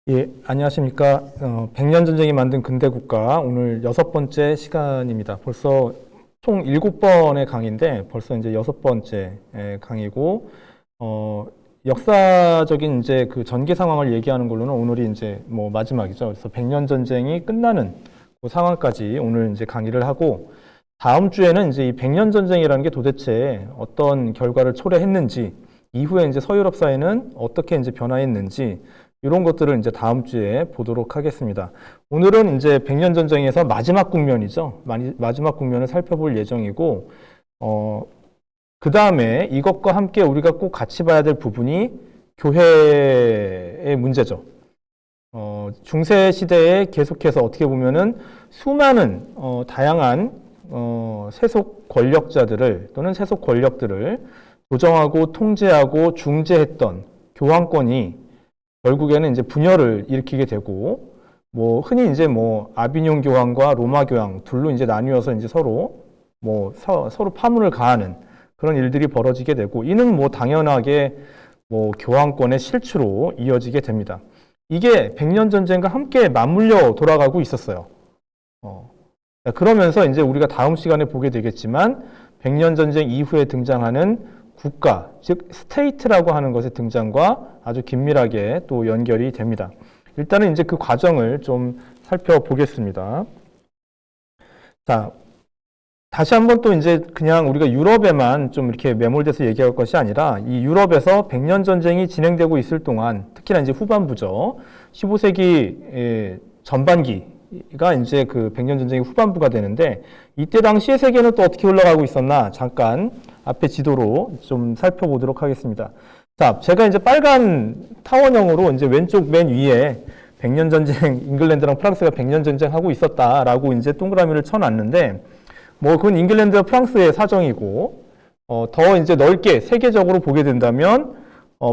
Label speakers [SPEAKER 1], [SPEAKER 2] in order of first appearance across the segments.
[SPEAKER 1] 예, 안녕하십니까. 100년 전쟁이 만든 근대 국가, 오늘 6번째 시간입니다. 벌써 총 7번의 강의인데, 벌써 이제 6번째 강의고, 역사적인 이제 그 전개 상황을 얘기하는 걸로는 오늘이 이제 뭐 마지막이죠. 그래서 100년 전쟁이 끝나는 그 상황까지 오늘 이제 강의를 하고, 다음 주에는 이제 이 100년 전쟁이라는 게 도대체 어떤 결과를 초래했는지, 이후에 이제 서유럽 사회는 어떻게 이제 변화했는지, 이런 것들을 이제 다음 주에 보도록 하겠습니다. 오늘은 이제 100년 전쟁에서 마지막 국면이죠. 마지막 국면을 살펴볼 예정이고, 그 다음에 이것과 함께 우리가 꼭 같이 봐야 될 부분이 교회의 문제죠. 중세 시대에 계속해서 어떻게 보면은 수많은 다양한 세속 권력자들을 또는 세속 권력들을 조정하고 통제하고 중재했던 교황권이 결국에는 이제 분열을 일으키게 되고, 뭐 흔히 이제 뭐 아비뇽 교황과 로마 교황 둘로 이제 나뉘어서 이제 서로 서로 파문을 가하는 그런 일들이 벌어지게 되고, 이는 뭐 당연하게 뭐 교황권의 실추로 이어지게 됩니다. 이게 100년 전쟁과 함께 맞물려 돌아가고 있었어요. 그러면서 이제 우리가 다음 시간에 보게 되겠지만 100년 전쟁 이후에 등장하는 국가, 즉 스테이트라고 하는 것의 등장과 아주 긴밀하게 또 연결이 됩니다. 일단은 이제 그 과정을 좀 살펴보겠습니다. 자, 다시 한번 또 이제 그냥 우리가 유럽에만 좀 이렇게 매몰돼서 얘기할 것이 아니라 이 유럽에서 100년 전쟁이 진행되고 있을 동안, 특히나 이제 후반부죠. 15세기 전반기가 이제 그 100년 전쟁의 후반부가 되는데, 이때 당시의 세계는 또 어떻게 흘러가고 있었나 잠깐 앞에 지도로 좀 살펴보도록 하겠습니다. 자, 제가 이제 빨간 타원형으로 이제 왼쪽 맨 위에 100년 전쟁, 잉글랜드랑 프랑스가 100년 전쟁하고 있었다라고 이제 동그라미를 쳐놨는데, 뭐 그건 잉글랜드와 프랑스의 사정이고, 더 이제 넓게 세계적으로 보게 된다면,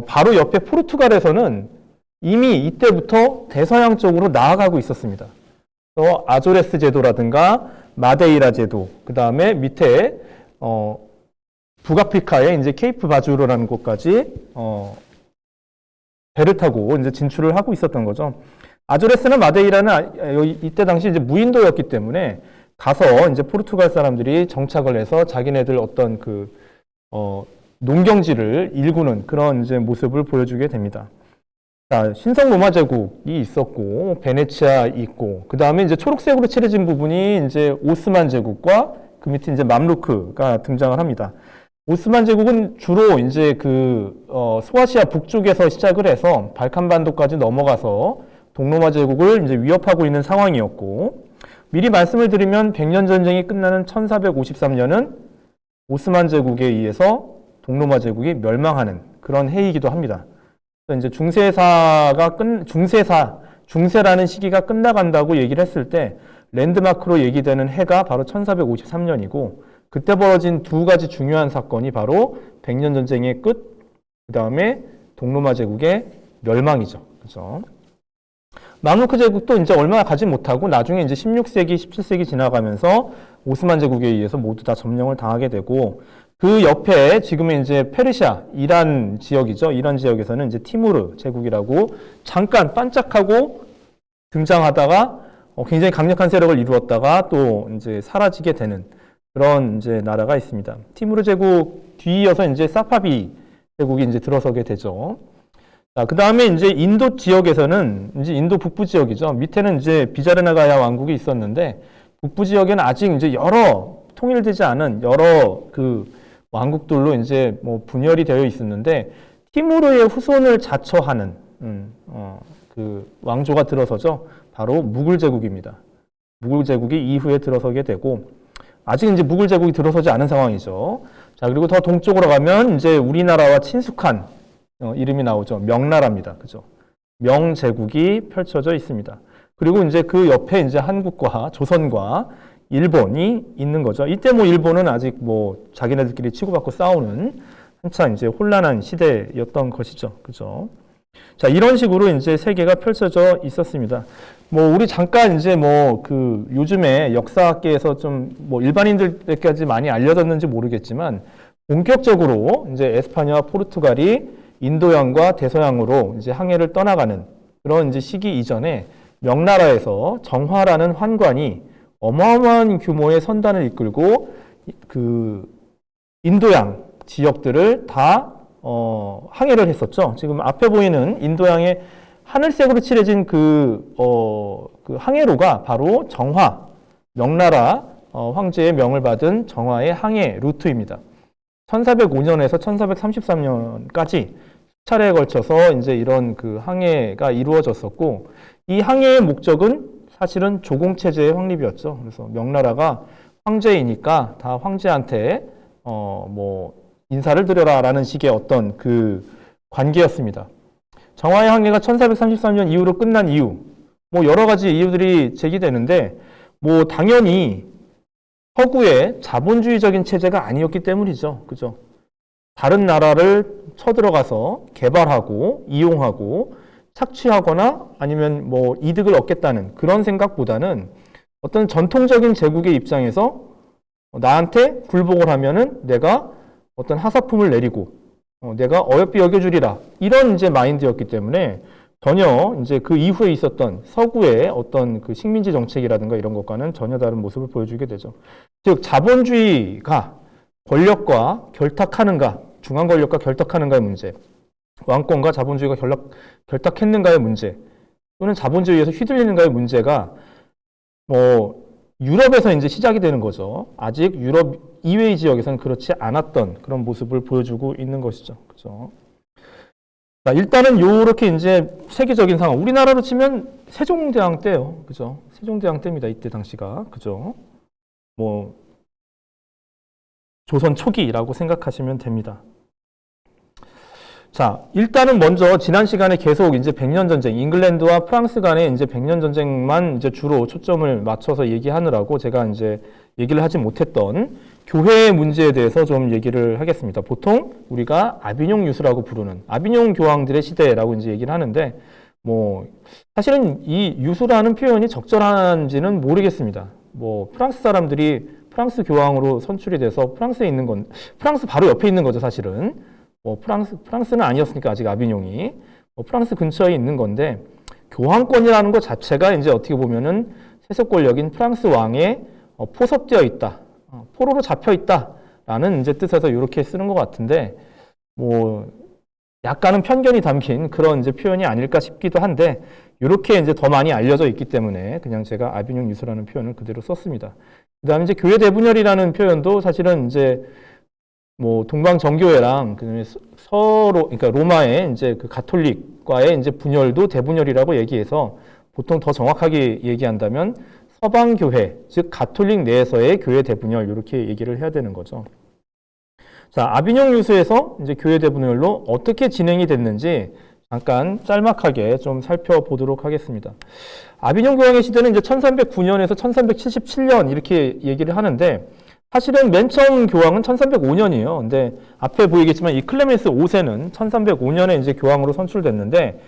[SPEAKER 1] 바로 옆에 포르투갈에서는 이미 이때부터 대서양 쪽으로 나아가고 있었습니다. 아조레스 제도라든가 마데이라 제도, 그 다음에 밑에 북아프리카의 이제 케이프 바주로라는 곳까지 배를 타고 이제 진출을 하고 있었던 거죠. 아조레스나 마데이라는 이때 당시 이제 무인도였기 때문에 가서 이제 포르투갈 사람들이 정착을 해서 자기네들 어떤 그 농경지를 일구는 그런 이제 모습을 보여주게 됩니다. 자, 신성 로마 제국이 있었고, 베네치아 있고, 그 다음에 이제 초록색으로 칠해진 부분이 이제 오스만 제국과 그 밑에 이제 맘루크가 등장을 합니다. 오스만 제국은 주로 이제 그 소아시아 북쪽에서 시작을 해서 발칸반도까지 넘어가서 동로마 제국을 이제 위협하고 있는 상황이었고, 미리 말씀을 드리면 100년 전쟁이 끝나는 1453년은 오스만 제국에 의해서 동로마 제국이 멸망하는 그런 해이기도 합니다. 이제 중세라는 시기가 끝나간다고 얘기를 했을 때 랜드마크로 얘기되는 해가 바로 1453년이고, 그때 벌어진 두 가지 중요한 사건이 바로 100년 전쟁의 끝, 그 다음에 동로마 제국의 멸망이죠. 그죠? 맘루크 제국도 이제 얼마 가지 못하고 나중에 이제 16세기, 17세기 지나가면서 오스만 제국에 의해서 모두 다 점령을 당하게 되고, 그 옆에 지금은 이제 페르시아, 이란 지역이죠. 이란 지역에서는 이제 티무르 제국이라고 잠깐 반짝하고 등장하다가 굉장히 강력한 세력을 이루었다가 또 이제 사라지게 되는 그런 이제 나라가 있습니다. 티무르 제국 뒤이어서 이제 사파비 제국이 이제 들어서게 되죠. 자, 그 다음에 이제 인도 지역에서는 이제 인도 북부 지역이죠. 밑에는 이제 비자르나가야 왕국이 있었는데, 북부 지역에는 아직 이제 통일되지 않은 여러 그 왕국들로 이제 뭐 분열이 되어 있었는데, 티무르의 후손을 자처하는 그 왕조가 들어서죠. 바로 무굴 제국입니다. 무굴 제국이 이후에 들어서게 되고, 아직 이제 무굴 제국이 들어서지 않은 상황이죠. 자, 그리고 더 동쪽으로 가면 이제 우리나라와 친숙한 이름이 나오죠. 명나라입니다. 그죠? 명 제국이 펼쳐져 있습니다. 그리고 이제 그 옆에 이제 한국과 조선과 일본이 있는 거죠. 이때 뭐 일본은 아직 뭐 자기네들끼리 치고받고 싸우는 한참 이제 혼란한 시대였던 것이죠. 그죠? 자, 이런 식으로 이제 세계가 펼쳐져 있었습니다. 뭐 우리 잠깐 이제 뭐 그 요즘에 역사학계에서 좀 뭐 일반인들까지 많이 알려졌는지 모르겠지만, 본격적으로 이제 에스파냐와 포르투갈이 인도양과 대서양으로 이제 항해를 떠나가는 그런 이제 시기 이전에 명나라에서 정화라는 환관이 어마어마한 규모의 선단을 이끌고 그 인도양 지역들을 다 항해를 했었죠. 지금 앞에 보이는 인도양의 하늘색으로 칠해진 그 항해로가 바로 정화, 명나라 황제의 명을 받은 정화의 항해 루트입니다. 1405년에서 1433년까지 차례에 걸쳐서 이제 이런 그 항해가 이루어졌었고, 이 항해의 목적은 사실은 조공체제의 확립이었죠. 그래서 명나라가 황제이니까 다 황제한테 뭐 인사를 드려라라는 식의 어떤 그 관계였습니다. 정화의 항해가 1433년 이후로 끝난 이유, 뭐 여러 가지 이유들이 제기되는데, 뭐 당연히 서구의 자본주의적인 체제가 아니었기 때문이죠. 그죠? 다른 나라를 쳐들어가서 개발하고 이용하고 착취하거나 아니면 뭐 이득을 얻겠다는 그런 생각보다는 어떤 전통적인 제국의 입장에서 나한테 굴복을 하면은 내가 어떤 하사품을 내리고 내가 어여삐 여겨주리라, 이런 이제 마인드였기 때문에 전혀 이제 그 이후에 있었던 서구의 어떤 그 식민지 정책이라든가 이런 것과는 전혀 다른 모습을 보여주게 되죠. 즉 자본주의가 권력과 결탁하는가, 중앙 권력과 결탁하는가의 문제, 왕권과 자본주의가 결탁했는가의 문제, 또는 자본주의에서 휘둘리는가의 문제가 뭐 유럽에서 이제 시작이 되는 거죠. 아직 유럽 이외의 지역에서는 그렇지 않았던 그런 모습을 보여주고 있는 것이죠. 그죠? 자, 일단은 요렇게 이제 세계적인 상황, 우리나라로 치면 세종대왕 때요. 그죠? 세종대왕 때입니다. 이때 당시가. 그죠? 뭐 조선 초기라고 생각하시면 됩니다. 자, 일단은 먼저 지난 시간에 계속 이제 백년 전쟁, 잉글랜드와 프랑스 간의 이제 백년 전쟁만 이제 주로 초점을 맞춰서 얘기하느라고 제가 이제 얘기를 하지 못했던 교회의 문제에 대해서 좀 얘기를 하겠습니다. 보통 우리가 아비뇽 유수라고 부르는 아비뇽 교황들의 시대라고 이제 얘기를 하는데, 뭐 사실은 이 유수라는 표현이 적절한지는 모르겠습니다. 뭐 프랑스 사람들이 프랑스 교황으로 선출이 돼서 프랑스에 있는 건, 프랑스 바로 옆에 있는 거죠, 사실은. 뭐 프랑스는 아니었으니까 아직 아비뇽이 프랑스 근처에 있는 건데, 교황권이라는 것 자체가 이제 어떻게 보면은 세속 권력인 프랑스 왕에 포섭되어 있다, 포로로 잡혀 있다라는 이제 뜻에서 이렇게 쓰는 것 같은데, 뭐 약간은 편견이 담긴 그런 이제 표현이 아닐까 싶기도 한데, 이렇게 이제 더 많이 알려져 있기 때문에 그냥 제가 아비뇽 유수라는 표현을 그대로 썼습니다. 그다음에 이제 교회 대분열이라는 표현도 사실은 이제 뭐 동방 정교회랑 그다음에 서로, 그러니까 로마의 이제 그 가톨릭과의 이제 분열도 대분열이라고 얘기해서, 보통 더 정확하게 얘기한다면 서방 교회, 즉 가톨릭 내에서의 교회 대분열, 이렇게 얘기를 해야 되는 거죠. 자, 아비뇽 유수에서 이제 교회 대분열로 어떻게 진행이 됐는지 잠깐 짤막하게 좀 살펴보도록 하겠습니다. 아비뇽 교황의 시대는 이제 1309년에서 1377년 이렇게 얘기를 하는데, 사실은 맨 처음 교황은 1305년이에요. 근데 앞에 보이겠지만 이 클레멘스 5세는 1305년에 이제 교황으로 선출됐는데,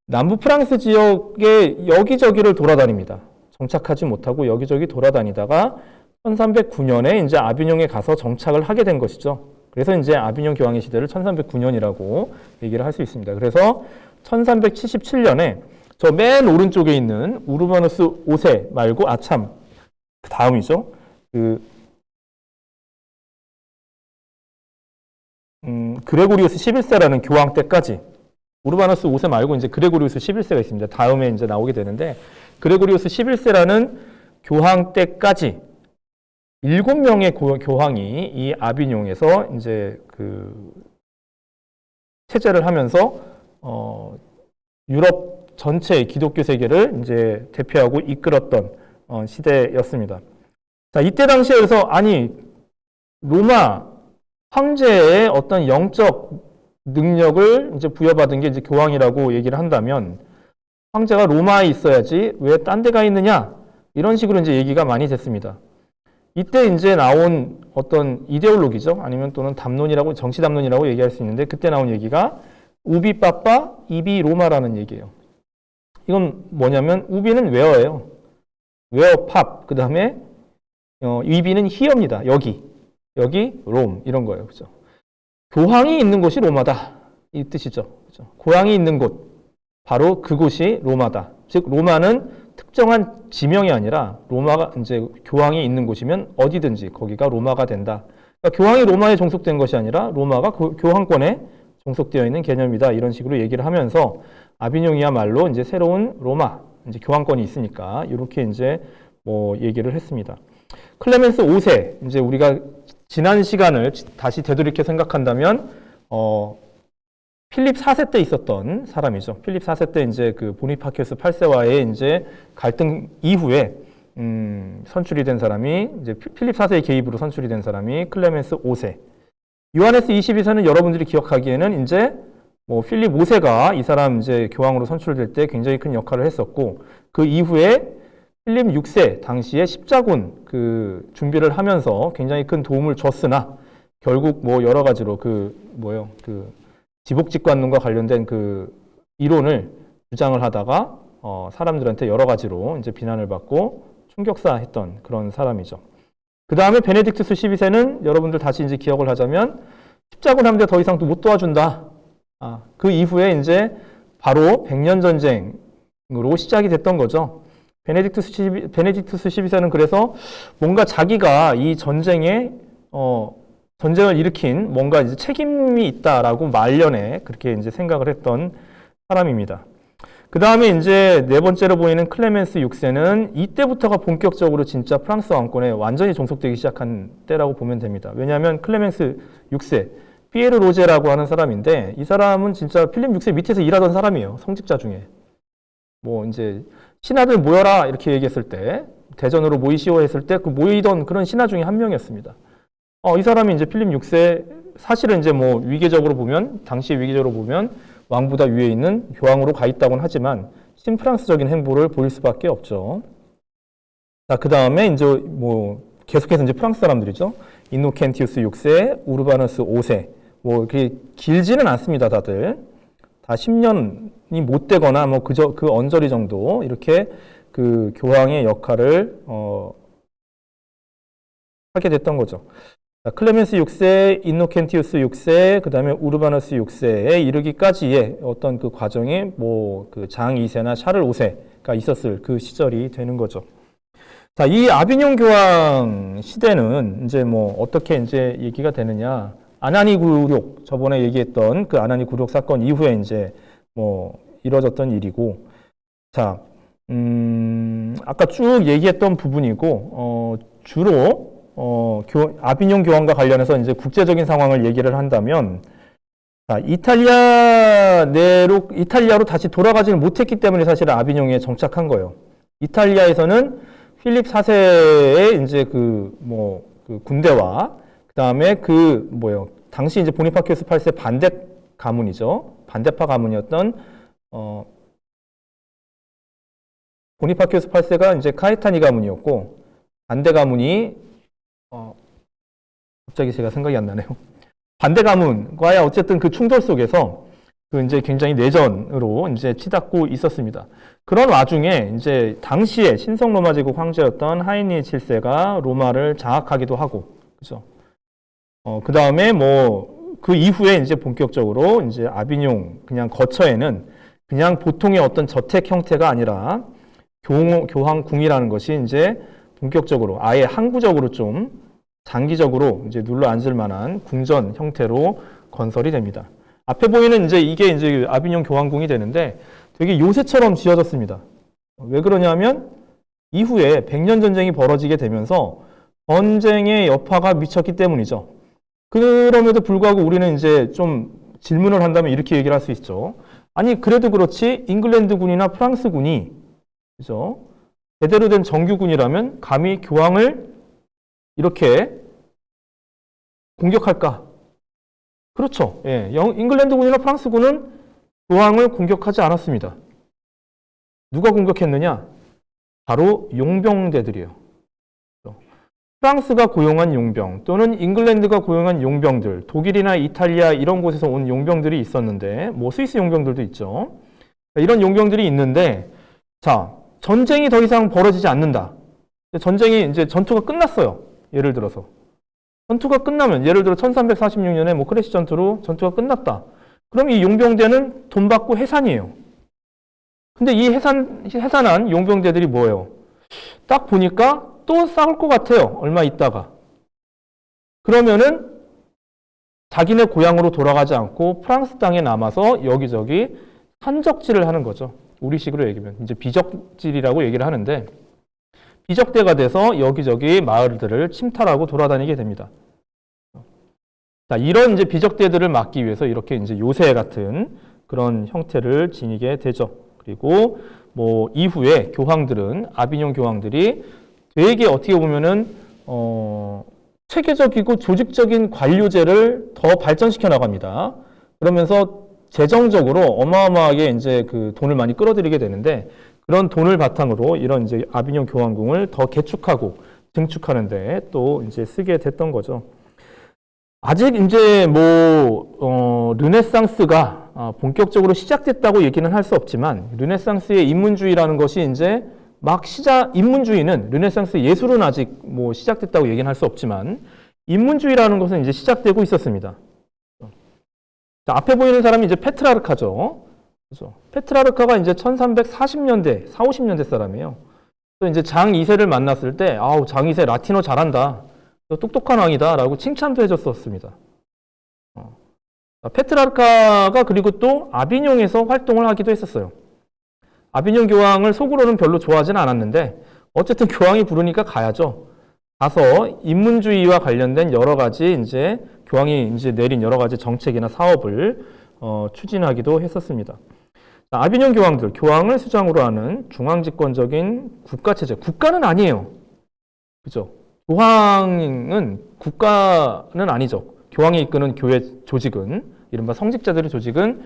[SPEAKER 1] 남부 프랑스 지역의 여기저기를 돌아다닙니다. 정착하지 못하고 여기저기 돌아다니다가 1309년에 이제 아비뇽에 가서 정착을 하게 된 것이죠. 그래서 이제 아비뇽 교황의 시대를 1309년이라고 얘기를 할 수 있습니다. 그래서 1377년에 저 맨 오른쪽에 있는 우르바누스 5세 말고, 그 다음이죠. 그레고리우스 11세라는 교황 때까지, 우르바누스 5세 말고 이제 그레고리우스 11세가 있습니다. 다음에 이제 나오게 되는데, 그레고리우스 11세라는 교황 때까지 7명의 교황이 이 아비뇽에서 이제 그 체제를 하면서 유럽 전체의 기독교 세계를 이제 대표하고 이끌었던 시대였습니다. 자, 이때 당시에 그래서 아니 로마 황제의 어떤 영적 능력을 이제 부여받은 게 이제 교황이라고 얘기를 한다면, 황제가 로마에 있어야지 왜 딴 데 가 있느냐, 이런 식으로 이제 얘기가 많이 됐습니다. 이때 이제 나온 어떤 이데올로기죠. 아니면 또는 담론이라고, 정치 담론이라고 얘기할 수 있는데, 그때 나온 얘기가 우비 빠빠 이비 로마라는 얘기예요. 이건 뭐냐면 우비는 웨어예요. 웨어 팝. 그다음에 이비는 히어입니다. 여기 롬, 이런 거예요. 그죠? 교황이 있는 곳이 로마다, 이 뜻이죠. 그죠? 고향이 있는 곳, 바로 그곳이 로마다. 즉 로마는 특정한 지명이 아니라 로마가 이제 교황이 있는 곳이면 어디든지 거기가 로마가 된다. 그러니까 교황이 로마에 종속된 것이 아니라 로마가 교황권에 종속되어 있는 개념이다. 이런 식으로 얘기를 하면서 아비뇽이야말로 이제 새로운 로마, 이제 교황권이 있으니까 이렇게 이제 뭐 얘기를 했습니다. 클레멘스 5세, 이제 우리가 지난 시간을 다시 되돌이켜 생각한다면 필립 4세 때 있었던 사람이죠. 필립 4세 때 이제 그 보니파키우스 8세와의 이제 갈등 이후에 선출이 된 사람이 이제 필립 4세의 개입으로 선출이 된 사람이 클레멘스 5세. 요하네스 22세는 여러분들이 기억하기에는 이제 뭐 필립 5세가 이 사람 이제 교황으로 선출될 때 굉장히 큰 역할을 했었고 그 이후에 필립 6세 당시에 십자군 그 준비를 하면서 굉장히 큰 도움을 줬으나 결국 뭐 여러 가지로 그 지복직관론과 관련된 그 이론을 주장을 하다가 사람들한테 여러 가지로 이제 비난을 받고 충격사했던 그런 사람이죠. 그 다음에 베네딕투스 12세는 여러분들 다시 이제 기억을 하자면 십자군 함대 더 이상 못 도와준다. 그 이후에 이제 바로 백년 전쟁으로 시작이 됐던 거죠. 베네딕투스 12세는 그래서 뭔가 자기가 이 전쟁에 전쟁을 일으킨 뭔가 이제 책임이 있다라고 말년에 그렇게 이제 생각을 했던 사람입니다. 그 다음에 이제 네 번째로 보이는 클레멘스 6세는 이때부터가 본격적으로 진짜 프랑스 왕권에 완전히 종속되기 시작한 때라고 보면 됩니다. 왜냐하면 클레멘스 6세, 피에르 로제라고 하는 사람인데 이 사람은 진짜 필립 6세 밑에서 일하던 사람이에요. 성직자 중에. 뭐 이제 신하들 모여라 이렇게 얘기했을 때 대전으로 모이시오 했을 때 그 모이던 그런 신하 중에 한 명이었습니다. 이 사람이 이제 필립 6세 사실은 이제 뭐 위계적으로 보면 당시 위계적으로 보면 왕보다 위에 있는 교황으로 가 있다고는 하지만 신프랑스적인 행보를 보일 수밖에 없죠. 자, 그 다음에 이제 뭐 계속해서 이제 프랑스 사람들이죠. 인노켄티우스 6세, 우르바누스 5세. 뭐 이렇게 길지는 않습니다, 다들. 다 10년이 못 되거나 뭐 그 언저리 정도 이렇게 그 교황의 역할을 하게 됐던 거죠. 클레멘스 6세, 인노켄티우스 6세, 그 다음에 우르바누스 6세에 이르기까지의 어떤 그 과정에 뭐 그 장 2세나 샤를 5세가 있었을 그 시절이 되는 거죠. 자, 이 아비뇽 교황 시대는 이제 뭐 어떻게 이제 얘기가 되느냐. 아나니 굴욕, 저번에 얘기했던 그 아나니 굴욕 사건 이후에 이제 뭐 이뤄졌던 일이고, 자, 아까 쭉 얘기했던 부분이고, 주로 아비뇽 교황과 관련해서 이제 국제적인 상황을 얘기를 한다면, 자, 이탈리아로 다시 돌아가지는 못했기 때문에 사실 아비뇽에 정착한 거예요. 이탈리아에서는 필립 4세의 이제 그 군대와 그 다음에 당시 이제 보니파키우스 8세 반대 가문이죠. 반대파 가문이었던 보니파키우스 8세가 이제 카에타니 가문이었고 반대 가문이 갑자기 제가 생각이 안 나네요. 반대 가문과의 어쨌든 그 충돌 속에서 그 이제 굉장히 내전으로 이제 치닫고 있었습니다. 그런 와중에 이제 당시에 신성 로마 제국 황제였던 하이니 7세가 로마를 장악하기도 하고, 그죠? 그 다음에 그 이후에 이제 본격적으로 이제 아비뇽 그냥 거처에는 그냥 보통의 어떤 저택 형태가 아니라 교황궁이라는 것이 이제 본격적으로 아예 항구적으로 좀 장기적으로 이제 눌러 앉을 만한 궁전 형태로 건설이 됩니다. 앞에 보이는 이게 이제 아비뇽 교황궁이 되는데 되게 요새처럼 지어졌습니다. 왜 그러냐면 이후에 백년 전쟁이 벌어지게 되면서 전쟁의 여파가 미쳤기 때문이죠. 그럼에도 불구하고 우리는 이제 좀 질문을 한다면 이렇게 얘기를 할 수 있죠. 아니, 그래도 그렇지, 잉글랜드군이나 프랑스군이, 그죠? 제대로 된 정규군이라면 감히 교황을 이렇게 공격할까? 그렇죠. 예, 잉글랜드군이나 프랑스군은 교황을 공격하지 않았습니다. 누가 공격했느냐? 바로 용병대들이에요. 프랑스가 고용한 용병 또는 잉글랜드가 고용한 용병들, 독일이나 이탈리아 이런 곳에서 온 용병들이 있었는데, 뭐 스위스 용병들도 있죠. 이런 용병들이 있는데, 자, 전쟁이 더 이상 벌어지지 않는다. 전투가 끝났어요. 예를 들어서. 전투가 끝나면, 예를 들어 1346년에 뭐 크레시 전투로 전투가 끝났다. 그럼 이 용병대는 돈 받고 해산이에요. 근데 이 해산한 용병대들이 뭐예요? 딱 보니까 또 싸울 것 같아요. 얼마 있다가. 그러면은 자기네 고향으로 돌아가지 않고 프랑스 땅에 남아서 여기저기 산적질을 하는 거죠. 우리식으로 얘기하면 이제 비적질이라고 얘기를 하는데 비적대가 돼서 여기저기 마을들을 침탈하고 돌아다니게 됩니다. 자, 이런 이제 비적대들을 막기 위해서 이렇게 이제 요새 같은 그런 형태를 지니게 되죠. 그리고 뭐 이후에 교황들은 아비뇽 교황들이 되게 어떻게 보면은 체계적이고 조직적인 관료제를 더 발전시켜 나갑니다. 그러면서 재정적으로 어마어마하게 이제 그 돈을 많이 끌어들이게 되는데 그런 돈을 바탕으로 이런 이제 아비뇽 교황궁을 더 개축하고 증축하는데 또 이제 쓰게 됐던 거죠. 아직 이제 뭐 르네상스가 본격적으로 시작됐다고 얘기는 할 수 없지만 르네상스의 인문주의라는 것이 이제 인문주의는 르네상스 예술은 아직 뭐 시작됐다고 얘기는 할 수 없지만 인문주의라는 것은 이제 시작되고 있었습니다. 자, 앞에 보이는 사람이 이제 페트라르카죠. 그죠? 페트라르카가 이제 1340년대, 4, 50년대 사람이에요. 또 이제 장 2세를 만났을 때, 아우, 장 2세 라틴어 잘한다. 똑똑한 왕이다. 라고 칭찬도 해줬었습니다. 페트라르카가 그리고 또 아비뇽에서 활동을 하기도 했었어요. 아비뇽 교황을 속으로는 별로 좋아하지는 않았는데, 어쨌든 교황이 부르니까 가야죠. 가서 인문주의와 관련된 여러 가지 이제 교황이 이제 내린 여러 가지 정책이나 사업을 추진하기도 했었습니다. 아비뇽 교황들, 교황을 수장으로 하는 중앙집권적인 국가체제, 국가는 아니에요. 그죠? 교황은 국가는 아니죠. 교황이 이끄는 교회 조직은, 이른바 성직자들의 조직은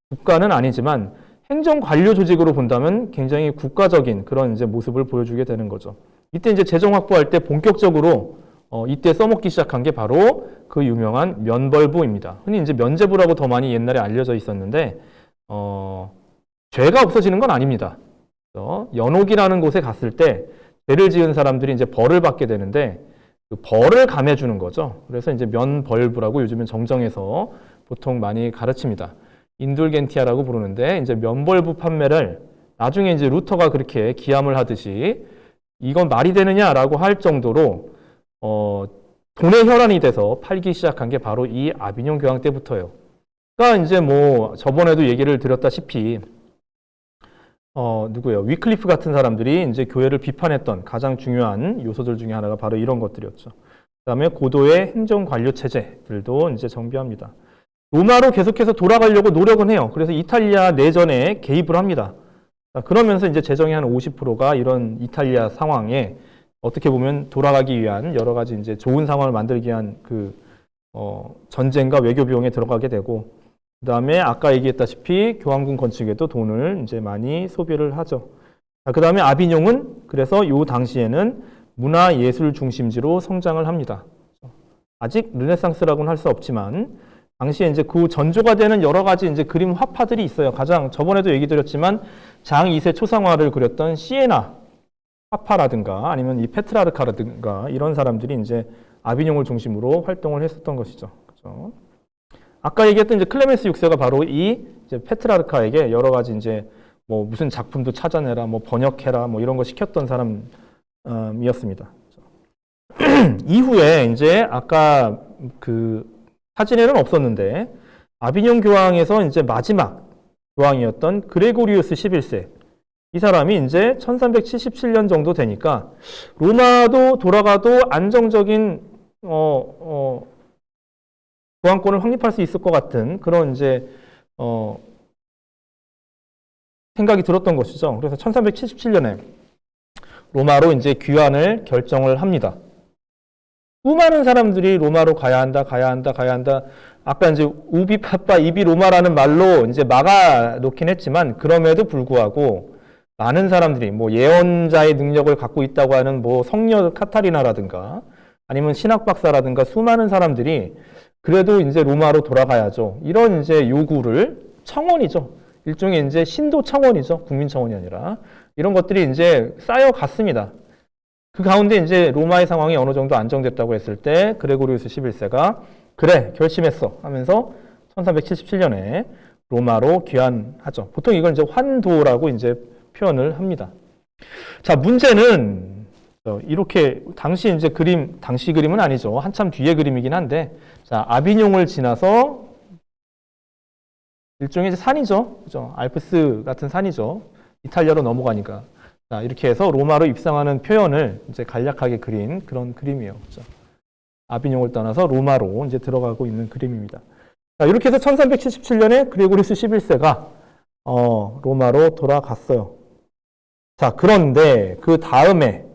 [SPEAKER 1] 국가는 아니지만 행정관료 조직으로 본다면 굉장히 국가적인 그런 이제 모습을 보여주게 되는 거죠. 이때 이제 재정 확보할 때 본격적으로 이때 써먹기 시작한 게 바로 그 유명한 면벌부입니다. 흔히 이제 면제부라고 더 많이 옛날에 알려져 있었는데 죄가 없어지는 건 아닙니다. 연옥이라는 곳에 갔을 때 죄를 지은 사람들이 이제 벌을 받게 되는데 그 벌을 감해주는 거죠. 그래서 이제 면벌부라고 요즘은 정정해서 보통 많이 가르칩니다. 인둘겐티아라고 부르는데 이제 면벌부 판매를 나중에 이제 루터가 그렇게 기함을 하듯이 이건 말이 되느냐라고 할 정도로 돈의 혈안이 돼서 팔기 시작한 게 바로 이 아비뇽 교황 때부터예요. 그러니까 이제 뭐 저번에도 얘기를 드렸다시피 누구예요? 위클리프 같은 사람들이 이제 교회를 비판했던 가장 중요한 요소들 중에 하나가 바로 이런 것들이었죠. 그다음에 고도의 행정 관료 체제들도 이제 정비합니다. 로마로 계속해서 돌아가려고 노력은 해요. 그래서 이탈리아 내전에 개입을 합니다. 그러면서 이제 재정의 한 50%가 이런 이탈리아 상황에 어떻게 보면 돌아가기 위한 여러 가지 이제 좋은 상황을 만들기 위한 그 전쟁과 외교 비용에 들어가게 되고, 그 다음에 아까 얘기했다시피 교황궁 건축에도 돈을 이제 많이 소비를 하죠. 그 다음에 아비뇽은 그래서 요 당시에는 문화 예술 중심지로 성장을 합니다. 아직 르네상스라고는 할 수 없지만 당시에 이제 그 전조가 되는 여러 가지 이제 그림 화파들이 있어요. 가장 저번에도 얘기 드렸지만 장 2세 초상화를 그렸던 시에나 화파라든가 아니면 이 페트라르카라든가 이런 사람들이 이제 아비뇽을 중심으로 활동을 했었던 것이죠. 그렇죠? 아까 얘기했던 이제 클레멘스 6세가 바로 이 이제 페트라르카에게 여러 가지 이제 뭐 무슨 작품도 찾아내라, 뭐 번역해라, 뭐 이런 거 시켰던 사람이었습니다. 이후에 이제 아까 그 사진에는 없었는데 아비뇽 교황에서 이제 마지막 교황이었던 그레고리우스 11세 이 사람이 이제 1377년 정도 되니까 로마도 돌아가도 안정적인 교황권을 확립할 수 있을 것 같은 그런 이제 생각이 들었던 것이죠. 그래서 1377년에 로마로 이제 귀환을 결정을 합니다. 수많은 사람들이 로마로 가야 한다. 아까 이제 우비 파파 이비 로마라는 말로 이제 막아 놓긴 했지만 그럼에도 불구하고 많은 사람들이 뭐 예언자의 능력을 갖고 있다고 하는 뭐 성녀 카타리나라든가 아니면 신학 박사라든가 수많은 사람들이 그래도 이제 로마로 돌아가야죠. 이런 이제 요구를 청원이죠. 일종의 이제 신도 청원이죠. 국민 청원이 아니라 이런 것들이 이제 쌓여갔습니다. 그 가운데 이제 로마의 상황이 어느 정도 안정됐다고 했을 때 그레고리우스 11세가 그래 결심했어 하면서 1377년에 로마로 귀환하죠. 보통 이걸 이제 환도라고 이제 표현을 합니다. 자, 문제는 이렇게 당시 이제 당시 그림은 아니죠. 한참 뒤의 그림이긴 한데, 자, 아비뇽을 지나서 일종의 이제 산이죠. 그죠? 알프스 같은 산이죠. 이탈리아로 넘어가니까. 자, 이렇게 해서 로마로 입성하는 표현을 이제 간략하게 그린 그런 그림이에요. 그죠? 아비뇽을 떠나서 로마로 이제 들어가고 있는 그림입니다. 자, 이렇게 해서 1377년에 그레고리우스 11세가 로마로 돌아갔어요. 자, 그런데 그 다음에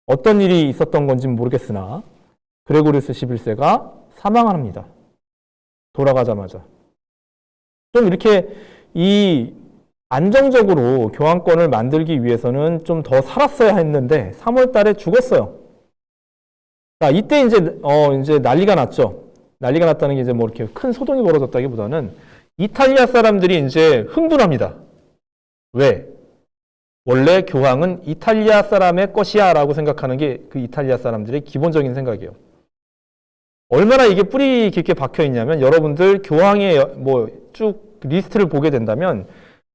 [SPEAKER 1] 어떤 일이 있었던 건지는 모르겠으나 그레고리우스 11세가 사망합니다. 돌아가자마자. 좀 이렇게 이 안정적으로 교황권을 만들기 위해서는 좀 더 살았어야 했는데 3월 달에 죽었어요. 자, 이때 이제 난리가 났죠. 난리가 났다는 게 이제 뭐 이렇게 큰 소동이 벌어졌다기보다는 이탈리아 사람들이 이제 흥분합니다. 왜? 원래 교황은 이탈리아 사람의 것이야 라고 생각하는 게 그 이탈리아 사람들의 기본적인 생각이에요. 얼마나 이게 뿌리 깊게 박혀 있냐면 여러분들 교황의 뭐 쭉 리스트를 보게 된다면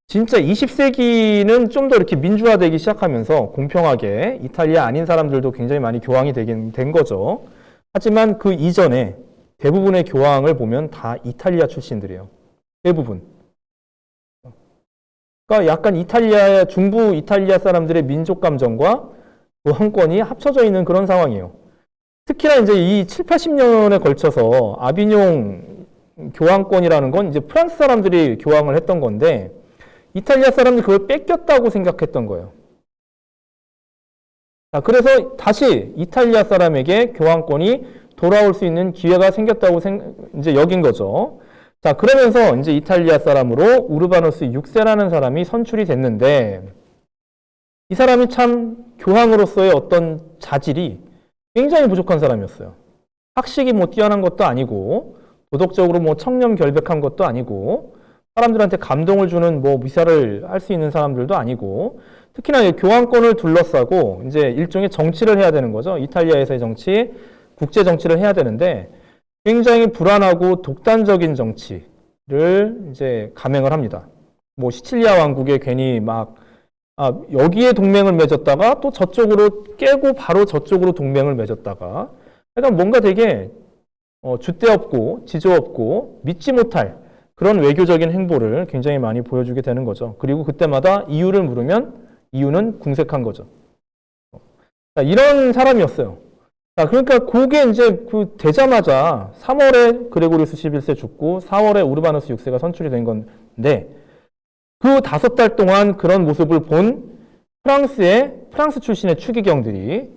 [SPEAKER 1] 진짜 20세기는 좀 더 이렇게 민주화되기 시작하면서 공평하게 이탈리아 아닌 사람들도 굉장히 많이 교황이 되긴 된 거죠. 하지만 그 이전에 대부분의 교황을 보면 다 이탈리아 출신들이에요. 대부분. 그러니까 약간 중부 이탈리아 사람들의 민족 감정과 교황권이 합쳐져 있는 그런 상황이에요. 특히나 이제 이 7, 80년에 걸쳐서 아비뇽 교황권이라는 건 이제 프랑스 사람들이 교황을 했던 건데 이탈리아 사람들이 그걸 뺏겼다고 생각했던 거예요. 자, 그래서 다시 이탈리아 사람에게 교황권이 돌아올 수 있는 기회가 생겼다고 이제 여긴 거죠. 자, 그러면서 이제 이탈리아 사람으로 우르바누스 6세라는 사람이 선출이 됐는데 이 사람이 참 교황으로서의 어떤 자질이 굉장히 부족한 사람이었어요. 학식이 뭐 뛰어난 것도 아니고 도덕적으로 뭐 청렴결백한 것도 아니고 사람들한테 감동을 주는 뭐 미사를 할 수 있는 사람들도 아니고 특히나 교황권을 둘러싸고 이제 일종의 정치를 해야 되는 거죠. 이탈리아에서의 정치, 국제 정치를 해야 되는데 굉장히 불안하고 독단적인 정치를 이제 감행을 합니다. 뭐 시칠리아 왕국에 괜히 여기에 동맹을 맺었다가 또 저쪽으로 깨고 바로 저쪽으로 동맹을 맺었다가 그러니까 뭔가 되게 줏대 없고 지조 없고 믿지 못할 그런 외교적인 행보를 굉장히 많이 보여주게 되는 거죠. 그리고 그때마다 이유를 물으면 이유는 궁색한 거죠. 자, 이런 사람이었어요. 자, 그러니까 그게 이제 되자마자 3월에 그레고리우스 11세 죽고 4월에 우르바누스 6세가 선출이 된 건데 그 5달 동안 그런 모습을 본 프랑스 출신의 추기경들이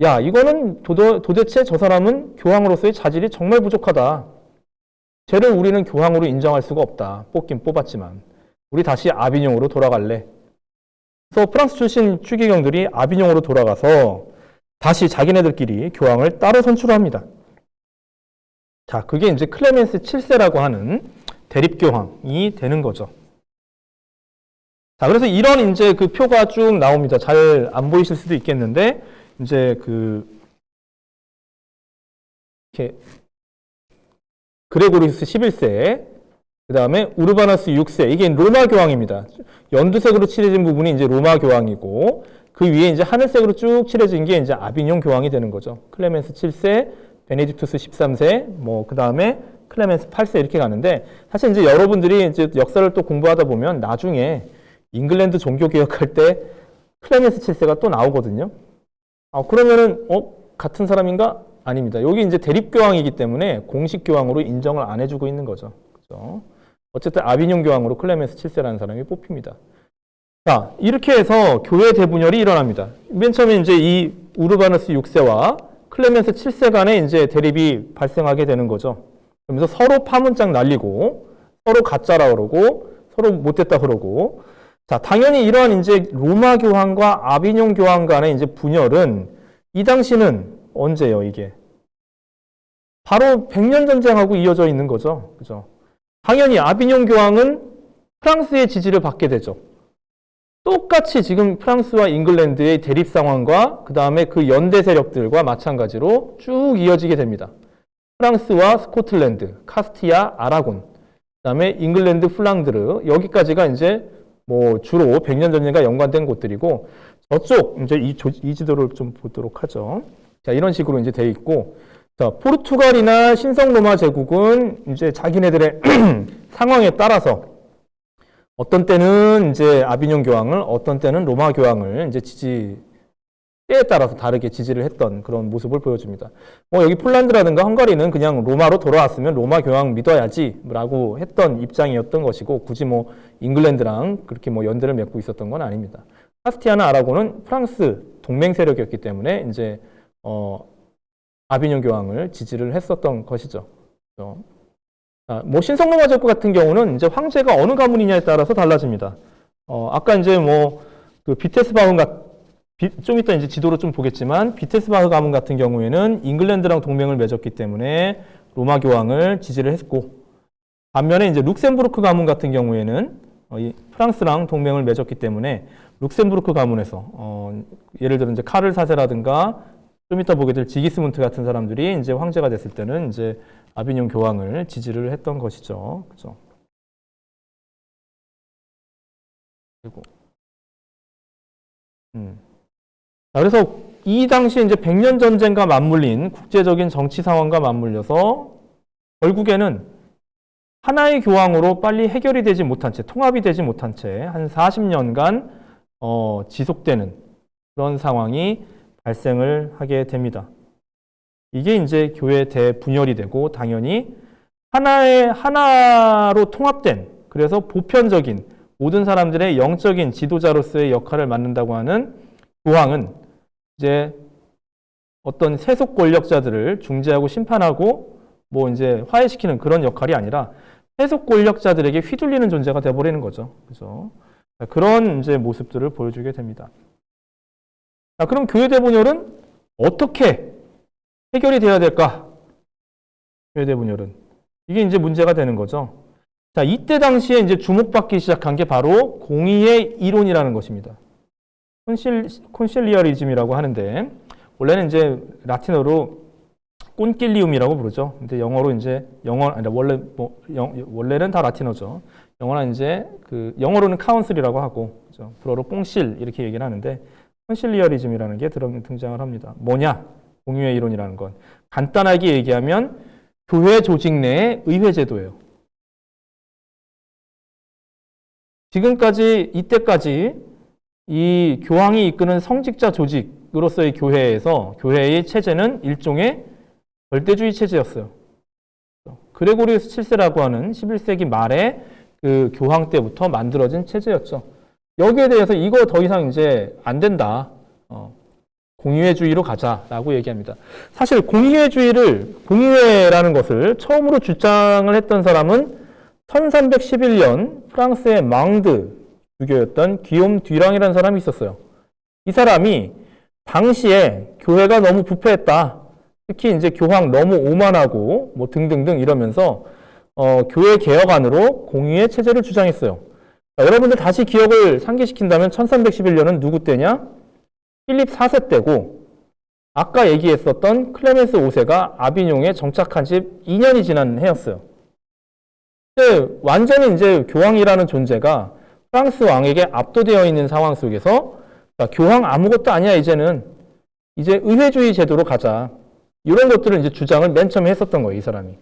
[SPEAKER 1] 야, 이거는 도대체 저 사람은 교황으로서의 자질이 정말 부족하다. 쟤를 우리는 교황으로 인정할 수가 없다. 뽑긴 뽑았지만. 우리 다시 아비뇽으로 돌아갈래. 그래서 프랑스 출신 추기경들이 아비뇽으로 돌아가서 다시 자기네들끼리 교황을 따로 선출합니다. 자, 그게 이제 클레멘스 7세라고 하는 대립교황이 되는 거죠. 자, 그래서 이런 이제 그 표가 쭉 나옵니다. 잘 안 보이실 수도 있겠는데, 이제 이렇게 그레고리우스 11세, 그 다음에 우르바누스 6세, 이게 로마 교황입니다. 연두색으로 칠해진 부분이 이제 로마 교황이고, 그 위에 이제 하늘색으로 쭉 칠해진 게 이제 아비뇽 교황이 되는 거죠. 클레멘스 7세, 베네딕투스 13세, 그 다음에 클레멘스 8세 이렇게 가는데, 사실 이제 여러분들이 이제 역사를 또 공부하다 보면 나중에 잉글랜드 종교개혁할 때 클레멘스 7세가 또 나오거든요. 그러면은, 같은 사람인가? 아닙니다. 여기 이제 대립교황이기 때문에 공식 교황으로 인정을 안 해주고 있는 거죠. 그죠? 어쨌든 아비뇽 교황으로 클레멘스 7세라는 사람이 뽑힙니다. 자, 이렇게 해서 교회 대분열이 일어납니다. 맨 처음에 이제 이 우르바누스 6세와 클레멘스 7세 간에 이제 대립이 발생하게 되는 거죠. 그러면서 서로 파문짝 날리고, 서로 가짜라 그러고, 서로 못됐다 그러고, 자, 당연히 이러한 이제 로마 교황과 아비뇽 교황 간의 이제 분열은 이 당시는 언제예요, 이게? 바로 100년 전쟁하고 이어져 있는 거죠. 그죠? 당연히 아비뇽 교황은 프랑스의 지지를 받게 되죠. 똑같이 지금 프랑스와 잉글랜드의 대립 상황과 그 다음에 그 연대 세력들과 마찬가지로 쭉 이어지게 됩니다. 프랑스와 스코틀랜드, 카스티아, 아라곤. 그다음에 잉글랜드, 플랑드르 여기까지가 이제 뭐 주로 100년 전쟁과 연관된 곳들이고 저쪽 이제 이 지도를 좀 보도록 하죠. 자, 이런 식으로 이제 돼 있고, 자, 포르투갈이나 신성 로마 제국은 이제 자기네들의 상황에 따라서 어떤 때는 이제 아비뇽 교황을, 어떤 때는 로마 교황을 이제 때에 따라서 다르게 지지를 했던 그런 모습을 보여줍니다. 뭐 여기 폴란드라든가 헝가리는 그냥 로마로 돌아왔으면 로마 교황 믿어야지라고 했던 입장이었던 것이고, 굳이 뭐 잉글랜드랑 그렇게 뭐 연대를 맺고 있었던 건 아닙니다. 카스티아나 아라곤은 프랑스 동맹 세력이었기 때문에 이제 아비뇽 교황을 지지를 했었던 것이죠. 뭐 신성 로마 제국 같은 경우는 이제 황제가 어느 가문이냐에 따라서 달라집니다. 아까 이제 뭐 그 비테스바흐 좀 이따 이제 지도로 좀 보겠지만 비테스바흐 가문 같은 경우에는 잉글랜드랑 동맹을 맺었기 때문에 로마 교황을 지지를 했고, 반면에 이제 룩셈부르크 가문 같은 경우에는 이 프랑스랑 동맹을 맺었기 때문에 룩셈부르크 가문에서 예를 들어 이제 카를 4세라든가 좀 이따 보게 될 지기스문트 같은 사람들이 이제 황제가 됐을 때는 이제 아비뇽 교황을 지지를 했던 것이죠. 그죠? 그리고 자, 그래서 이 당시에 이제 100년 전쟁과 맞물린 국제적인 정치 상황과 맞물려서 결국에는 하나의 교황으로 빨리 해결이 되지 못한 채, 통합이 되지 못한 채 한 40년간 지속되는 그런 상황이 발생을 하게 됩니다. 이게 이제 교회 대분열이 되고, 당연히 하나로 통합된, 그래서 보편적인 모든 사람들의 영적인 지도자로서의 역할을 맡는다고 하는 교황은 이제 어떤 세속 권력자들을 중재하고 심판하고 뭐 이제 화해시키는 그런 역할이 아니라 세속 권력자들에게 휘둘리는 존재가 되어버리는 거죠. 그죠? 그런 이제 모습들을 보여주게 됩니다. 자, 그럼 교회 대분열은 어떻게 해결이 되어야 될까? 교회 대분열은. 이게 이제 문제가 되는 거죠. 자, 이때 당시에 이제 주목받기 시작한 게 바로 공의의 이론이라는 것입니다. 콘실리어리즘이라고 하는데, 원래는 이제 라틴어로 꼰낄리움이라고 부르죠. 근데 영어로 이제 원래는 다 라틴어죠. 영어는 이제 영어로는 카운슬이라고 하고, 그죠? 불어로 꽁실 이렇게 얘기를 하는데, 콘실리어리즘이라는 게 등장을 합니다. 뭐냐? 공의의 이론이라는 건 간단하게 얘기하면 교회 조직 내의 의회 제도예요. 이때까지 이 교황이 이끄는 성직자 조직으로서의 교회의 체제는 일종의 절대주의 체제였어요. 그레고리우스 7세라고 하는 11세기 말에 그 교황 때부터 만들어진 체제였죠. 여기에 대해서 이거 더 이상 이제 안 된다. 공의회주의로 가자라고 얘기합니다. 사실 공의회라는 것을 처음으로 주장을 했던 사람은 1311년 프랑스의 망드 주교였던 기욤 듀랑이라는 사람이 있었어요. 이 사람이 당시에 교회가 너무 부패했다. 특히 이제 교황 너무 오만하고 뭐 등등등 이러면서 교회 개혁안으로 공의회 체제를 주장했어요. 자, 여러분들 다시 기억을 상기시킨다면 1311년은 누구 때냐? 필립 4세 때고, 아까 얘기했었던 클레멘스 5세가 아비뇽에 정착한 지 2년이 지난 해였어요. 완전히 이제 교황이라는 존재가 프랑스 왕에게 압도되어 있는 상황 속에서 교황 아무것도 아니야, 이제 의회주의 제도로 가자. 이런 것들을 이제 주장을 맨 처음에 했었던 거예요, 이 사람이.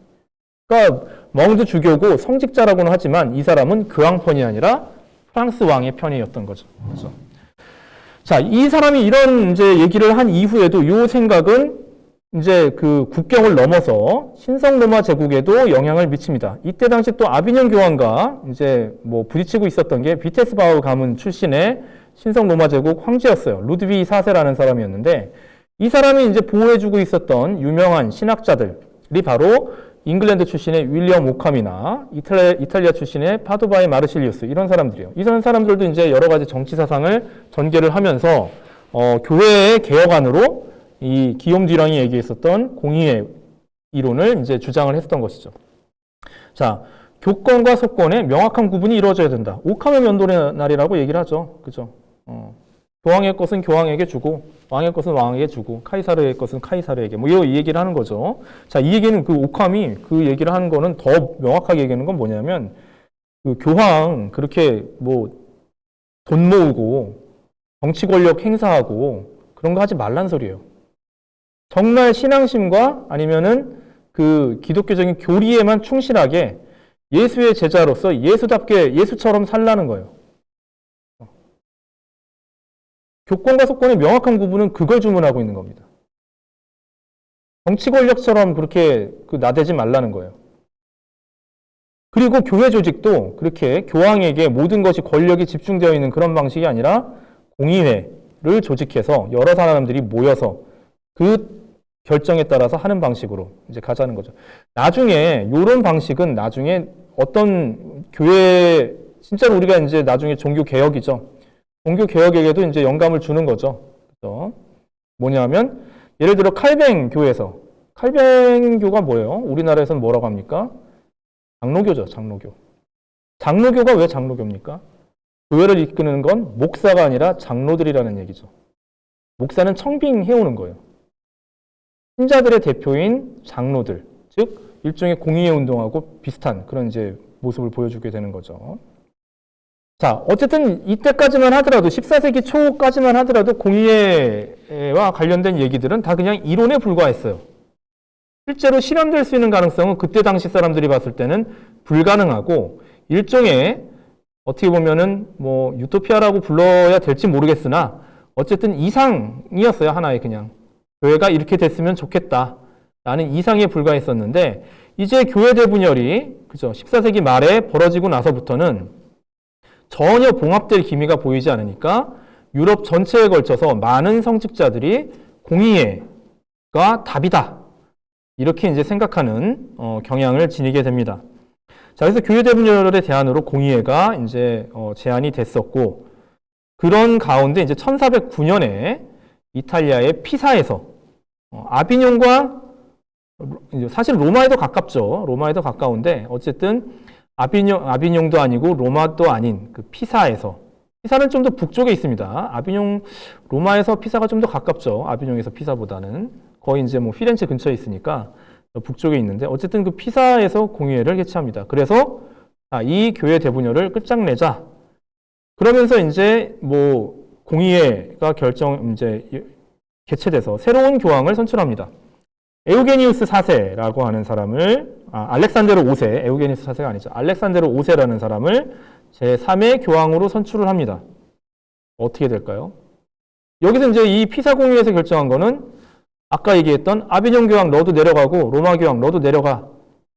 [SPEAKER 1] 그러니까 멍드 주교고 성직자라고는 하지만 이 사람은 교황편이 아니라 프랑스 왕의 편이었던 거죠. 그렇죠? 자, 이 사람이 이런 이제 얘기를 한 이후에도 이 생각은 이제 그 국경을 넘어서 신성 로마 제국에도 영향을 미칩니다. 이때 당시 또 아비뇽 교황과 이제 뭐 부딪히고 있었던 게 비테스바흐 가문 출신의 신성 로마 제국 황제였어요. 루드비 4세라는 사람이었는데, 이 사람이 이제 보호해주고 있었던 유명한 신학자들이 바로 잉글랜드 출신의 윌리엄 오캄이나 이탈리아 출신의 파도바의 마르실리우스, 이런 사람들이에요. 이런 사람들도 이제 여러 가지 정치 사상을 전개를 하면서 교회의 개혁안으로 이 기욤 듀랑이 얘기했었던 공의의 이론을 이제 주장을 했던 것이죠. 자, 교권과 속권의 명확한 구분이 이루어져야 된다. 오캄의 면도의 날이라고 얘기를 하죠. 그죠? 교황의 것은 교황에게 주고 왕의 것은 왕에게 주고 카이사르의 것은 카이사르에게 뭐 이 얘기를 하는 거죠. 자, 이 얘기는 그 옥함이 그 얘기를 하는 거는 더 명확하게 얘기하는 건 뭐냐면 그 교황 그렇게 뭐 돈 모으고 정치 권력 행사하고 그런 거 하지 말란 소리예요. 정말 신앙심과 아니면은 그 기독교적인 교리에만 충실하게 예수의 제자로서 예수답게 예수처럼 살라는 거예요. 교권과 속권의 명확한 구분은 그걸 주문하고 있는 겁니다. 정치 권력처럼 그렇게 나대지 말라는 거예요. 그리고 교회 조직도 그렇게 교황에게 모든 것이 권력이 집중되어 있는 그런 방식이 아니라 공의회를 조직해서 여러 사람들이 모여서 그 결정에 따라서 하는 방식으로 이제 가자는 거죠. 나중에 이런 방식은 나중에 어떤 교회 진짜로 우리가 이제 나중에 종교 개혁이죠. 종교 개혁에게도 이제 영감을 주는 거죠. 그래서 뭐냐면 예를 들어 칼뱅 교회에서 칼뱅교가 뭐예요? 우리나라에서는 뭐라고 합니까? 장로교죠, 장로교. 장로교가 왜 장로교입니까? 교회를 이끄는 건 목사가 아니라 장로들이라는 얘기죠. 목사는 청빙해오는 거예요. 신자들의 대표인 장로들, 즉 일종의 공의회 운동하고 비슷한 그런 이제 모습을 보여주게 되는 거죠. 자, 어쨌든 이때까지만 하더라도 14세기 초까지만 하더라도 공의회와 관련된 얘기들은 다 그냥 이론에 불과했어요. 실제로 실현될 수 있는 가능성은 그때 당시 사람들이 봤을 때는 불가능하고 일종의 어떻게 보면은 뭐 유토피아라고 불러야 될지 모르겠으나 어쨌든 이상이었어요. 하나의 그냥 교회가 이렇게 됐으면 좋겠다라는 이상에 불과했었는데 이제 교회 대분열이 그죠 14세기 말에 벌어지고 나서부터는 전혀 봉합될 기미가 보이지 않으니까 유럽 전체에 걸쳐서 많은 성직자들이 공의회가 답이다. 이렇게 이제 생각하는 경향을 지니게 됩니다. 자, 그래서 교회 대분열의 대안으로 공의회가 이제 제안이 됐었고 그런 가운데 이제 1409년에 이탈리아의 피사에서 아비뇽과 사실 로마에도 가깝죠. 로마에도 가까운데 어쨌든 아비뇽도 아니고 로마도 아닌 그 피사에서 피사는 좀 더 북쪽에 있습니다. 아비뇽 로마에서 피사가 좀 더 가깝죠. 아비뇽에서 피사보다는 거의 이제 뭐 피렌체 근처에 있으니까 북쪽에 있는데 어쨌든 그 피사에서 공의회를 개최합니다. 그래서 이 교회 대분열을 끝장내자. 그러면서 이제 뭐 공의회가 이제 개최돼서 새로운 교황을 선출합니다. 에우게니우스 4세라고 하는 사람을 알렉산데로 5세, 에우게니우스 4세가 아니죠. 알렉산데로 5세라는 사람을 제3의 교황으로 선출을 합니다. 어떻게 될까요? 여기서 이제 이 피사 공의회에서 결정한 거는 아까 얘기했던 아비뇽 교황 너도 내려가고 로마 교황 너도 내려가.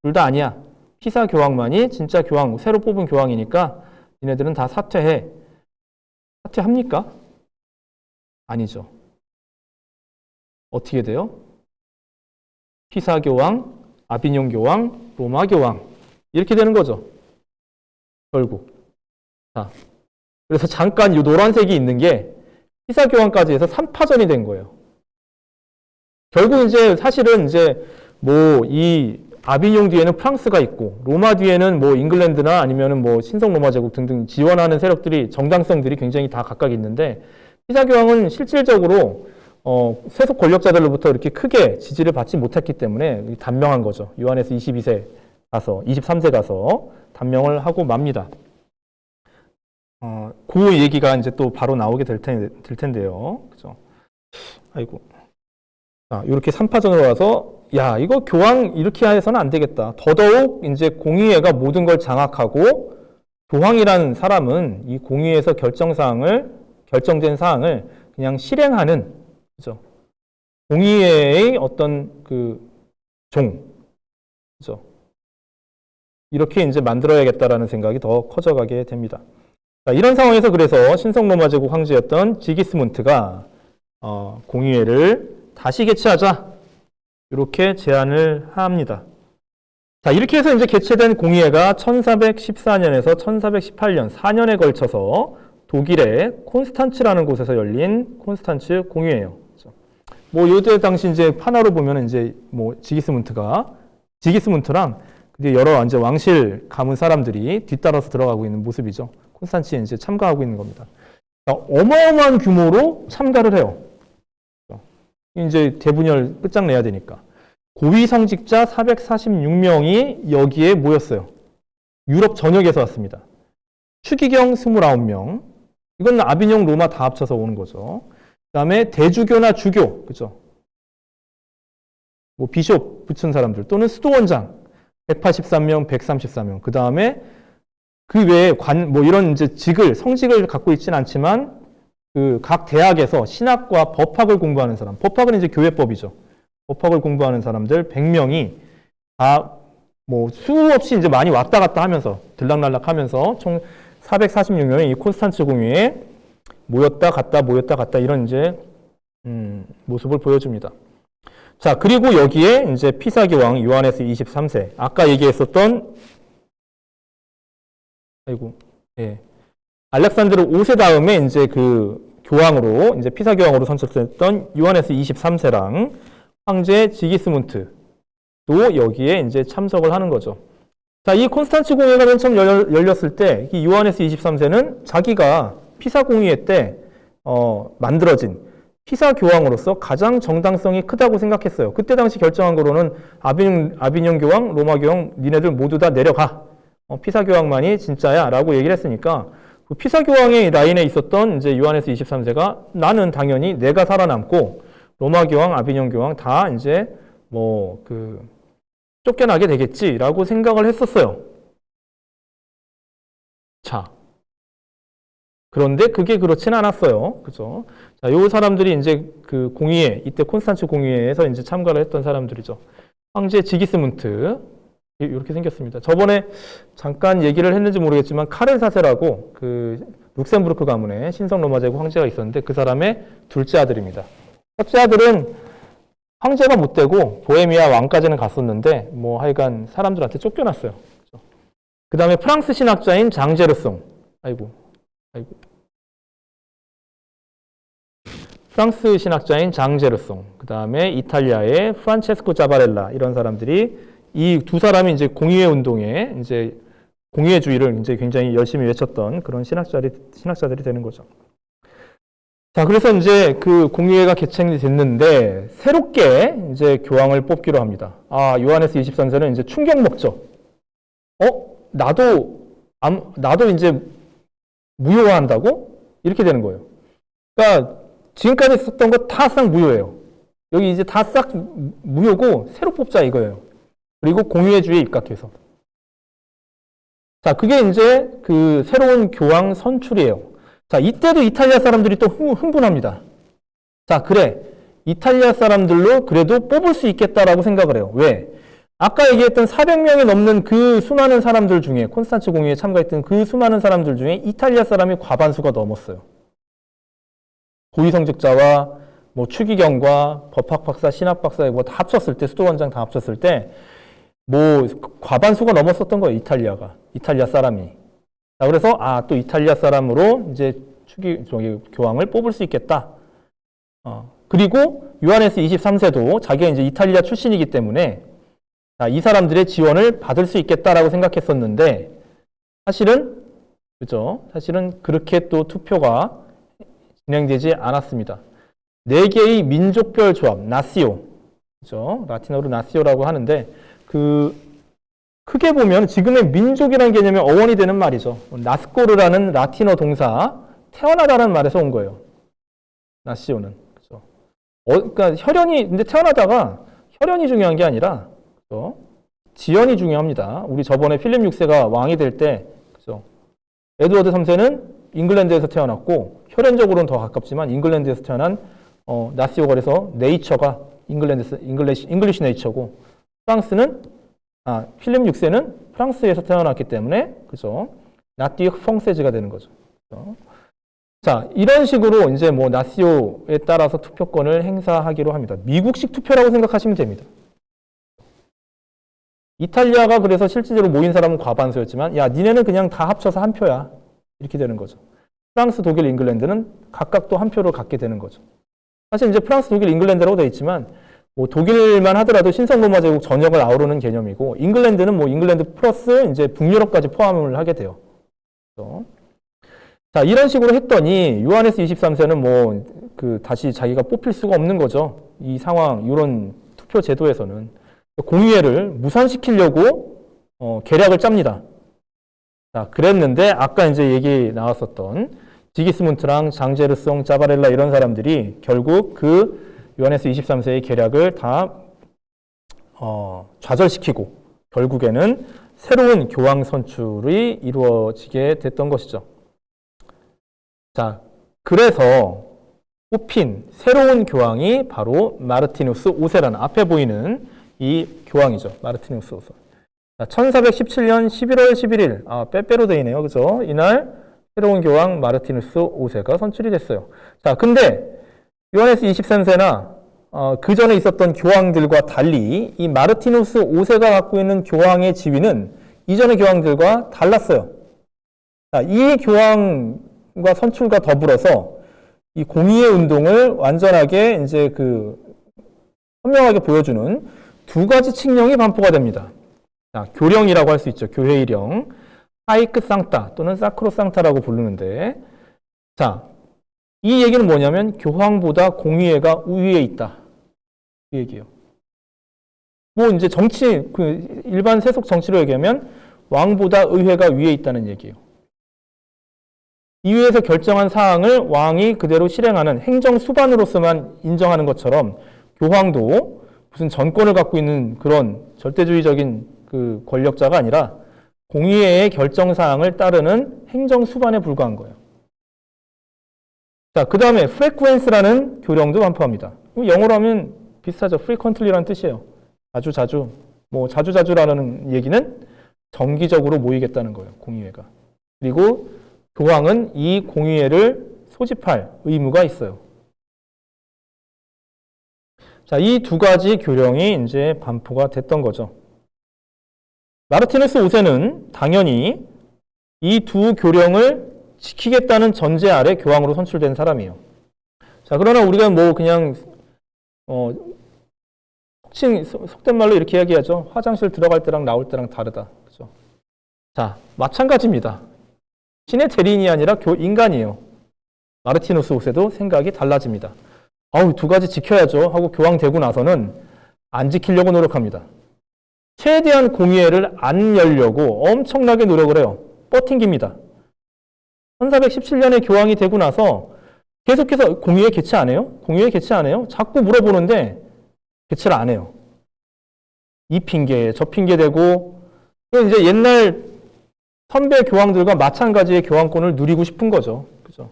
[SPEAKER 1] 둘 다 아니야. 피사 교황만이 진짜 교황, 새로 뽑은 교황이니까 니네들은 다 사퇴해. 사퇴합니까? 아니죠. 어떻게 돼요? 피사 교황, 아비뇽 교황, 로마 교황 이렇게 되는 거죠. 결국. 자, 그래서 잠깐 이 노란색이 있는 게 피사 교황까지 해서 3파전이 된 거예요. 결국 이제 사실은 이제 뭐 이 아비뇽 뒤에는 프랑스가 있고 로마 뒤에는 뭐 잉글랜드나 아니면은 뭐 신성 로마 제국 등등 지원하는 세력들이 정당성들이 굉장히 다 각각 있는데 피사 교황은 실질적으로 세속 권력자들로부터 이렇게 크게 지지를 받지 못했기 때문에 단명한 거죠. 요한에서 23세 가서 단명을 하고 맙니다. 그 얘기가 이제 또 바로 나오게 될 텐데요. 그죠? 아이고. 자, 이렇게 3파전으로 와서, 야, 이거 교황 이렇게 해서는 안 되겠다. 더더욱 이제 공의회가 모든 걸 장악하고, 교황이라는 사람은 이 공의회에서 결정된 사항을 그냥 실행하는, 그죠? 공의회의 어떤 그죠? 이렇게 이제 만들어야겠다라는 생각이 더 커져가게 됩니다. 자, 이런 상황에서 그래서 신성 로마 제국 황제였던 지기스문트가 공의회를 다시 개최하자 이렇게 제안을 합니다. 자, 이렇게 해서 이제 개최된 공의회가 1414년에서 1418년 4년에 걸쳐서 독일의 콘스탄츠라는 곳에서 열린 콘스탄츠 공의회예요. 뭐 요때 당시 이제 판화로 보면 이제 뭐 지기스문트랑 여러 이제 왕실 가문 사람들이 뒤따라서 들어가고 있는 모습이죠. 콘스탄츠에 이제 참가하고 있는 겁니다. 어마어마한 규모로 참가를 해요. 이제 대분열 끝장내야 되니까. 고위 성직자 446명이 여기에 모였어요. 유럽 전역에서 왔습니다. 추기경 29명. 이건 아비뇽, 로마 다 합쳐서 오는 거죠. 그 다음에 대주교나 주교, 그죠? 뭐 비숍 붙은 사람들 또는 수도원장 183명, 134명. 그 다음에 그 외에 뭐 이런 이제 성직을 갖고 있지는 않지만 그 각 대학에서 신학과 법학을 공부하는 사람. 법학은 이제 교회법이죠. 법학을 공부하는 사람들 100명이 다 뭐 수없이 이제 많이 왔다 갔다 하면서 들락날락 하면서 총 446명이 이 콘스탄츠 공회에 모였다 갔다 이런 이제 모습을 보여줍니다. 자, 그리고 여기에 이제 피사교황 요하네스 23세 아까 얘기했었던 알렉산드르 5세 다음에 이제 그 교황으로 이제 피사교황으로 선출됐던 요하네스 23세랑 황제 지기스문트도 여기에 이제 참석을 하는 거죠. 자, 이 콘스탄츠 공회가 맨 처음 열렸을 때 이 요하네스 23세는 자기가 피사 공의회 때 만들어진 피사 교황으로서 가장 정당성이 크다고 생각했어요. 그때 당시 결정한 거로는 아비뇽 교황, 로마 교황 니네들 모두 다 내려가. 피사 교황만이 진짜야 라고 얘기를 했으니까 그 피사 교황의 라인에 있었던 이제 요하네스 23세가 나는 당연히 내가 살아남고 로마 교황, 아비뇽 교황 다 이제 뭐 그 쫓겨나게 되겠지라고 생각을 했었어요. 자, 그런데 그게 그렇진 않았어요. 그죠? 자, 요 사람들이 이제 그 공의회, 이때 콘스탄츠 공의회에서 이제 참가를 했던 사람들이죠. 황제 지기스문트. 이렇게 생겼습니다. 저번에 잠깐 얘기를 했는지 모르겠지만 카렐 4세라고 그 룩셈부르크 가문의 신성 로마 제국 황제가 있었는데 그 사람의 둘째 아들입니다. 첫째 아들은 황제가 못 되고 보헤미아 왕까지는 갔었는데 뭐 하여간 사람들한테 쫓겨났어요. 그 다음에 프랑스 신학자인 장제르송. 프랑스 신학자인 장제르송. 그 다음에 이탈리아의 프란체스코 자바렐라 이런 사람들이 이 두 사람이 이제 공의회 운동에 이제 공의회주의를 이제 굉장히 열심히 외쳤던 그런 신학자들이 되는 거죠. 자, 그래서 이제 그 공의회가 개최이 됐는데 새롭게 이제 교황을 뽑기로 합니다. 아, 요하네스 23세는 이제 충격 먹죠. 나도 이제 무효화한다고? 이렇게 되는 거예요. 그러니까 지금까지 썼던 거 다 싹 무효예요. 여기 이제 다 싹 무효고 새로 뽑자 이거예요. 그리고 공의회주의에 입각해서. 자, 그게 이제 그 새로운 교황 선출이에요. 자, 이때도 이탈리아 사람들이 또 흥분합니다. 자, 그래. 이탈리아 사람들로 그래도 뽑을 수 있겠다라고 생각을 해요. 왜? 아까 얘기했던 400명이 넘는 그 수많은 사람들 중에, 콘스탄츠 공의회에 참가했던 그 수많은 사람들 중에 이탈리아 사람이 과반수가 넘었어요. 고위성직자와 뭐 추기경과 법학 박사, 신학 박사 뭐 다 합쳤을 때, 수도원장 다 합쳤을 때, 뭐 과반수가 넘었었던 거예요. 이탈리아 사람이. 자, 그래서 또 이탈리아 사람으로 이제 교황을 뽑을 수 있겠다. 그리고 요하네스 23세도 자기가 이제 이탈리아 출신이기 때문에 이 사람들의 지원을 받을 수 있겠다라고 생각했었는데 사실은 그렇게 또 투표가 진행되지 않았습니다. 4개의 민족별 조합, 나시오, 그죠? 라틴어로 나시오라고 하는데 크게 보면 지금의 민족이라는 개념이 어원이 되는 말이죠. 나스코르라는 라틴어 동사, 태어나다라는 말에서 온 거예요. 나시오는. 그죠? 그러니까 근데 태어나다가 혈연이 중요한 게 아니라, 그죠? 지연이 중요합니다. 우리 저번에 필립 6세가 왕이 될 때, 그죠? 에드워드 3세는 잉글랜드에서 태어났고, 혈연적으로는 더 가깝지만, 잉글랜드에서 태어난, 나시오가 그래서 네이처가 잉글리시 네이처고, 프랑스는 필립 6세는 프랑스에서 태어났기 때문에 그죠? 나띠 펑세즈가 되는 거죠. 그죠? 자, 이런 식으로 이제 뭐 나시오에 따라서 투표권을 행사하기로 합니다. 미국식 투표라고 생각하시면 됩니다. 이탈리아가 그래서 실질적으로 모인 사람은 과반수였지만 야, 니네는 그냥 다 합쳐서 한 표야. 이렇게 되는 거죠. 프랑스, 독일, 잉글랜드는 각각 또 한 표를 갖게 되는 거죠. 사실 이제 프랑스, 독일, 잉글랜드라고 되어 있지만 뭐 독일만 하더라도 신성 로마 제국 전역을 아우르는 개념이고 잉글랜드는 뭐 잉글랜드 플러스 이제 북유럽까지 포함을 하게 돼요. 그래서 자, 이런 식으로 했더니 요하네스 23세는 뭐 다시 자기가 뽑힐 수가 없는 거죠. 이 상황, 이런 투표 제도에서는 공의회를 무산시키려고 계략을 짭니다. 자, 그랬는데 아까 이제 얘기 나왔었던 지기스문트랑 장제르송, 자바렐라 이런 사람들이 결국 그 요하네스 23세의 계략을 다 좌절시키고 결국에는 새로운 교황 선출이 이루어지게 됐던 것이죠. 자, 그래서 뽑힌 새로운 교황이 바로 마르티누스 5세라는 앞에 보이는 이 교황이죠. 마르티누스 5세. 자, 1417년 11월 11일, 빼빼로데이네요. 그죠? 이날 새로운 교황 마르티누스 5세가 선출이 됐어요. 자, 근데 요하네스 23세나 그 전에 있었던 교황들과 달리 이 마르티누스 5세가 갖고 있는 교황의 지위는 이전의 교황들과 달랐어요. 자, 이 교황과 선출과 더불어서 이 공의회 운동을 완전하게 이제 선명하게 보여주는 두 가지 칙령이 반포가 됩니다. 자, 교령이라고 할 수 있죠. 교회의령, 하이크 상타 또는 사크로 상타라고 부르는데, 자, 이 얘기는 뭐냐면 교황보다 공의회가 우위에 있다. 그 얘기예요. 뭐 이제 정치, 일반 세속 정치로 얘기하면 왕보다 의회가 위에 있다는 얘기예요. 이회에서 결정한 사항을 왕이 그대로 실행하는 행정 수반으로서만 인정하는 것처럼 교황도 무슨 전권을 갖고 있는 그런 절대주의적인 권력자가 아니라 공의회의 결정 사항을 따르는 행정 수반에 불과한 거예요. 자, 그 다음에 frequence라는 교령도 반포합니다. 영어로 하면 비슷하죠. frequently라는 뜻이에요. 자주, 뭐 자주라는 얘기는 정기적으로 모이겠다는 거예요. 공의회가. 그리고 교황은 이 공의회를 소집할 의무가 있어요. 자, 이 두 가지 교령이 이제 반포가 됐던 거죠. 마르티누스 5세는 당연히 이 두 교령을 지키겠다는 전제 아래 교황으로 선출된 사람이에요. 자, 그러나 우리가 뭐 그냥 속된 말로 이렇게 이야기하죠. 화장실 들어갈 때랑 나올 때랑 다르다. 그죠? 자, 마찬가지입니다. 신의 대리인이 아니라 인간이에요. 마르티누스 5세도 생각이 달라집니다. 두 가지 지켜야죠 하고 교황 되고 나서는 안 지키려고 노력합니다. 최대한 공의회를 안 열려고 엄청나게 노력을 해요. 뻗팅깁니다. 1417년에 교황이 되고 나서 계속해서 공의회 개최 안 해요? 공의회 개최 안 해요? 자꾸 물어보는데 개최를 안 해요. 이 핑계, 저 핑계 대고 이제 옛날 선배 교황들과 마찬가지의 교황권을 누리고 싶은 거죠. 그죠?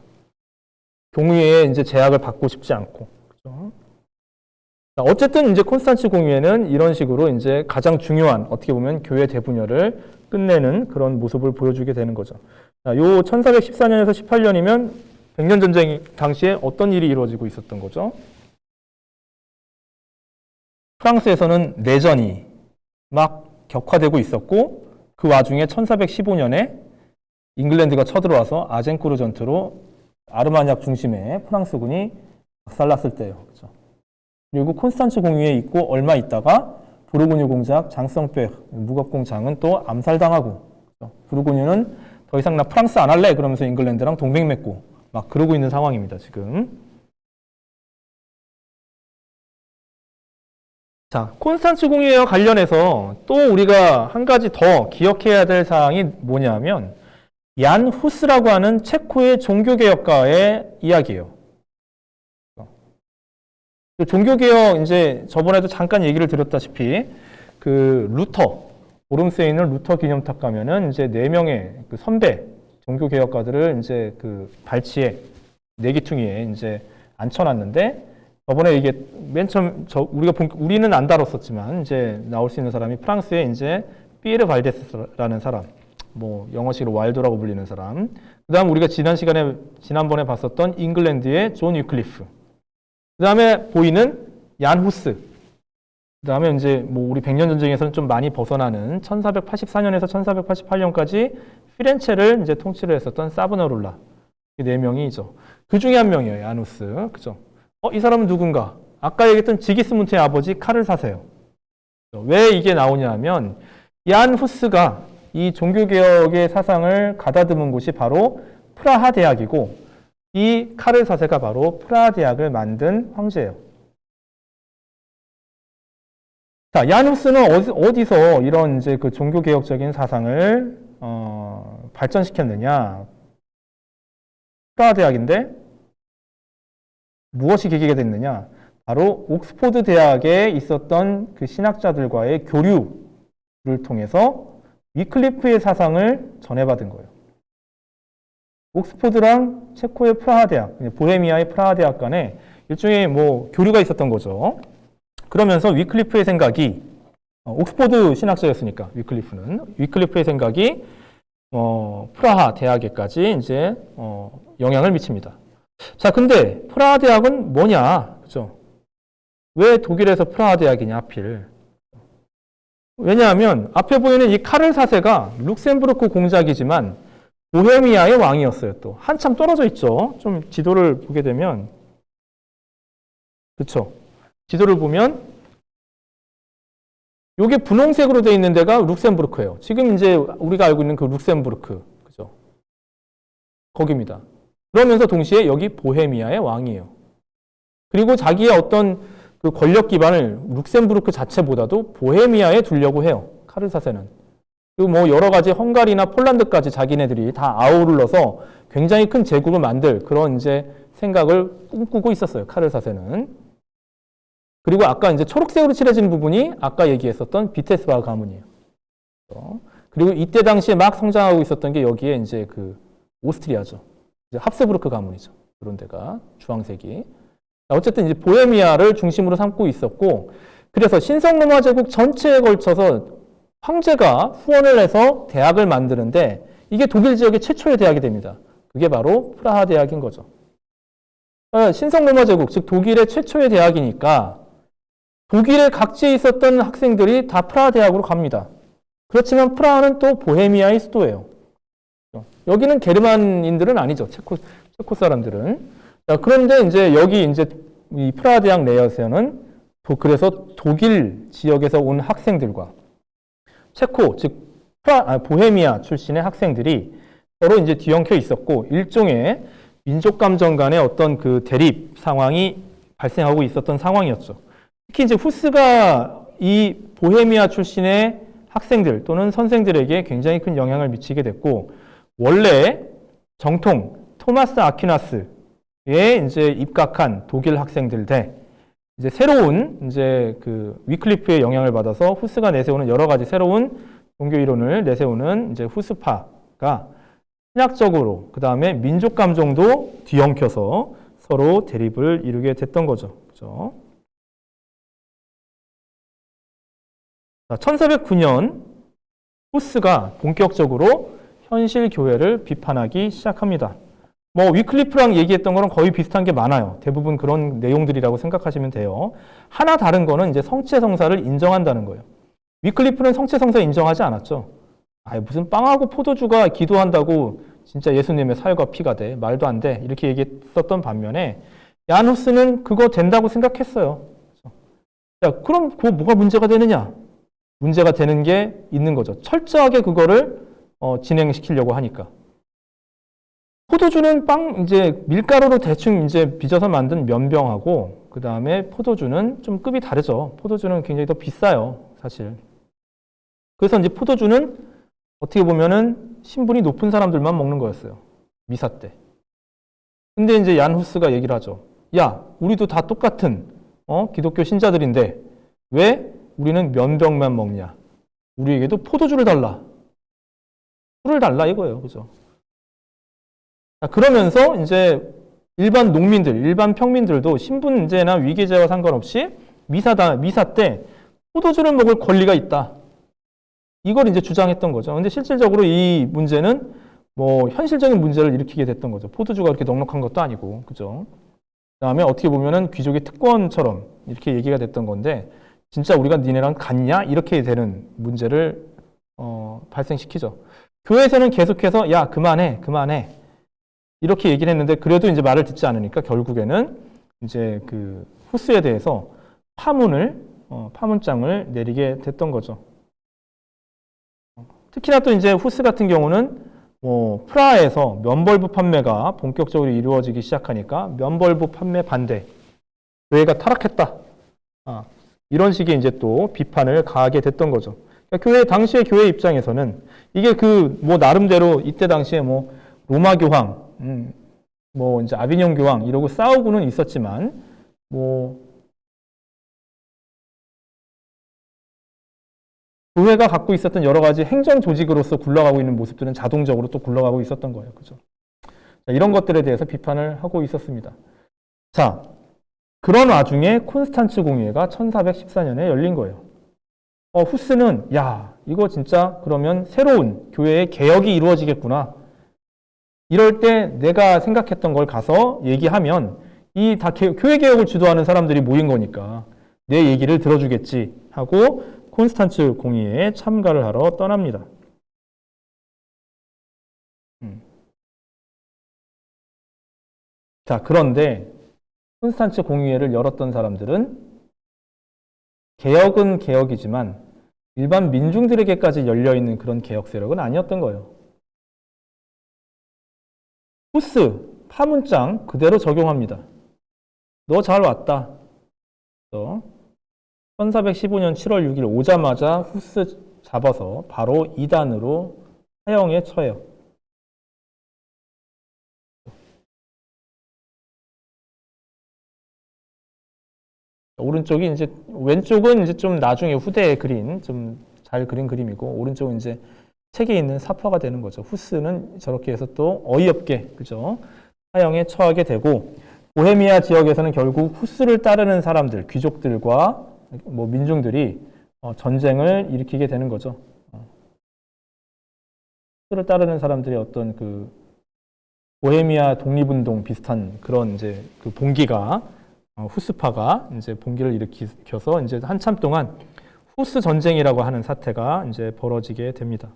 [SPEAKER 1] 공의회에 이제 제약을 받고 싶지 않고. 그죠? 어쨌든 이제 콘스탄츠 공의회는 이런 식으로 이제 가장 중요한 어떻게 보면 교회 대분열을 끝내는 그런 모습을 보여주게 되는 거죠. 자, 요 1414년에서 18년이면 백년 전쟁 당시에 어떤 일이 이루어지고 있었던 거죠? 프랑스에서는 내전이 막 격화되고 있었고 그 와중에 1415년에 잉글랜드가 쳐들어와서 아젠쿠르 전투로 아르마니악 중심의 프랑스군이 박살났을 때예요. 그렇죠? 그리고 콘스탄츠 공의회에 있고 얼마 있다가 부르고뉴 공작 장성페 무겁공장은 또 암살당하고 그렇죠? 부르고뉴는 더 이상 나 프랑스 안 할래 그러면서 잉글랜드랑 동맹 맺고 막 그러고 있는 상황입니다. 지금. 자, 콘스탄츠 공의회와 관련해서 또 우리가 한 가지 더 기억해야 될 사항이 뭐냐면 얀 후스라고 하는 체코의 종교개혁가의 이야기예요. 종교개혁 이제 저번에도 잠깐 얘기를 드렸다시피 루터 오름스에 있는 루터 기념탑 가면은 이제 4명의 선배 종교개혁가들을 이제 발치에 내기퉁이에 이제 앉혀놨는데 저번에 이게 맨 처음 우리는 안 다뤘었지만 이제 나올 수 있는 사람이 프랑스의 이제 피에르 발데스라는 사람, 뭐 영어식으로 와일드라고 불리는 사람. 그다음 우리가 지난번에 봤었던 잉글랜드의 존 유클리프. 그다음에 보이는 얀 후스. 그다음에 이제 뭐 우리 백년 전쟁에서는 좀 많이 벗어나는 1484년에서 1488년까지 피렌체를 이제 통치를 했었던 사브나롤라. 이 4명이죠. 그 중에 한 명이에요, 얀 후스. 그죠? 이 사람은 누군가? 아까 얘기했던 지기스문트의 아버지 카를 사세요. 왜 이게 나오냐 하면 얀 후스가 이 종교개혁의 사상을 가다듬은 곳이 바로 프라하 대학이고 이 카를 4세가 바로 프라하 대학을 만든 황제예요. 자, 얀 후스는 어디서 이런 이제 그 종교개혁적인 사상을 발전시켰느냐? 프라하 대학인데 무엇이 계기가 됐느냐? 바로 옥스포드 대학에 있었던 그 신학자들과의 교류를 통해서 위클리프의 사상을 전해받은 거예요. 옥스포드랑 체코의 프라하 대학, 보헤미아의 프라하 대학 간에 일종의 뭐 교류가 있었던 거죠. 그러면서 위클리프의 생각이 옥스포드 신학자였으니까 위클리프의 생각이 프라하 대학에까지 이제 영향을 미칩니다. 자, 근데 프라하 대학은 뭐냐, 그죠? 왜 독일에서 프라하 대학이냐 하필? 왜냐하면 앞에 보이는 이 카를 4세가 룩셈부르크 공작이지만 보헤미아의 왕이었어요. 또 한참 떨어져 있죠. 좀 지도를 보게 되면, 그렇죠? 지도를 보면 이게 분홍색으로 되어 있는 데가 룩셈부르크예요. 지금 이제 우리가 알고 있는 그 룩셈부르크, 그죠? 거기입니다. 그러면서 동시에 여기 보헤미아의 왕이에요. 그리고 자기의 어떤 그 권력 기반을 룩셈부르크 자체보다도 보헤미아에 두려고 해요. 카를 4세는. 그리고 뭐 여러 가지 헝가리나 폴란드까지 자기네들이 다 아우러서 굉장히 큰 제국을 만들 그런 이제 생각을 꿈꾸고 있었어요. 카를 4세는. 그리고 아까 이제 초록색으로 칠해진 부분이 아까 얘기했었던 비테스바흐 가문이에요. 그리고 이때 당시에 막 성장하고 있었던 게 여기에 이제 그 오스트리아죠. 이제 합스부르크 가문이죠. 그런 데가 주황색이. 어쨌든 이제 보헤미아를 중심으로 삼고 있었고, 그래서 신성로마 제국 전체에 걸쳐서 황제가 후원을 해서 대학을 만드는데 이게 독일 지역의 최초의 대학이 됩니다. 그게 바로 프라하 대학인 거죠. 신성로마 제국, 즉 독일의 최초의 대학이니까 독일의 각지에 있었던 학생들이 다 프라하 대학으로 갑니다. 그렇지만 프라하는 또 보헤미아의 수도예요. 여기는 게르만인들은 아니죠. 체코 사람들은. 자, 그런데 이제 여기 이제 이 프라하 대학 내에서는 그래서 독일 지역에서 온 학생들과 체코, 즉 보헤미아 출신의 학생들이 서로 이제 뒤엉켜 있었고 일종의 민족 감정 간의 어떤 그 대립 상황이 발생하고 있었던 상황이었죠. 특히 이제 후스가 이 보헤미아 출신의 학생들 또는 선생들에게 굉장히 큰 영향을 미치게 됐고, 원래 정통 토마스 아퀴나스에 이제 입각한 독일 학생들 대 이제 새로운 이제 그 위클리프의 영향을 받아서 후스가 내세우는 여러 가지 새로운 종교 이론을 내세우는 이제 후스파가 신학적으로 그 다음에 민족 감정도 뒤엉켜서 서로 대립을 이루게 됐던 거죠. 그죠? 1409년 후스가 본격적으로 현실 교회를 비판하기 시작합니다. 뭐 위클리프랑 얘기했던 거랑 거의 비슷한 게 많아요. 대부분 그런 내용들이라고 생각하시면 돼요. 하나 다른 거는 이제 성체성사를 인정한다는 거예요. 위클리프는 성체성사 인정하지 않았죠. 무슨 빵하고 포도주가 기도한다고 진짜 예수님의 살과 피가 돼. 말도 안 돼. 이렇게 얘기했었던 반면에 얀 후스는 그거 된다고 생각했어요. 자, 그럼 그거 뭐가 문제가 되느냐? 문제가 되는 게 있는 거죠. 철저하게 그거를 진행시키려고 하니까. 포도주는 이제 밀가루로 대충 이제 빚어서 만든 면병하고, 그 다음에 포도주는 좀 급이 다르죠. 포도주는 굉장히 더 비싸요, 사실. 그래서 이제 포도주는 어떻게 보면은 신분이 높은 사람들만 먹는 거였어요. 미사 때. 근데 이제 얀 후스가 얘기를 하죠. 야, 우리도 다 똑같은, 기독교 신자들인데, 왜 우리는 면병만 먹냐? 우리에게도 포도주를 달라. 술을 달라 이거예요. 그죠? 자, 그러면서 이제 일반 농민들, 일반 평민들도 신분제나 위계제와 상관없이 미사 때 포도주를 먹을 권리가 있다. 이걸 이제 주장했던 거죠. 근데 실질적으로 이 문제는 뭐 현실적인 문제를 일으키게 됐던 거죠. 포도주가 그렇게 넉넉한 것도 아니고, 그죠? 그다음에 어떻게 보면은 귀족의 특권처럼 이렇게 얘기가 됐던 건데, 진짜 우리가 니네랑 같냐? 이렇게 되는 문제를 발생시키죠. 교회에서는 계속해서 야, 그만해. 이렇게 얘기를 했는데 그래도 이제 말을 듣지 않으니까 결국에는 이제 그 후스에 대해서 파문장을 내리게 됐던 거죠. 특히나 또 이제 후스 같은 경우는 프라하에서 면벌부 판매가 본격적으로 이루어지기 시작하니까 면벌부 판매 반대, 교회가 타락했다. 이런 식의 이제 또 비판을 가하게 됐던 거죠. 그러니까 당시의 교회 입장에서는 이게 나름대로 이때 당시에 로마 교황, 이제 아비뇽 교황 이러고 싸우고는 있었지만, 교회가 갖고 있었던 여러 가지 행정 조직으로서 굴러가고 있는 모습들은 자동적으로 또 굴러가고 있었던 거예요. 그죠? 자, 이런 것들에 대해서 비판을 하고 있었습니다. 자, 그런 와중에 콘스탄츠 공의회가 1414년에 열린 거예요. 후스는, 이거 진짜 그러면 새로운 교회의 개혁이 이루어지겠구나. 이럴 때 내가 생각했던 걸 가서 얘기하면 이 다 교회 개혁을 주도하는 사람들이 모인 거니까 내 얘기를 들어주겠지 하고 콘스탄츠 공의회에 참가를 하러 떠납니다. 자, 그런데 콘스탄츠 공의회를 열었던 사람들은 개혁은 개혁이지만 일반 민중들에게까지 열려있는 그런 개혁 세력은 아니었던 거예요. 후스, 파문장 그대로 적용합니다. 너 잘 왔다. 1415년 7월 6일 오자마자 후스 잡아서 바로 이단으로 사형에 처해요. 오른쪽이 왼쪽은 좀 나중에 후대에 그린, 좀 잘 그린 그림이고, 오른쪽은 이제 책에 있는 사파가 되는 거죠. 후스는 저렇게 해서 또 어이없게, 그죠? 사형에 처하게 되고, 보헤미아 지역에서는 결국 후스를 따르는 사람들, 귀족들과 민중들이 전쟁을 일으키게 되는 거죠. 후스를 따르는 사람들이 어떤 보헤미아 독립운동 비슷한 그런 그 봉기가 후스파가 봉기를 일으켜서 한참 동안 후스 전쟁이라고 하는 사태가 벌어지게 됩니다.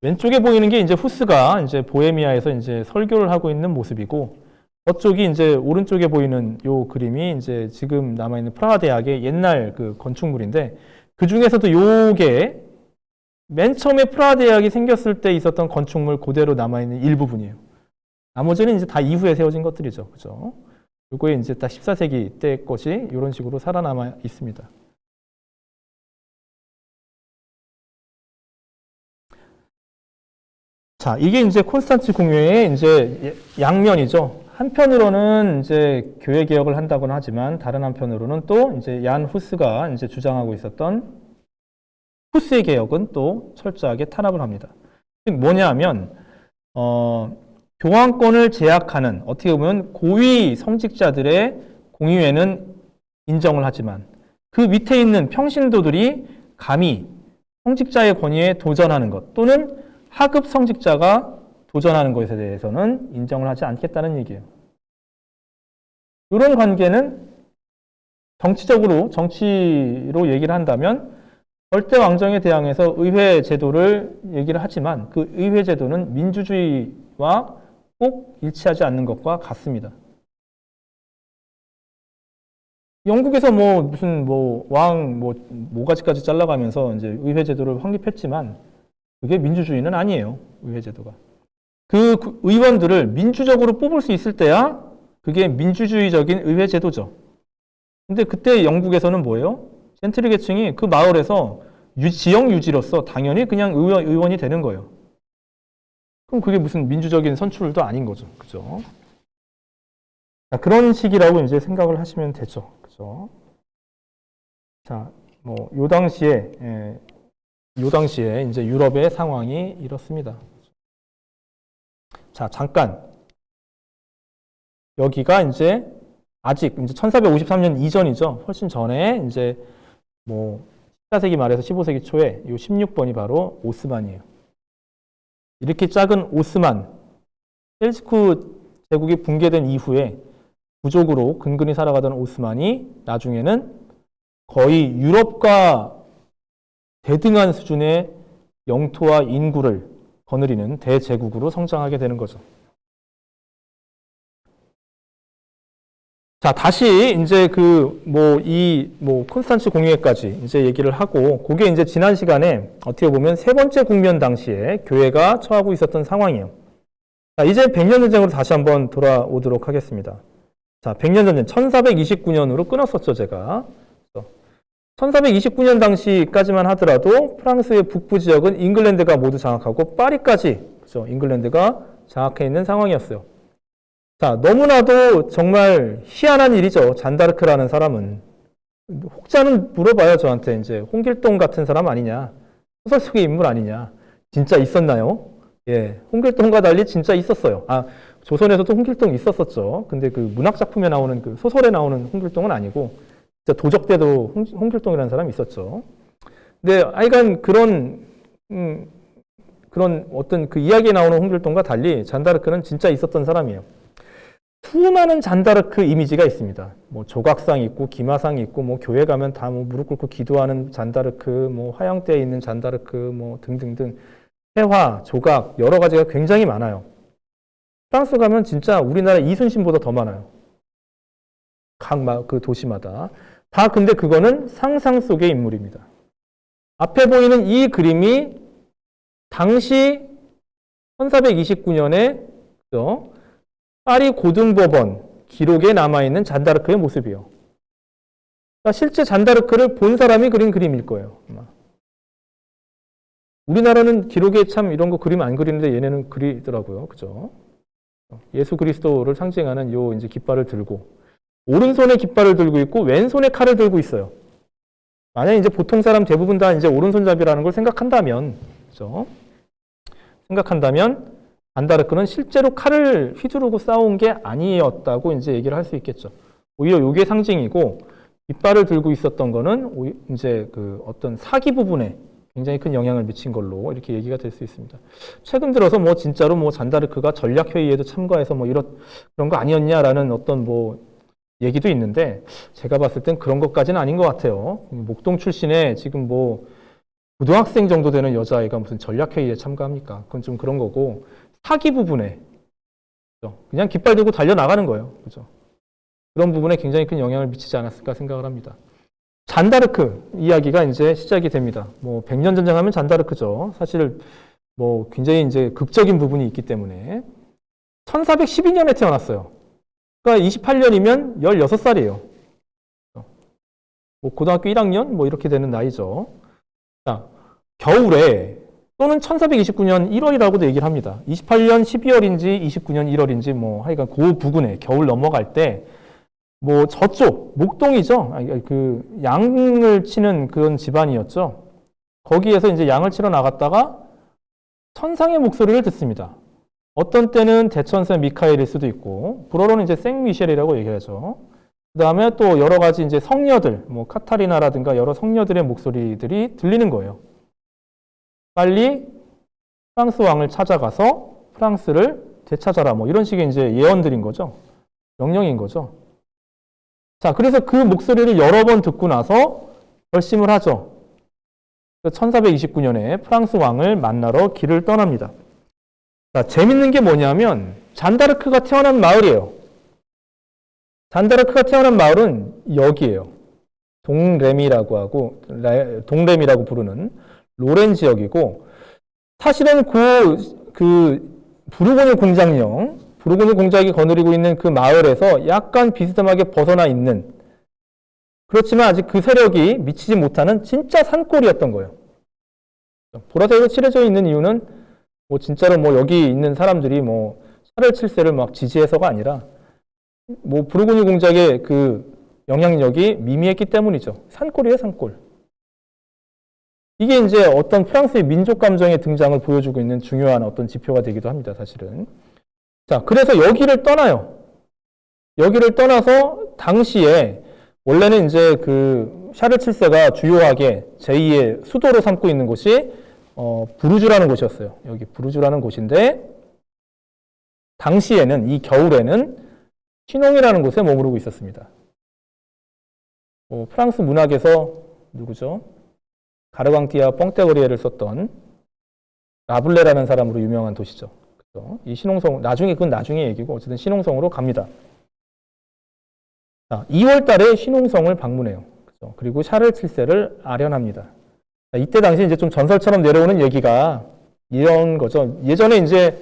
[SPEAKER 1] 왼쪽에 보이는 게 후스가 보헤미아에서 설교를 하고 있는 모습이고, 저쪽이 오른쪽에 보이는 요 그림이 지금 남아있는 프라하 대학의 옛날 그 건축물인데, 그 중에서도 요게 맨 처음에 프라하 대학이 생겼을 때 있었던 건축물 그대로 남아있는 일부분이에요. 나머지는 다 이후에 세워진 것들이죠. 그죠? 요거에 딱 14세기 때 것이 이런 식으로 살아남아 있습니다. 자, 이게 콘스탄츠 공회의 양면이죠. 한편으로는 교회 개혁을 한다고는 하지만 다른 한편으로는 또 얀 후스가 주장하고 있었던 후스의 개혁은 또 철저하게 탄압을 합니다. 즉 뭐냐면 교황권을 제약하는, 어떻게 보면 고위 성직자들의 공의회는 인정을 하지만 그 밑에 있는 평신도들이 감히 성직자의 권위에 도전하는 것, 또는 하급 성직자가 도전하는 것에 대해서는 인정을 하지 않겠다는 얘기예요. 이런 관계는 정치로 얘기를 한다면 절대 왕정에 대항해서 의회 제도를 얘기를 하지만 그 의회 제도는 민주주의와 꼭 일치하지 않는 것과 같습니다. 영국에서 모가지까지 잘라가면서 의회 제도를 확립했지만 그게 민주주의는 아니에요. 의회 제도가. 그 의원들을 민주적으로 뽑을 수 있을 때야 그게 민주주의적인 의회 제도죠. 근데 그때 영국에서는 뭐예요? 젠틀리 계층이 그 마을에서 지역 유지로서 당연히 그냥 의원이 되는 거예요. 그럼 그게 무슨 민주적인 선출도 아닌 거죠. 그죠? 자, 그런 식이라고 생각을 하시면 되죠. 그죠? 자, 요 당시에 유럽의 상황이 이렇습니다. 자, 잠깐. 여기가 아직 1453년 이전이죠. 훨씬 전에 14세기 말에서 15세기 초에 요 16번이 바로 오스만이에요. 이렇게 작은 오스만, 셀주크 제국이 붕괴된 이후에 부족으로 근근히 살아가던 오스만이 나중에는 거의 유럽과 대등한 수준의 영토와 인구를 거느리는 대제국으로 성장하게 되는 거죠. 자, 다시 이제 콘스탄츠 공의회까지 이제 얘기를 하고, 그게 이제 지난 시간에 어떻게 보면 세 번째 국면 당시에 교회가 처하고 있었던 상황이에요. 자, 이제 백년전쟁으로 다시 한번 돌아오도록 하겠습니다. 자, 백년전쟁 1429년으로 끊었었죠, 제가. 1429년 당시까지만 하더라도 프랑스의 북부 지역은 잉글랜드가 모두 장악하고 파리까지, 그죠? 잉글랜드가 장악해 있는 상황이었어요. 자, 너무나도 정말 희한한 일이죠. 잔다르크라는 사람은. 혹자는 물어봐요, 저한테. 이제 홍길동 같은 사람 아니냐? 소설 속의 인물 아니냐? 진짜 있었나요? 예, 홍길동과 달리 진짜 있었어요. 아, 조선에서도 홍길동 있었었죠. 근데 그 문학작품에 나오는 그 소설에 나오는 홍길동은 아니고, 진짜 도적 때도 홍길동이라는 사람이 있었죠. 근데 하여간 그런 어떤 그 이야기에 나오는 홍길동과 달리 잔다르크는 진짜 있었던 사람이에요. 수많은 잔다르크 이미지가 있습니다. 뭐 조각상 있고 기마상 있고 뭐 교회 가면 다 뭐 무릎 꿇고 기도하는 잔다르크, 뭐 화양대에 있는 잔다르크, 뭐 등등등 회화, 조각 여러 가지가 굉장히 많아요. 프랑스 가면 진짜 우리나라 이순신보다 더 많아요. 각 그 도시마다 다. 근데 그거는 상상 속의 인물입니다. 앞에 보이는 이 그림이 당시 1429년에 파리 고등법원 기록에 남아있는 잔다르크의 모습이에요. 그러니까 실제 잔다르크를 본 사람이 그린 그림일 거예요. 아마. 우리나라는 기록에 참 이런 거 그림 안 그리는데 얘네는 그리더라고요. 그죠? 예수 그리스도를 상징하는 요 이제 깃발을 들고, 오른손에 깃발을 들고 있고 왼손에 칼을 들고 있어요. 만약에 이제 보통 사람 대부분 다 이제 오른손잡이라는 걸 생각한다면, 그죠? 생각한다면 잔다르크는 실제로 칼을 휘두르고 싸운 게 아니었다고 이제 얘기를 할 수 있겠죠. 오히려 이게 상징이고, 깃발을 들고 있었던 거는 이제 그 어떤 사기 부분에 굉장히 큰 영향을 미친 걸로 이렇게 얘기가 될 수 있습니다. 최근 들어서 뭐 진짜로 뭐 잔다르크가 전략회의에도 참가해서 뭐 그런 거 아니었냐라는 어떤 뭐 얘기도 있는데, 제가 봤을 땐 그런 것까지는 아닌 것 같아요. 목동 출신의 지금 뭐 고등학생 정도 되는 여자아이가 무슨 전략회의에 참가합니까? 그건 좀 그런 거고, 사기 부분에 그냥 깃발 들고 달려나가는 거예요. 그죠? 그런 부분에 굉장히 큰 영향을 미치지 않았을까 생각을 합니다. 잔다르크 이야기가 이제 시작이 됩니다. 뭐 백년전쟁 하면 잔다르크죠. 사실 뭐 굉장히 이제 극적인 부분이 있기 때문에 1412년에 태어났어요. 그러니까 28년이면 16살이에요. 뭐 고등학교 1학년 뭐 이렇게 되는 나이죠. 자, 겨울에 또는 1429년 1월이라고도 얘기를 합니다. 28년 12월인지 29년 1월인지 뭐 하여간 그 부근에 겨울 넘어갈 때 뭐 저쪽 목동이죠. 그 양을 치는 그런 집안이었죠. 거기에서 이제 양을 치러 나갔다가 천상의 목소리를 듣습니다. 어떤 때는 대천사 미카엘일 수도 있고, 불어로는 이제 생미셸이라고 얘기하죠. 그 다음에 또 여러 가지 이제 성녀들, 뭐 카타리나라든가 여러 성녀들의 목소리들이 들리는 거예요. 빨리 프랑스 왕을 찾아가서 프랑스를 되찾아라. 뭐 이런 식의 이제 예언들인 거죠. 명령인 거죠. 자, 그래서 그 목소리를 여러 번 듣고 나서 결심을 하죠. 1429년에 프랑스 왕을 만나러 길을 떠납니다. 자, 재밌는 게 뭐냐면 잔다르크가 태어난 마을이에요. 잔다르크가 태어난 마을은 여기예요. 동레미라고 하고, 동레미라고 부르는 로렌 지역이고, 사실은 그 부르고뉴 공작이 거느리고 있는 그 마을에서 약간 비스듬하게 벗어나 있는, 그렇지만 아직 그 세력이 미치지 못하는 진짜 산골이었던 거예요. 보라색으로 칠해져 있는 이유는 뭐 진짜로 뭐 여기 있는 사람들이 뭐 샤를 7세를 막 지지해서가 아니라 뭐 부르고뉴 공작의 그 영향력이 미미했기 때문이죠. 산골이에요, 산골. 이게 이제 어떤 프랑스의 민족 감정의 등장을 보여주고 있는 중요한 어떤 지표가 되기도 합니다, 사실은. 자, 그래서 여기를 떠나요. 여기를 떠나서 당시에 원래는 이제 그 샤를 7세가 주요하게 제2의 수도로 삼고 있는 곳이 부르주라는 곳이었어요. 여기 부르주라는 곳인데, 당시에는 이 겨울에는 시농이라는 곳에 머무르고 있었습니다. 프랑스 문학에서 누구죠? 가르강티아 뻥떼거리에를 썼던 라블레라는 사람으로 유명한 도시죠. 그래서 이 신홍성, 그건 나중에 얘기고 어쨌든 신홍성으로 갑니다. 자, 2월 달에 신홍성을 방문해요. 그죠? 그리고 샤를 7세를 아련합니다. 자, 이때 당시 이제 좀 전설처럼 내려오는 얘기가 이런 거죠. 예전에 이제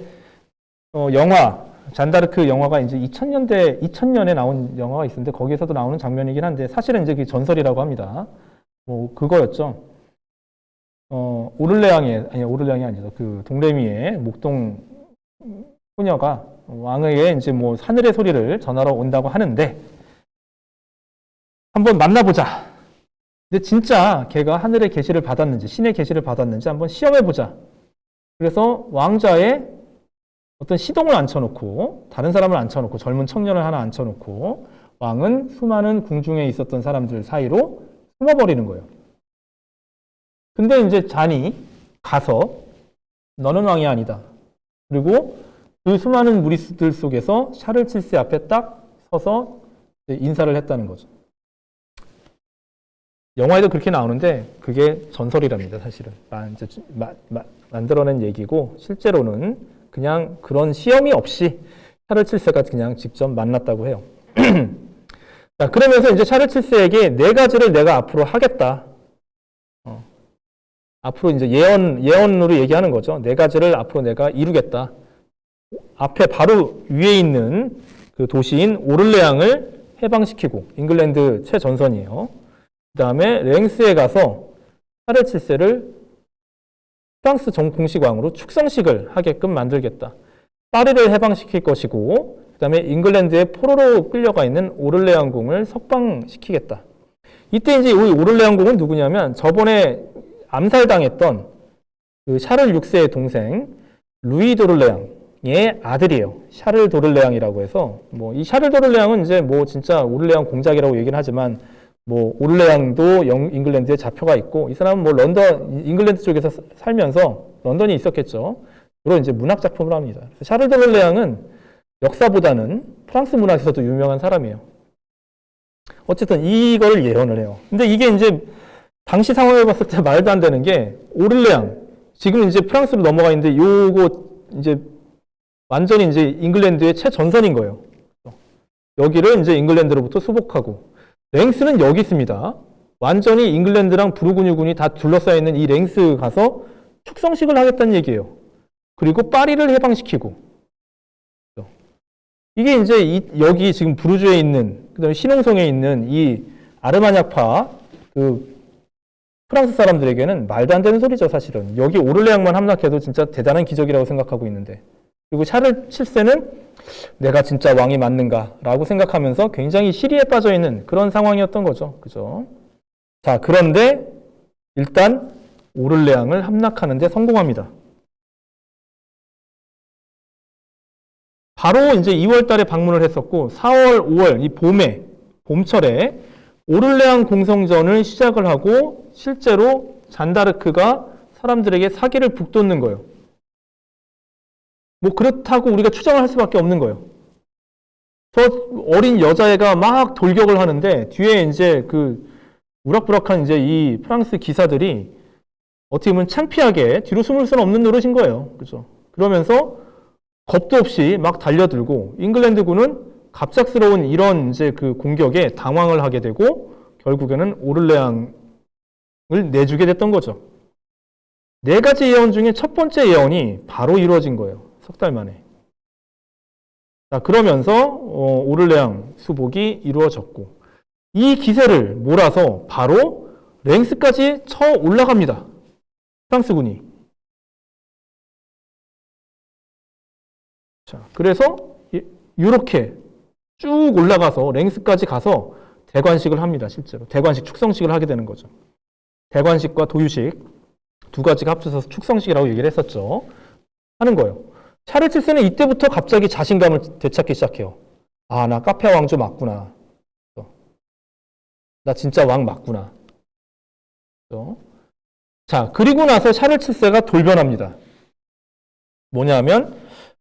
[SPEAKER 1] 영화 잔다르크 영화가 이제 2000년에 나온 영화가 있었는데 거기에서도 나오는 장면이긴 한데 사실은 이제 그 전설이라고 합니다. 뭐 그거였죠. 오를레앙이 아니죠. 그 동레미의 목동 소녀가 왕에게 이제 뭐 하늘의 소리를 전하러 온다고 하는데 한번 만나보자. 근데 진짜 걔가 하늘의 계시를 받았는지 신의 계시를 받았는지 한번 시험해보자. 그래서 왕좌에 어떤 시동을 앉혀놓고 다른 사람을 앉혀놓고 젊은 청년을 하나 앉혀놓고 왕은 수많은 궁중에 있었던 사람들 사이로 숨어버리는 거예요. 근데 이제 잔이 가서 너는 왕이 아니다. 그리고 그 수많은 무리수들 속에서 샤를 7세 앞에 딱 서서 인사를 했다는 거죠. 영화에도 그렇게 나오는데 그게 전설이랍니다, 사실은. 만들어낸 얘기고 실제로는 그냥 그런 시험이 없이 샤를 7세가 그냥 직접 만났다고 해요. 자, 그러면서 이제 샤를 7세에게 네 가지를 내가 앞으로 하겠다. 앞으로 이제 예언으로 얘기하는 거죠. 네 가지를 앞으로 내가 이루겠다. 앞에 바로 위에 있는 그 도시인 오를레앙을 해방시키고, 잉글랜드 최전선이에요. 그 다음에 랭스에 가서 샤를 7세를 프랑스 공식 왕으로 축성식을 하게끔 만들겠다. 파리를 해방시킬 것이고, 그 다음에 잉글랜드의 포로로 끌려가 있는 오를레앙 공을 석방시키겠다. 이때 이제 이 오를레앙 공은 누구냐면 저번에 암살당했던 그 샤를 6세의 동생 루이 도를레앙의 아들이에요. 샤를 도를레앙이라고 해서 뭐 이 샤를 도를레앙은 이제 뭐 진짜 오를레앙 공작이라고 얘기는 하지만 뭐 오를레앙도 잉글랜드에 자표가 있고 이 사람은 뭐 잉글랜드 쪽에서 살면서 런던이 있었겠죠. 주로 이제 문학 작품을 합니다. 그래서 샤를 도를레앙은 역사보다는 프랑스 문학에서도 유명한 사람이에요. 어쨌든 이걸 예언을 해요. 근데 이게 이제 당시 상황을 봤을 때 말도 안 되는 게 오를레앙 지금 이제 프랑스로 넘어가 있는데 요거 이제 완전히 이제 잉글랜드의 최전선인 거예요. 여기를 이제 잉글랜드로부터 수복하고 랭스는 여기 있습니다. 완전히 잉글랜드랑 부르고뉴군이 다 둘러싸여 있는 이 랭스 가서 축성식을 하겠다는 얘기예요. 그리고 파리를 해방시키고 이게 이제 여기 지금 부르주에 있는 그다음에 신홍성에 있는 이 아르마냐파 그 프랑스 사람들에게는 말도 안 되는 소리죠, 사실은. 여기 오를레앙만 함락해도 진짜 대단한 기적이라고 생각하고 있는데. 그리고 샤를 7세는 내가 진짜 왕이 맞는가라고 생각하면서 굉장히 시리에 빠져 있는 그런 상황이었던 거죠. 그죠? 자, 그런데 일단 오를레앙을 함락하는데 성공합니다. 바로 이제 2월 달에 방문을 했었고 4월, 5월 이 봄철에 오를레앙 공성전을 시작을 하고 실제로 잔다르크가 사람들에게 사기를 북돋는 거예요. 뭐 그렇다고 우리가 추정을 할 수밖에 없는 거예요. 저 어린 여자애가 막 돌격을 하는데 뒤에 이제 그 우락부락한 이제 이 프랑스 기사들이 어떻게 보면 창피하게 뒤로 숨을 수는 없는 노릇인 거예요. 그죠? 그러면서 겁도 없이 막 달려들고 잉글랜드군은 갑작스러운 이런 이제 그 공격에 당황을 하게 되고 결국에는 오를레앙을 내주게 됐던 거죠. 네 가지 예언 중에 첫 번째 예언이 바로 이루어진 거예요. 석 달 만에. 자, 그러면서 오를레앙 수복이 이루어졌고 이 기세를 몰아서 바로 랭스까지 쳐 올라갑니다. 프랑스군이. 자, 그래서 이렇게 쭉 올라가서 랭스까지 가서 대관식을 합니다. 실제로. 대관식, 축성식을 하게 되는 거죠. 대관식과 도유식 두 가지가 합쳐서 축성식이라고 얘기를 했었죠. 하는 거예요. 샤를 7세는 이때부터 갑자기 자신감을 되찾기 시작해요. 아, 나 카페 왕조 맞구나. 나 진짜 왕 맞구나. 자, 그리고 나서 샤를 7세가 돌변합니다. 뭐냐면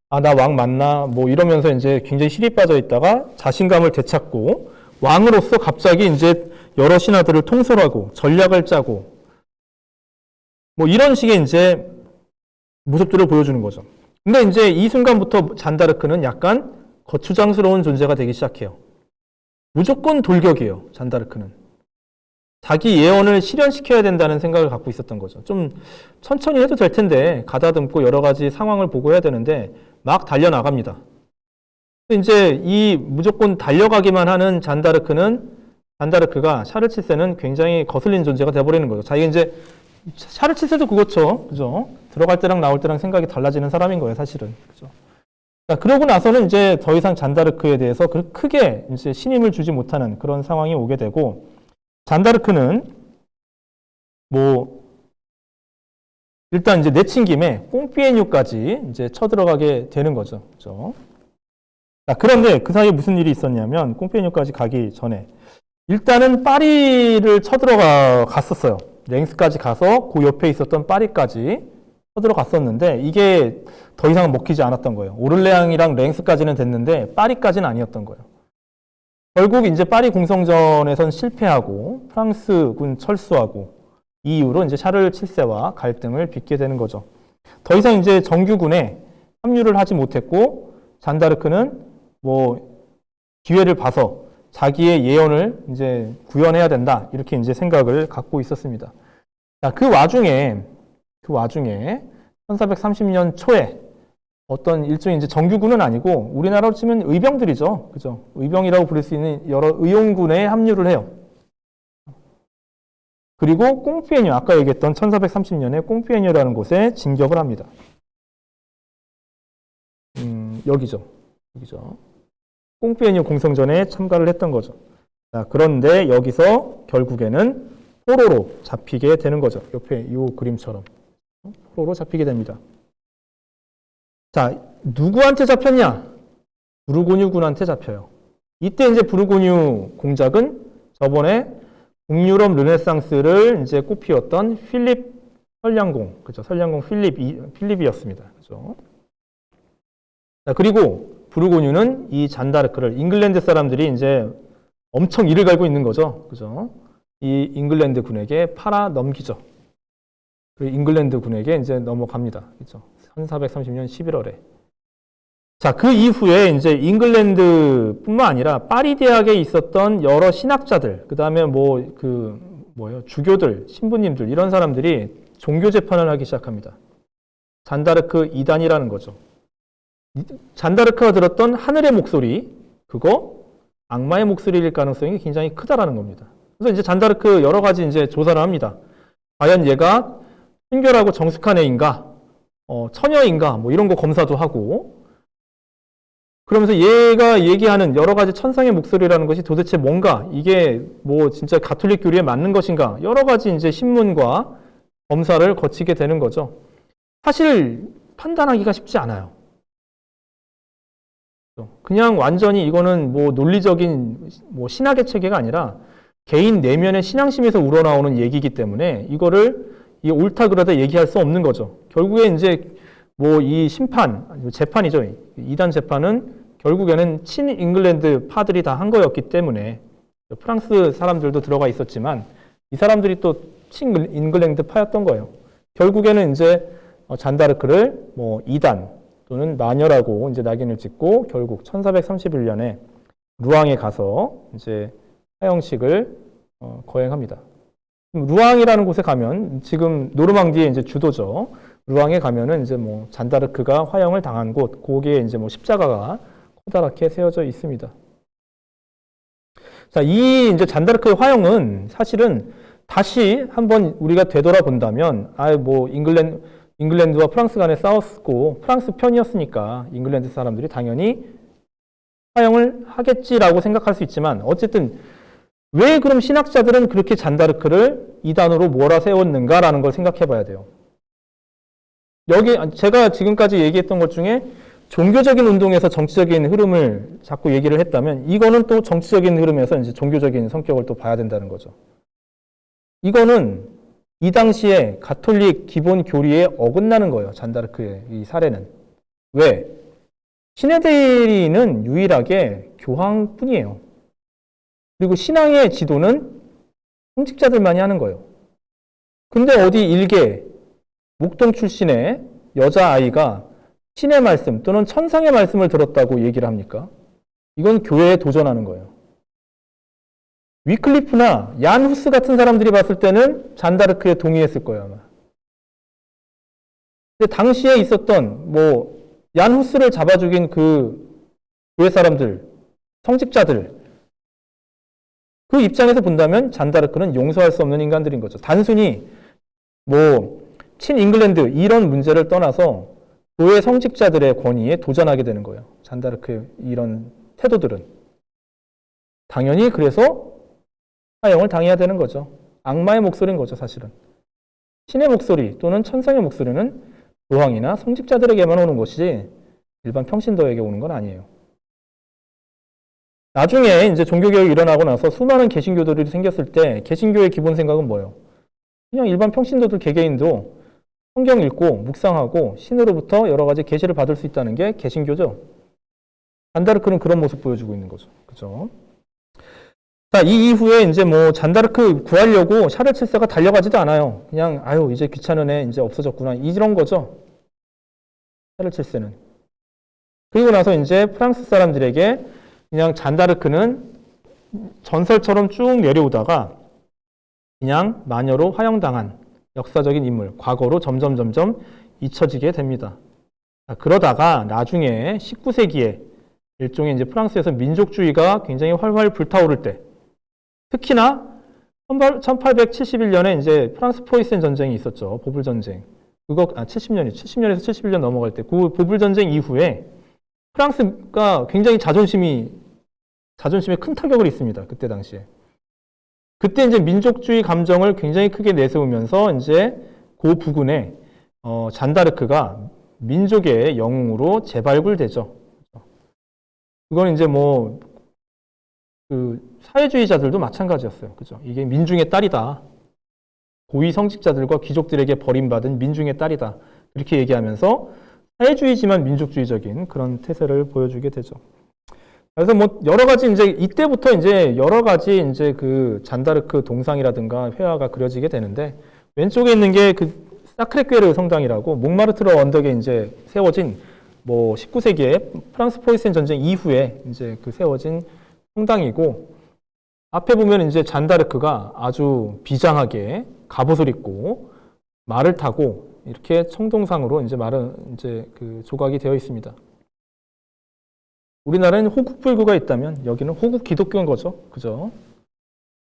[SPEAKER 1] 아, 나 왕 맞나? 뭐 이러면서 이제 굉장히 실이 빠져 있다가 자신감을 되찾고 왕으로서 갑자기 이제 여러 신하들을 통솔하고 전략을 짜고 뭐 이런 식의 이제 모습들을 보여주는 거죠. 근데 이제 이 순간부터 잔다르크는 약간 거추장스러운 존재가 되기 시작해요. 무조건 돌격이에요. 잔다르크는. 자기 예언을 실현시켜야 된다는 생각을 갖고 있었던 거죠. 좀 천천히 해도 될 텐데 가다듬고 여러 가지 상황을 보고 해야 되는데 막 달려나갑니다. 이제 이 무조건 달려가기만 하는 잔다르크가 샤를 7세는 굉장히 거슬리는 존재가 돼버리는 거죠. 자기가 이제 샤를 7세도 그렇죠. 그죠? 들어갈 때랑 나올 때랑 생각이 달라지는 사람인 거예요, 사실은. 그죠? 자, 그러고 나서는 이제 더 이상 잔다르크에 대해서 크게 이제 신임을 주지 못하는 그런 상황이 오게 되고, 잔다르크는 뭐 일단 이제 내친 김에 꽁피에뉴까지 이제 쳐들어가게 되는 거죠. 그죠? 자, 그런데 그 사이에 무슨 일이 있었냐면 꽁피에뉴까지 가기 전에 일단은 파리를 갔었어요. 랭스까지 가서 그 옆에 있었던 파리까지 쳐들어갔었는데 이게 더 이상 먹히지 않았던 거예요. 오를레앙이랑 랭스까지는 됐는데 파리까지는 아니었던 거예요. 결국 이제 파리 공성전에선 실패하고 프랑스군 철수하고 이 이후로 이제 샤를 7세와 갈등을 빚게 되는 거죠. 더 이상 이제 정규군에 합류를 하지 못했고 잔다르크는 뭐 기회를 봐서 자기의 예언을 이제 구현해야 된다 이렇게 이제 생각을 갖고 있었습니다. 자, 그 와중에 1430년 초에 어떤 일종의 이제 정규군은 아니고 우리나라로 치면 의병들이죠. 그죠? 의병이라고 부를 수 있는 여러 의용군에 합류를 해요. 그리고 꽁피에뉴, 아까 얘기했던 1430년에 꽁피에뉴라는 곳에 진격을 합니다. 여기죠. 꽁피에뉴 공성전에 참가를 했던 거죠. 자, 그런데 여기서 결국에는 포로로 잡히게 되는 거죠. 옆에 이 그림처럼. 포로로 잡히게 됩니다. 자, 누구한테 잡혔냐? 부르고뉴군한테 잡혀요. 이때 이제 부르고뉴 공작은 저번에 북유럽 르네상스를 이제 꽃피웠던 필립 선량공, 그죠? 선량공 필립이었습니다. 그죠? 자, 그리고 부르고뉴는 이 잔다르크를 잉글랜드 사람들이 이제 엄청 이를 갈고 있는 거죠. 그죠? 이 잉글랜드 군에게 팔아 넘기죠. 그리고 잉글랜드 군에게 이제 넘어갑니다. 그죠? 1430년 11월에. 자, 그 이후에 이제 잉글랜드뿐만 아니라 파리 대학에 있었던 여러 신학자들, 그 다음에 주교들, 신부님들, 이런 사람들이 종교 재판을 하기 시작합니다. 잔다르크 이단이라는 거죠. 잔다르크가 들었던 하늘의 목소리, 그거 악마의 목소리일 가능성이 굉장히 크다라는 겁니다. 그래서 이제 잔다르크 여러 가지 이제 조사를 합니다. 과연 얘가 순결하고 정숙한 애인가? 처녀인가? 뭐 이런 거 검사도 하고, 그러면서 얘가 얘기하는 여러 가지 천상의 목소리라는 것이 도대체 뭔가, 이게 뭐 진짜 가톨릭 교리에 맞는 것인가, 여러 가지 이제 신문과 검사를 거치게 되는 거죠. 사실 판단하기가 쉽지 않아요. 그냥 완전히 이거는 뭐 논리적인 뭐 신학의 체계가 아니라 개인 내면의 신앙심에서 우러나오는 얘기이기 때문에 이거를 이 옳다 그러다 얘기할 수 없는 거죠. 결국에 이제 뭐 이 재판이죠. 이단 재판은 결국에는 친 잉글랜드 파들이 다 한 거였기 때문에 프랑스 사람들도 들어가 있었지만 이 사람들이 또 친 잉글랜드 파였던 거예요. 결국에는 이제 잔다르크를 뭐 이단 또는 마녀라고 이제 낙인을 찍고 결국 1431년에 루앙에 가서 이제 하형식을 거행합니다. 루앙이라는 곳에 가면 지금 노르망디의 이제 주도죠. 루앙에 가면은 이제 뭐 잔다르크가 화형을 당한 곳, 거기에 이제 뭐 십자가가 커다랗게 세워져 있습니다. 자, 이 이제 잔다르크의 화형은 사실은 다시 한번 우리가 되돌아본다면, 뭐 잉글랜드와 프랑스 간에 싸웠고 프랑스 편이었으니까 잉글랜드 사람들이 당연히 화형을 하겠지라고 생각할 수 있지만, 어쨌든 왜 그럼 신학자들은 그렇게 잔다르크를 이단으로 몰아세웠는가라는 걸 생각해 봐야 돼요. 여기 제가 지금까지 얘기했던 것 중에 종교적인 운동에서 정치적인 흐름을 자꾸 얘기를 했다면, 이거는 또 정치적인 흐름에서 이제 종교적인 성격을 또 봐야 된다는 거죠. 이거는 이 당시에 가톨릭 기본 교리에 어긋나는 거예요. 잔다르크의 이 사례는. 왜? 신해대리는 유일하게 교황뿐이에요. 그리고 신앙의 지도는 성직자들만이 하는 거예요. 근데 어디 일개 목동 출신의 여자아이가 신의 말씀 또는 천상의 말씀을 들었다고 얘기를 합니까? 이건 교회에 도전하는 거예요. 위클리프나 얀 후스 같은 사람들이 봤을 때는 잔다르크에 동의했을 거예요, 아마. 근데 당시에 있었던 얀 후스를 잡아 죽인 그 교회 사람들, 성직자들, 그 입장에서 본다면 잔다르크는 용서할 수 없는 인간들인 거죠. 단순히 친잉글랜드 이런 문제를 떠나서 교회 성직자들의 권위에 도전하게 되는 거예요. 잔다르크의 이런 태도들은. 당연히 그래서 사형을 당해야 되는 거죠. 악마의 목소리인 거죠, 사실은. 신의 목소리 또는 천상의 목소리는 교황이나 성직자들에게만 오는 것이지 일반 평신도에게 오는 건 아니에요. 나중에 이제 종교개혁이 일어나고 나서 수많은 개신교들이 생겼을 때 개신교의 기본 생각은 뭐예요? 그냥 일반 평신도들 개개인도 성경 읽고 묵상하고 신으로부터 여러 가지 계시를 받을 수 있다는 게 개신교죠. 잔다르크는 그런 모습 보여주고 있는 거죠. 그죠? 자, 이 이후에 이제 잔다르크 구하려고 샤를 7세가 달려가지도 않아요. 그냥 이제 귀찮은 애 이제 없어졌구나 이런 거죠. 샤를 7세는. 그리고 나서 이제 프랑스 사람들에게 그냥 잔다르크는 전설처럼 쭉 내려오다가 그냥 마녀로 화형당한 역사적인 인물, 과거로 점점 잊혀지게 됩니다. 그러다가 나중에 19세기에 일종의 이제 프랑스에서 민족주의가 굉장히 활활 불타오를 때, 특히나 1871년에 이제 프랑스 포이센 전쟁이 있었죠. 보불 전쟁. 70년에서 71년 넘어갈 때, 그 보불 전쟁 이후에 프랑스가 굉장히 자존심에 큰 타격을 입습니다. 그때 당시에. 그때 이제 민족주의 감정을 굉장히 크게 내세우면서 이제 그 부근에 잔다르크가 민족의 영웅으로 재발굴되죠. 그건 이제 그 사회주의자들도 마찬가지였어요. 그죠? 이게 민중의 딸이다. 고위 성직자들과 귀족들에게 버림받은 민중의 딸이다. 이렇게 얘기하면서 사회주의지만 민족주의적인 그런 태세를 보여주게 되죠. 그래서 여러 가지 이제 이때부터 이제 여러 가지 이제 그 잔다르크 동상이라든가 회화가 그려지게 되는데, 왼쪽에 있는 게 그 사크레퀘르 성당이라고 몽마르트르 언덕에 이제 세워진 19세기에 프랑스 포이센 전쟁 이후에 이제 그 세워진 성당이고, 앞에 보면 이제 잔다르크가 아주 비장하게 갑옷을 입고 말을 타고 이렇게 청동상으로 이제 말은 이제 그 조각이 되어 있습니다. 우리나라는 호국 불구가 있다면 여기는 호국 기독교인 거죠. 그죠?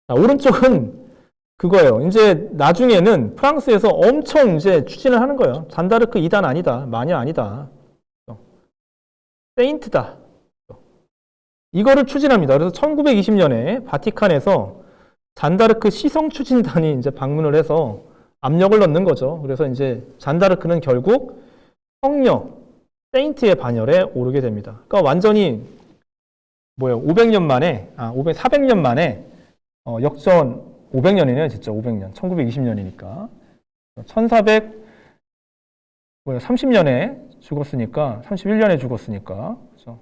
[SPEAKER 1] 자, 오른쪽은 그거예요. 이제 나중에는 프랑스에서 엄청 이제 추진을 하는 거예요. 잔다르크 2단 아니다. 마녀 아니다. 세인트다. 이거를 추진합니다. 그래서 1920년에 바티칸에서 잔다르크 시성 추진단이 이제 방문을 해서 압력을 넣는 거죠. 그래서 이제 잔다르크는 결국 성녀, 세인트의 반열에 오르게 됩니다. 그러니까 완전히 500년 만에, 400년 만에 역전 500년이네요, 진짜 500년. 1920년이니까. 1430년에 죽었으니까 31년에 죽었으니까. 그렇죠?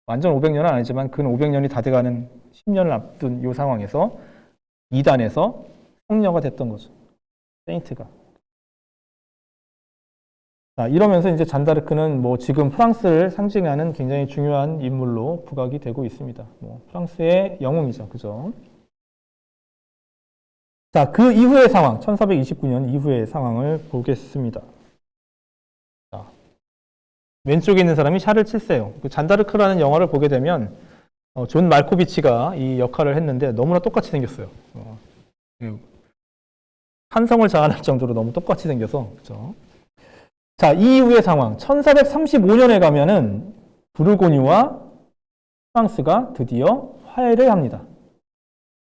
[SPEAKER 1] 완전 500년은 아니지만 근 500년이 다 돼가는 10년을 앞둔 이 상황에서 2단에서 성녀가 됐던 거죠. 세인트가. 자, 이러면서 이제 잔다르크는 지금 프랑스를 상징하는 굉장히 중요한 인물로 부각이 되고 있습니다. 프랑스의 영웅이죠. 그죠? 자, 그 이후의 상황, 1429년 이후의 상황을 보겠습니다. 자, 왼쪽에 있는 사람이 샤를 7세예요. 그 잔다르크라는 영화를 보게 되면 존 말코비치가 이 역할을 했는데 너무나 똑같이 생겼어요. 한성을 자아낼 정도로 너무 똑같이 생겨서. 그죠? 자, 이 이후의 상황. 1435년에 가면은 부르고뉴와 프랑스가 드디어 화해를 합니다.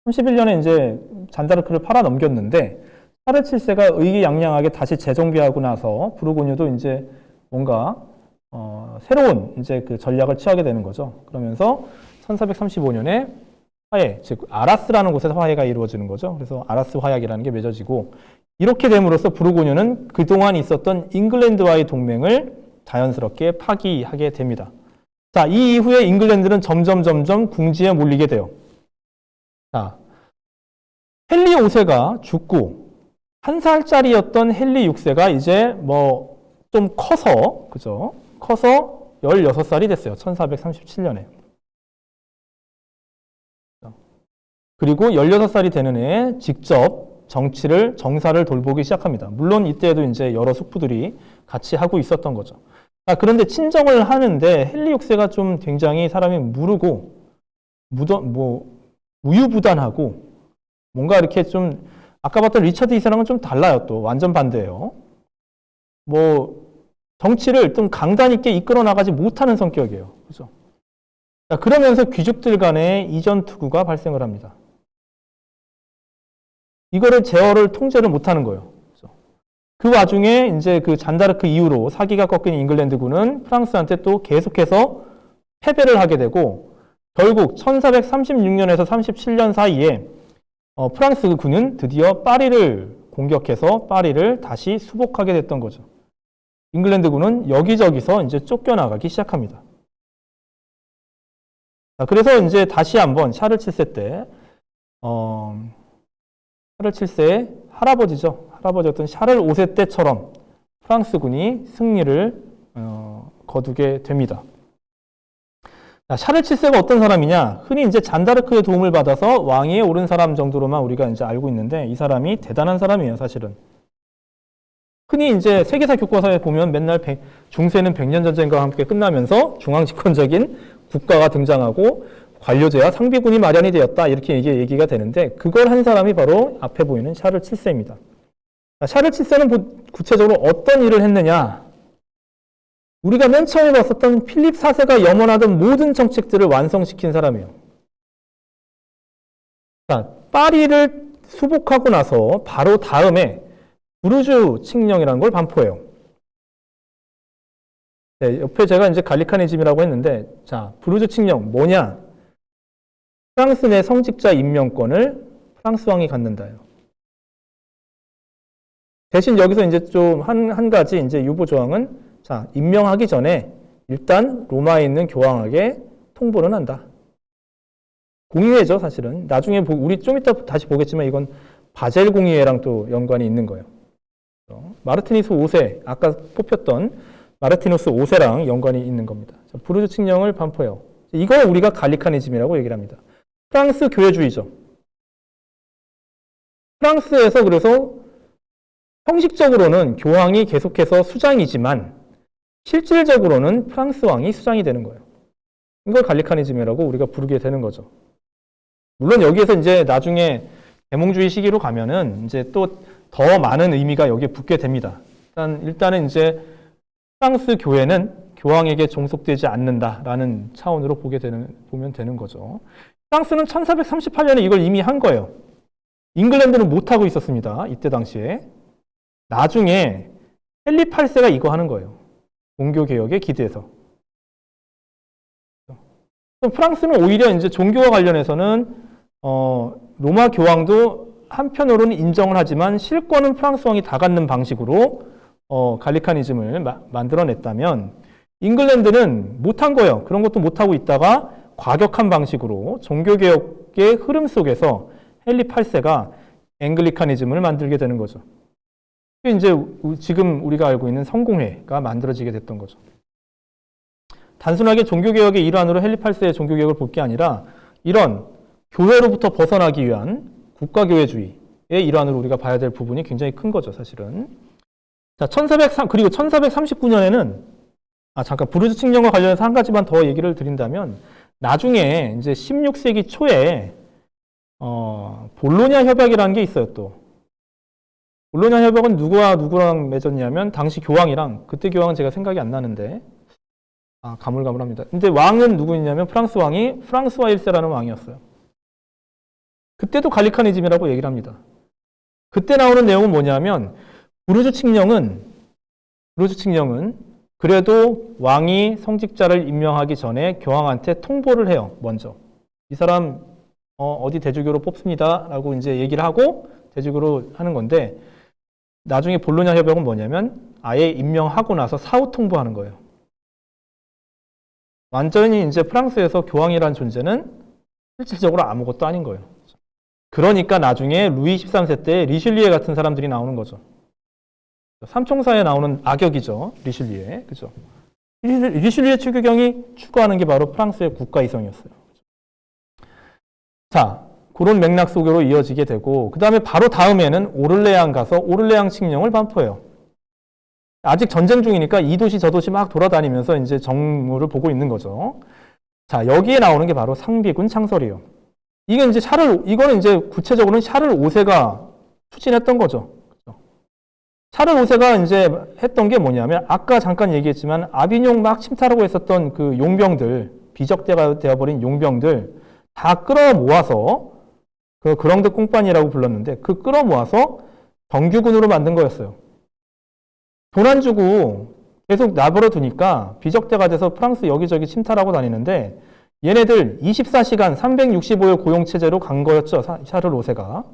[SPEAKER 1] 31년에 이제 잔다르크를 팔아 넘겼는데 샤를 7세가 의기양양하게 다시 재정비하고 나서 부르고뉴도 이제 뭔가 새로운 이제 그 전략을 취하게 되는 거죠. 그러면서 1435년에 화해, 즉 아라스라는 곳에서 화해가 이루어지는 거죠. 그래서 아라스 화약이라는 게 맺어지고, 이렇게 됨으로써 부르고뉴는 그동안 있었던 잉글랜드와의 동맹을 자연스럽게 파기하게 됩니다. 자, 이 이후에 잉글랜드는 점점 궁지에 몰리게 돼요. 자, 헨리 5세가 죽고 1살짜리였던 헨리 6세가 이제 좀 커서, 그죠? 커서 16살이 됐어요. 1437년에. 그리고 16살이 되는 해에 직접 정사를 돌보기 시작합니다. 물론 이때에도 이제 여러 숙부들이 같이 하고 있었던 거죠. 그런데 친정을 하는데 헨리 6세가 좀 굉장히 사람이 무르고 우유부단하고 뭔가 이렇게 좀 아까 봤던 리처드 2세랑은 좀 달라요. 또 완전 반대예요. 정치를 좀 강단 있게 이끌어 나가지 못하는 성격이에요. 그죠? 그러면서 귀족들 간의 이전 투구가 발생을 합니다. 이거를 제어를 통제를 못하는 거예요. 그죠? 그 와중에 이제 그 잔다르크 이후로 사기가 꺾인 잉글랜드군은 프랑스한테 또 계속해서 패배를 하게 되고 결국 1436년에서 37년 사이에 프랑스 군은 드디어 파리를 공격해서 파리를 다시 수복하게 됐던 거죠. 잉글랜드군은 여기저기서 이제 쫓겨나가기 시작합니다. 그래서 이제 다시 한번 샤를 7세 때, 샤를 7세의 할아버지였던 샤를 5세 때처럼 프랑스군이 승리를 거두게 됩니다. 샤를 7세가 어떤 사람이냐? 흔히 이제 잔다르크의 도움을 받아서 왕위에 오른 사람 정도로만 우리가 이제 알고 있는데 이 사람이 대단한 사람이에요, 사실은. 흔히 이제 세계사 교과서에 보면 맨날 중세는 100년 전쟁과 함께 끝나면서 중앙집권적인 국가가 등장하고 관료제와 상비군이 마련이 되었다 이렇게 얘기가 되는데 그걸 한 사람이 바로 앞에 보이는 샤를 7세입니다. 샤를 7세는 구체적으로 어떤 일을 했느냐? 우리가 맨 처음에 봤었던 필립 4세가 염원하던 모든 정책들을 완성시킨 사람이에요. 파리를 수복하고 나서 바로 다음에 부르주 칙령이라는 걸 반포해요. 네, 옆에 제가 이제 갈리카니즘이라고 했는데, 부르주 칙령 뭐냐? 프랑스 내 성직자 임명권을 프랑스 왕이 갖는다요. 대신 여기서 이제 좀 한 가지 이제 유보 조항은 임명하기 전에 일단 로마에 있는 교황에게 통보는 한다. 공의회죠, 사실은. 나중에 우리 좀 이따 다시 보겠지만 이건 바젤 공의회랑 또 연관이 있는 거예요. 마르티누스 5세, 아까 뽑혔던 마르티누스 5세랑 연관이 있는 겁니다. 부르주 칙령을 반포해요. 이걸 우리가 갈리카니즘이라고 얘기를 합니다. 프랑스 교회주의죠. 프랑스에서 그래서 형식적으로는 교황이 계속해서 수장이지만 실질적으로는 프랑스 왕이 수장이 되는 거예요. 이걸 갈리카니즘이라고 우리가 부르게 되는 거죠. 물론 여기에서 이제 나중에 계몽주의 시기로 가면은 이제 또 더 많은 의미가 여기에 붙게 됩니다. 일단은 이제 프랑스 교회는 교황에게 종속되지 않는다라는 차원으로 보면 되는 거죠. 프랑스는 1438년에 이걸 이미 한 거예요. 잉글랜드는 못하고 있었습니다. 이때 당시에. 나중에 헨리 8세가 이거 하는 거예요. 종교개혁에 기대해서. 프랑스는 오히려 이제 종교와 관련해서는, 로마 교황도 한편으로는 인정을 하지만 실권은 프랑스 왕이 다 갖는 방식으로, 갈리카니즘을 만들어냈다면, 잉글랜드는 못한 거예요. 그런 것도 못하고 있다가 과격한 방식으로 종교개혁의 흐름 속에서 헨리 8세가 앵글리카니즘을 만들게 되는 거죠. 이제 지금 우리가 알고 있는 성공회가 만들어지게 됐던 거죠. 단순하게 종교개혁의 일환으로 헨리 8세의 종교개혁을 볼 게 아니라 이런 교회로부터 벗어나기 위한 국가교회주의의 일환으로 우리가 봐야 될 부분이 굉장히 큰 거죠, 사실은. 그리고 1439년에는, 잠깐, 부르주 칙령과 관련해서 한 가지만 더 얘기를 드린다면, 나중에 이제 16세기 초에, 볼로냐 협약이라는 게 있어요, 또. 볼로냐 협약은 누구랑 맺었냐면, 당시 교황이랑, 그때 교황은 제가 생각이 안 나는데, 가물가물합니다. 근데 왕은 누구였냐면, 프랑스 왕이 프랑스와 1세라는 왕이었어요. 그때도 갈리카니즘이라고 얘기를 합니다. 그때 나오는 내용은 뭐냐면, 부르주 칙령은 그래도 왕이 성직자를 임명하기 전에 교황한테 통보를 해요, 먼저. 이 사람, 어디 대주교로 뽑습니다. 라고 이제 얘기를 하고 대주교로 하는 건데, 나중에 볼로냐 협약은 뭐냐면, 아예 임명하고 나서 사후 통보하는 거예요. 완전히 이제 프랑스에서 교황이라는 존재는 실질적으로 아무것도 아닌 거예요. 그러니까 나중에 루이 13세 때 리슐리에 같은 사람들이 나오는 거죠. 삼총사에 나오는 악역이죠. 리슐리에. 그죠? 리슐리의 추교경이 추구하는 게 바로 프랑스의 국가 이성이었어요. 자, 그런 맥락 속으로 이어지게 되고, 그 다음에 바로 다음에는 오를레앙 가서 오를레앙 칙령을 반포해요. 아직 전쟁 중이니까 이 도시 저 도시 막 돌아다니면서 이제 정무를 보고 있는 거죠. 자, 여기에 나오는 게 바로 상비군 창설이에요. 이게 이제 이거는 이제 구체적으로는 샤를 5세가 추진했던 거죠. 샤를 5세가 이제 했던 게 뭐냐면, 아까 잠깐 얘기했지만, 아비뇽 막 침탈하고 있었던 그 용병들, 비적대가 되어버린 용병들, 다 끌어모아서, 그 그렁드 꽁판이라고 불렀는데, 그 끌어모아서 정규군으로 만든 거였어요. 돈 안 주고 계속 나버려 두니까 비적대가 돼서 프랑스 여기저기 침탈하고 다니는데, 얘네들 24시간 365일 고용체제로 간 거였죠, 샤를 5세가.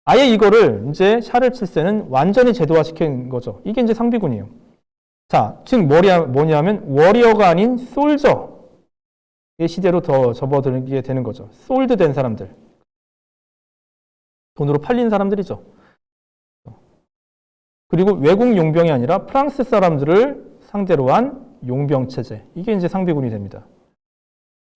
[SPEAKER 1] 아예 이거를 이제 샤를 7세는 완전히 제도화시킨 거죠. 이게 이제 상비군이에요. 자, 즉 뭐냐면 워리어가 아닌 솔저의 시대로 더 접어들게 되는 거죠. 솔드 된 사람들. 돈으로 팔린 사람들이죠. 그리고 외국 용병이 아니라 프랑스 사람들을 상대로 한 용병 체제. 이게 이제 상비군이 됩니다.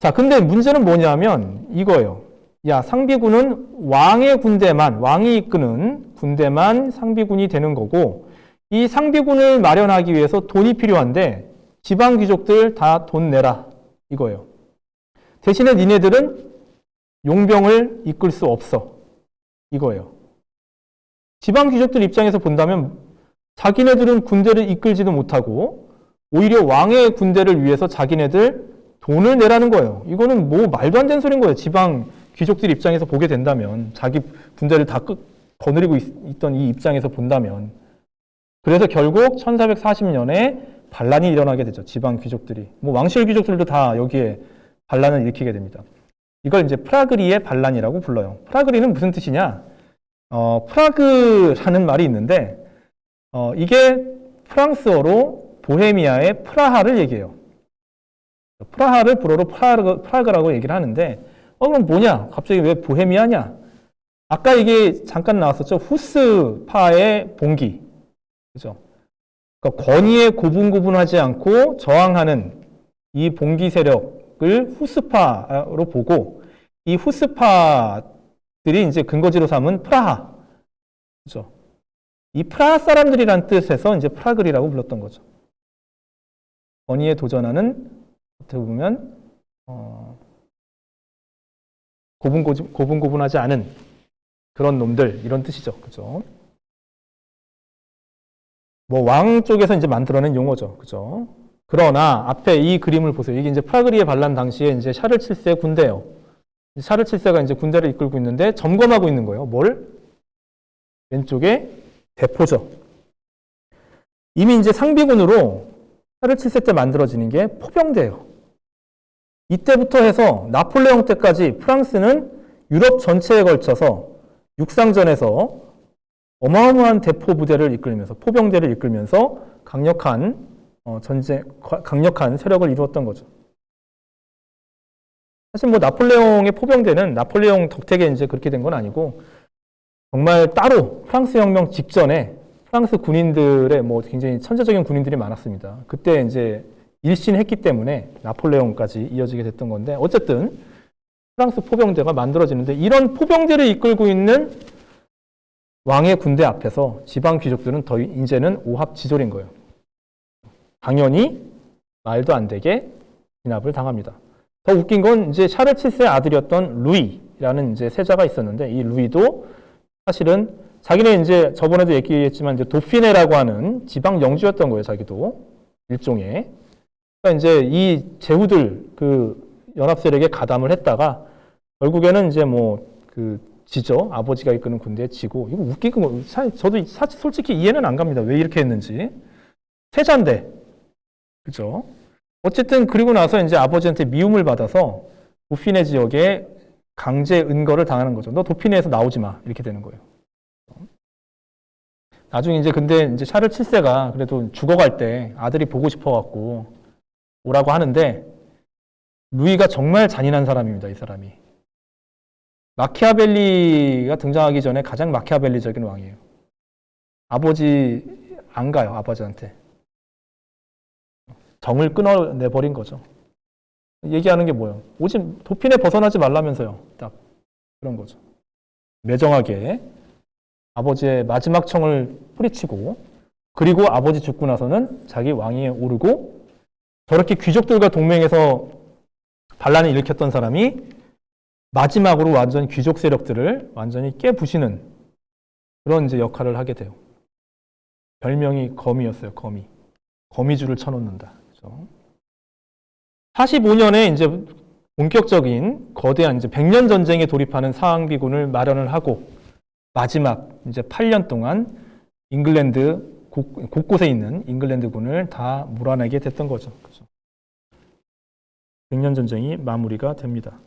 [SPEAKER 1] 자, 근데 문제는 뭐냐면 이거예요. 야, 상비군은 왕의 군대만, 왕이 이끄는 군대만 상비군이 되는 거고, 이 상비군을 마련하기 위해서 돈이 필요한데 지방 귀족들 다 돈 내라 이거예요. 대신에 니네들은 용병을 이끌 수 없어 이거예요. 지방 귀족들 입장에서 본다면 자기네들은 군대를 이끌지도 못하고 오히려 왕의 군대를 위해서 자기네들 돈을 내라는 거예요. 이거는 뭐 말도 안 되는 소리인 거예요. 지방 귀족들 입장에서 보게 된다면, 자기 군대를 다 거느리고 있던 이 입장에서 본다면. 그래서 결국 1440년에 반란이 일어나게 되죠. 지방 귀족들이. 뭐 왕실 귀족들도 다 여기에 반란을 일으키게 됩니다. 이걸 이제 프라그리의 반란이라고 불러요. 프라그리는 무슨 뜻이냐? 프라그라는 말이 있는데, 이게 프랑스어로 보헤미아의 프라하를 얘기해요. 프라하를 불어로 프라그라고 얘기를 하는데, 그럼 뭐냐? 갑자기 왜 보헤미아냐? 아까 이게 잠깐 나왔었죠. 후스파의 봉기. 그죠? 그러니까 권위에 고분고분하지 않고 저항하는 이 봉기 세력을 후스파로 보고, 이 후스파들이 이제 근거지로 삼은 프라하. 그죠? 이 프라하 사람들이란 뜻에서 이제 프라글이라고 불렀던 거죠. 권위에 도전하는, 어떻게 보면, 고분고분하지 않은 그런 놈들, 이런 뜻이죠. 그죠? 뭐, 왕 쪽에서 이제 만들어낸 용어죠. 그죠? 그러나, 앞에 이 그림을 보세요. 이게 이제 프라그리에 반란 당시에 이제 샤를 7세 군대예요. 샤를 7세가 이제 군대를 이끌고 있는데 점검하고 있는 거예요. 뭘? 왼쪽에 대포죠. 이미 이제 상비군으로 샤를 7세 때 만들어지는 게 포병대예요. 이때부터 해서 나폴레옹 때까지 프랑스는 유럽 전체에 걸쳐서 육상전에서 어마어마한 대포 부대를 이끌면서, 포병대를 이끌면서 강력한 강력한 세력을 이루었던 거죠. 사실 뭐 나폴레옹의 포병대는 나폴레옹 덕택에 이제 그렇게 된 건 아니고, 정말 따로 프랑스 혁명 직전에 프랑스 군인들의 뭐 굉장히 천재적인 군인들이 많았습니다. 그때 이제 일신했기 때문에 나폴레옹까지 이어지게 됐던 건데, 어쨌든 프랑스 포병대가 만들어지는데, 이런 포병대를 이끌고 있는 왕의 군대 앞에서 지방 귀족들은 이제는 오합지졸인 거예요. 당연히 말도 안 되게 진압을 당합니다. 더 웃긴 건 이제 샤를 7세의 아들이었던 루이라는 이제 세자가 있었는데, 이 루이도 사실은 자기는 이제 저번에도 얘기했지만 이제 도피네라고 하는 지방 영주였던 거예요. 자기도 일종의. 그러니까 이제 이 제후들 그 연합 세력에 가담을 했다가 결국에는 이제 뭐 그 지죠. 아버지가 이끄는 군대에 지고. 이거 웃기고, 저도 사실 솔직히 이해는 안 갑니다. 왜 이렇게 했는지. 세자인데. 그죠? 어쨌든 그리고 나서 이제 아버지한테 미움을 받아서 도피네 지역에 강제 은거를 당하는 거죠. 너 도피네에서 나오지 마. 이렇게 되는 거예요. 나중에 이제 근데 이제 샤를 7세가 그래도 죽어갈 때 아들이 보고 싶어 갖고 오라고 하는데, 루이가 정말 잔인한 사람입니다. 이 사람이. 마키아벨리가 등장하기 전에 가장 마키아벨리적인 왕이에요. 아버지 안 가요. 아버지한테. 정을 끊어내버린 거죠. 얘기하는 게 뭐예요? 오직 도피네 벗어나지 말라면서요. 딱 그런 거죠. 매정하게 아버지의 마지막 청을 뿌리치고 그리고 아버지 죽고 나서는 자기 왕위에 오르고 저렇게 귀족들과 동맹해서 반란을 일으켰던 사람이 마지막으로 완전 귀족 세력들을 완전히 깨부시는 그런 이제 역할을 하게 돼요. 별명이 거미였어요. 거미. 거미줄을 쳐놓는다. 그렇죠? 45년에 이제 본격적인 거대한 이제 100년 전쟁에 돌입하는 사항비군을 마련을 하고 마지막 이제 8년 동안 잉글랜드 곳곳에 있는 잉글랜드군을 다 몰아내게 됐던 거죠. 그렇죠? 100년 전쟁이 마무리가 됩니다.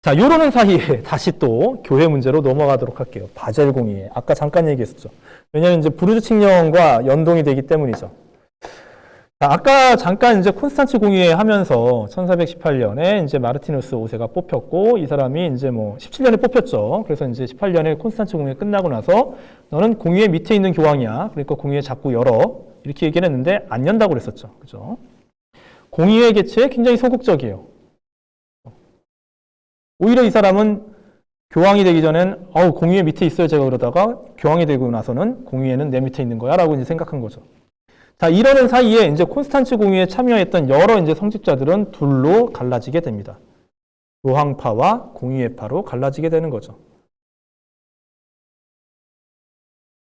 [SPEAKER 1] 자, 요러는 사이에 다시 또 교회 문제로 넘어가도록 할게요. 바젤 공의회. 아까 잠깐 얘기했었죠. 왜냐하면 이제 부르주 칙령과 연동이 되기 때문이죠. 자, 아까 잠깐 이제 콘스탄츠 공의회 하면서 1418년에 이제 마르티누스 5세가 뽑혔고 이 사람이 이제 뭐 17년에 뽑혔죠. 그래서 이제 18년에 콘스탄츠 공의회 끝나고 나서 너는 공의회 밑에 있는 교황이야. 그러니까 공의회 자꾸 열어. 이렇게 얘기를 했는데 안 연다고 그랬었죠. 그죠? 공의회 개최에 굉장히 소극적이에요. 오히려 이 사람은 교황이 되기 전엔 공의회 밑에 있어요 제가 그러다가 교황이 되고 나서는 공의회는 내 밑에 있는 거야 라고 이제 생각한 거죠. 자, 이러는 사이에 이제 콘스탄츠 공의회에 참여했던 여러 이제 성직자들은 둘로 갈라지게 됩니다. 교황파와 공의회파로 갈라지게 되는 거죠.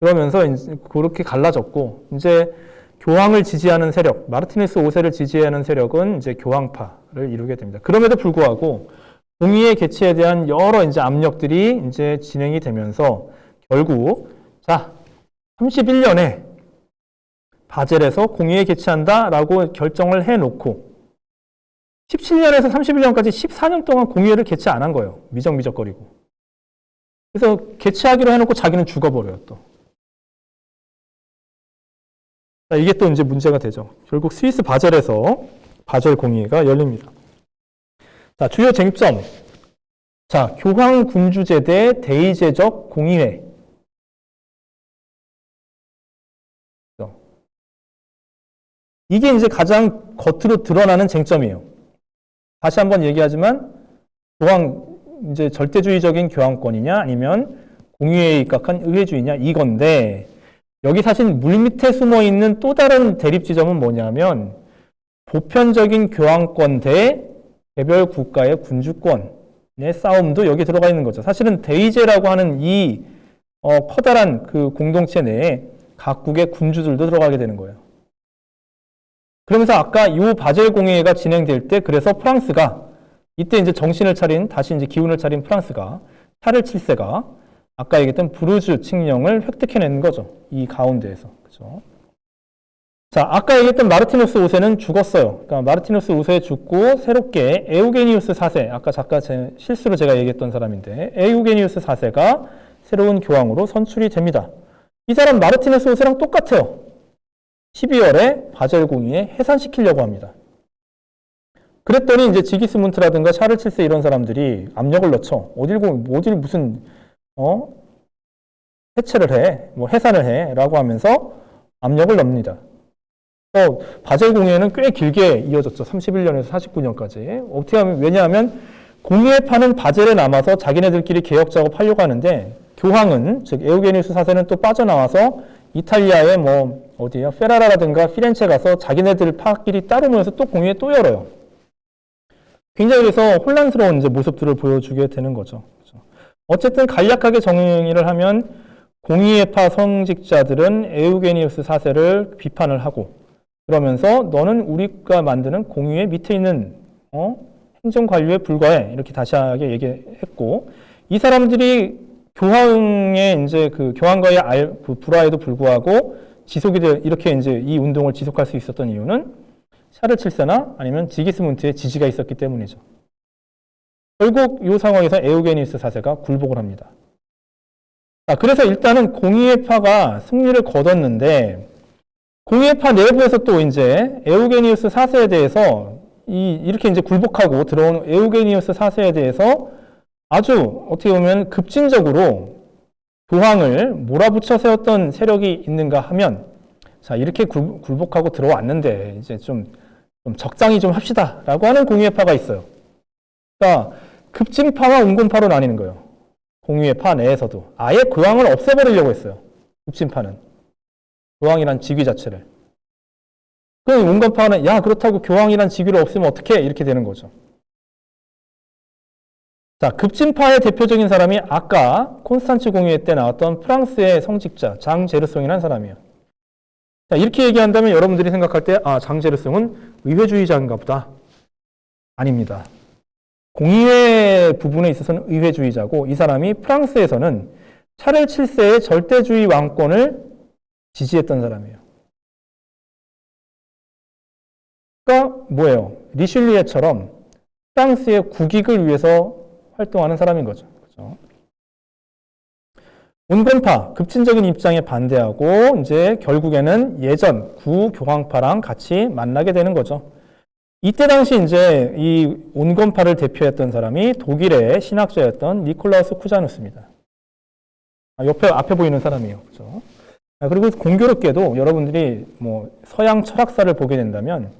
[SPEAKER 1] 그러면서 이제 그렇게 갈라졌고 이제 교황을 지지하는 세력, 마르티누스 5세를 지지하는 세력은 이제 교황파를 이루게 됩니다. 그럼에도 불구하고 공의회 개최에 대한 여러 이제 압력들이 이제 진행이 되면서 결국 자 31년에 바젤에서 공의회 개최한다라고 결정을 해놓고 17년에서 31년까지 14년 동안 공의회를 개최 안 한 거예요. 미적미적거리고. 그래서 개최하기로 해놓고 자기는 죽어버려요 또. 자, 이게 또 이제 문제가 되죠. 결국 스위스 바젤에서 바젤 공의회가 열립니다. 자, 주요 쟁점. 자, 교황 군주제 대 대의제적 공의회. 이게 이제 가장 겉으로 드러나는 쟁점이에요. 다시 한번 얘기하지만 교황 이제 절대주의적인 교황권이냐 아니면 공의회에 입각한 의회주의냐 이건데 여기 사실 물밑에 숨어 있는 또 다른 대립 지점은 뭐냐면 보편적인 교황권 대 개별 국가의 군주권의 싸움도 여기 들어가 있는 거죠. 사실은 대의제라고 하는 이 커다란 그 공동체 내에 각국의 군주들도 들어가게 되는 거예요. 그러면서 아까 이 바젤 공의회가 진행될 때 그래서 프랑스가 이때 이제 정신을 차린 다시 이제 기운을 차린 프랑스가 샤를 7세가 아까 얘기했던 부르주 칙령을 획득해낸 거죠. 이 가운데에서. 그죠? 자, 아까 얘기했던 마르티누스 5세는 죽었어요. 그러니까 마르티누스 5세 죽고 새롭게 에우게니우스 4세, 아까 잠깐 실수로 제가 얘기했던 사람인데 에우게니우스 4세가 새로운 교황으로 선출이 됩니다. 이 사람 마르티누스 5세랑 똑같아요. 12월에 바젤 공의회 해산시키려고 합니다. 그랬더니 이제 지기스문트라든가 샤를 7세 이런 사람들이 압력을 넣죠. 어딜 무슨 해체를 해, 뭐 해산을 해 라고 하면서 압력을 넣습니다. 바젤 공의회는 꽤 길게 이어졌죠. 31년에서 49년까지. 어떻게 하면, 왜냐하면 공의회파는 바젤에 남아서 자기네들끼리 개혁 작업하려고 하는데 교황은, 즉 에우게니우스 4세는 또 빠져나와서 이탈리아의 뭐 어디에요? 페라라라든가 피렌체 가서 자기네들 파끼리 따로 모여서 또 공의회 또 열어요. 굉장히 그래서 혼란스러운 이제 모습들을 보여주게 되는 거죠. 어쨌든 간략하게 정리를 하면 공의회파 성직자들은 에우게니우스 4세를 비판을 하고 그러면서 너는 우리가 만드는 공의회 밑에 있는 행정관료에 불과해 이렇게 다시하게 얘기했고 이 사람들이 교황의 이제 그 교황과의 불화에도 불구하고 지속이 돼 이렇게 이제 이 운동을 지속할 수 있었던 이유는 샤를 7세나 아니면 지기스문트의 지지가 있었기 때문이죠. 결국 이 상황에서 에우게니우스 4세가 굴복을 합니다. 자, 그래서 일단은 공의회파가 승리를 거뒀는데 공의회파 내부에서 또 이제 에우게니우스 4세에 대해서 이렇게 이제 굴복하고 들어온 에우게니우스 4세에 대해서 아주 어떻게 보면 급진적으로 교황을 몰아붙여 세웠던 세력이 있는가 하면 자, 이렇게 굴복하고 들어왔는데 이제 좀 적당히 좀 합시다 라고 하는 공의회파가 있어요. 그러니까 급진파와 온건파로 나뉘는 거예요. 공유의 파 내에서도. 아예 교황을 없애버리려고 했어요. 급진파는. 교황이란 직위 자체를. 그럼 온건파는 야 그렇다고 교황이란 직위를 없애면 어떡해? 이렇게 되는 거죠. 자, 급진파의 대표적인 사람이 아까 콘스탄츠 공유회 때 나왔던 프랑스의 성직자 장 제르송이라는 사람이에요. 자, 이렇게 얘기한다면 여러분들이 생각할 때 장 제르송은 의회주의자인가 보다. 아닙니다. 공의회 부분에 있어서는 의회주의자고 이 사람이 프랑스에서는 샤를 7세의 절대주의 왕권을 지지했던 사람이에요. 그러니까 뭐예요? 리슐리에처럼 프랑스의 국익을 위해서 활동하는 사람인 거죠. 그렇죠? 온건파, 급진적인 입장에 반대하고 이제 결국에는 예전 구교황파랑 같이 만나게 되는 거죠. 이때 당시 이제 이 온건파를 대표했던 사람이 독일의 신학자였던 니콜라우스 쿠자누스입니다. 앞에 보이는 사람이에요. 그렇죠? 그리고 공교롭게도 여러분들이 뭐 서양 철학사를 보게 된다면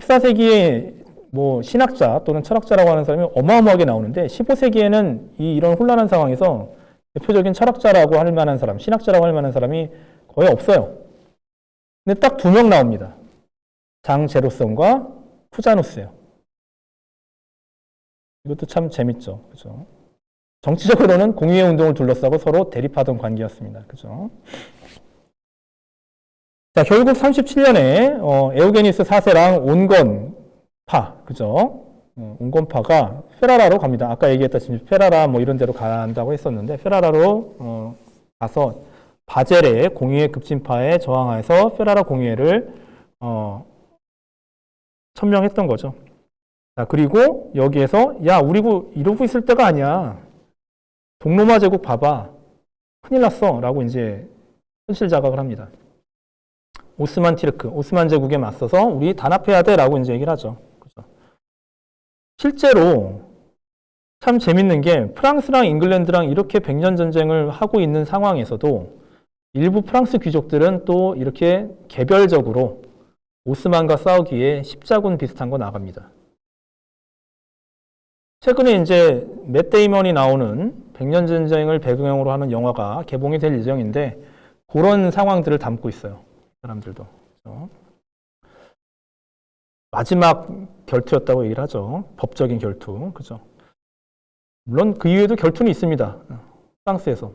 [SPEAKER 1] 14세기에 뭐 신학자 또는 철학자라고 하는 사람이 어마어마하게 나오는데 15세기에는 이런 혼란한 상황에서 대표적인 철학자라고 할 만한 사람, 신학자라고 할 만한 사람이 거의 없어요. 근데 딱 2명 나옵니다. 장 제로성과 쿠자누스예요. 이것도 참 재밌죠. 그죠? 정치적으로는 공의회 운동을 둘러싸고 서로 대립하던 관계였습니다. 그죠? 자, 결국 37년에 에우게니우스 4세랑 온건파, 그죠? 온건파가 페라라로 갑니다. 아까 얘기했다시피 페라라 뭐 이런 데로 간다고 했었는데 페라라로 가서 바젤의 공의회 급진파에 저항해서 페라라 공의회를 천명했던 거죠. 자, 그리고 여기에서 야, 우리 이러고 있을 때가 아니야. 동로마 제국 봐봐. 큰일 났어. 라고 이제 현실 자각을 합니다. 오스만 티르크, 오스만 제국에 맞서서 우리 단합해야 돼. 라고 이제 얘기를 하죠. 그죠? 실제로 참 재밌는 게 프랑스랑 잉글랜드랑 이렇게 100년 전쟁을 하고 있는 상황에서도 일부 프랑스 귀족들은 또 이렇게 개별적으로 오스만과 싸우기에 십자군 비슷한 거 나갑니다. 최근에 이제 맷 데이먼이 나오는 100년 전쟁을 배경으로 하는 영화가 개봉이 될 예정인데 그런 상황들을 담고 있어요. 사람들도. 그렇죠? 마지막 결투였다고 얘기를 하죠. 법적인 결투. 그죠? 물론 그 이후에도 결투는 있습니다. 프랑스에서.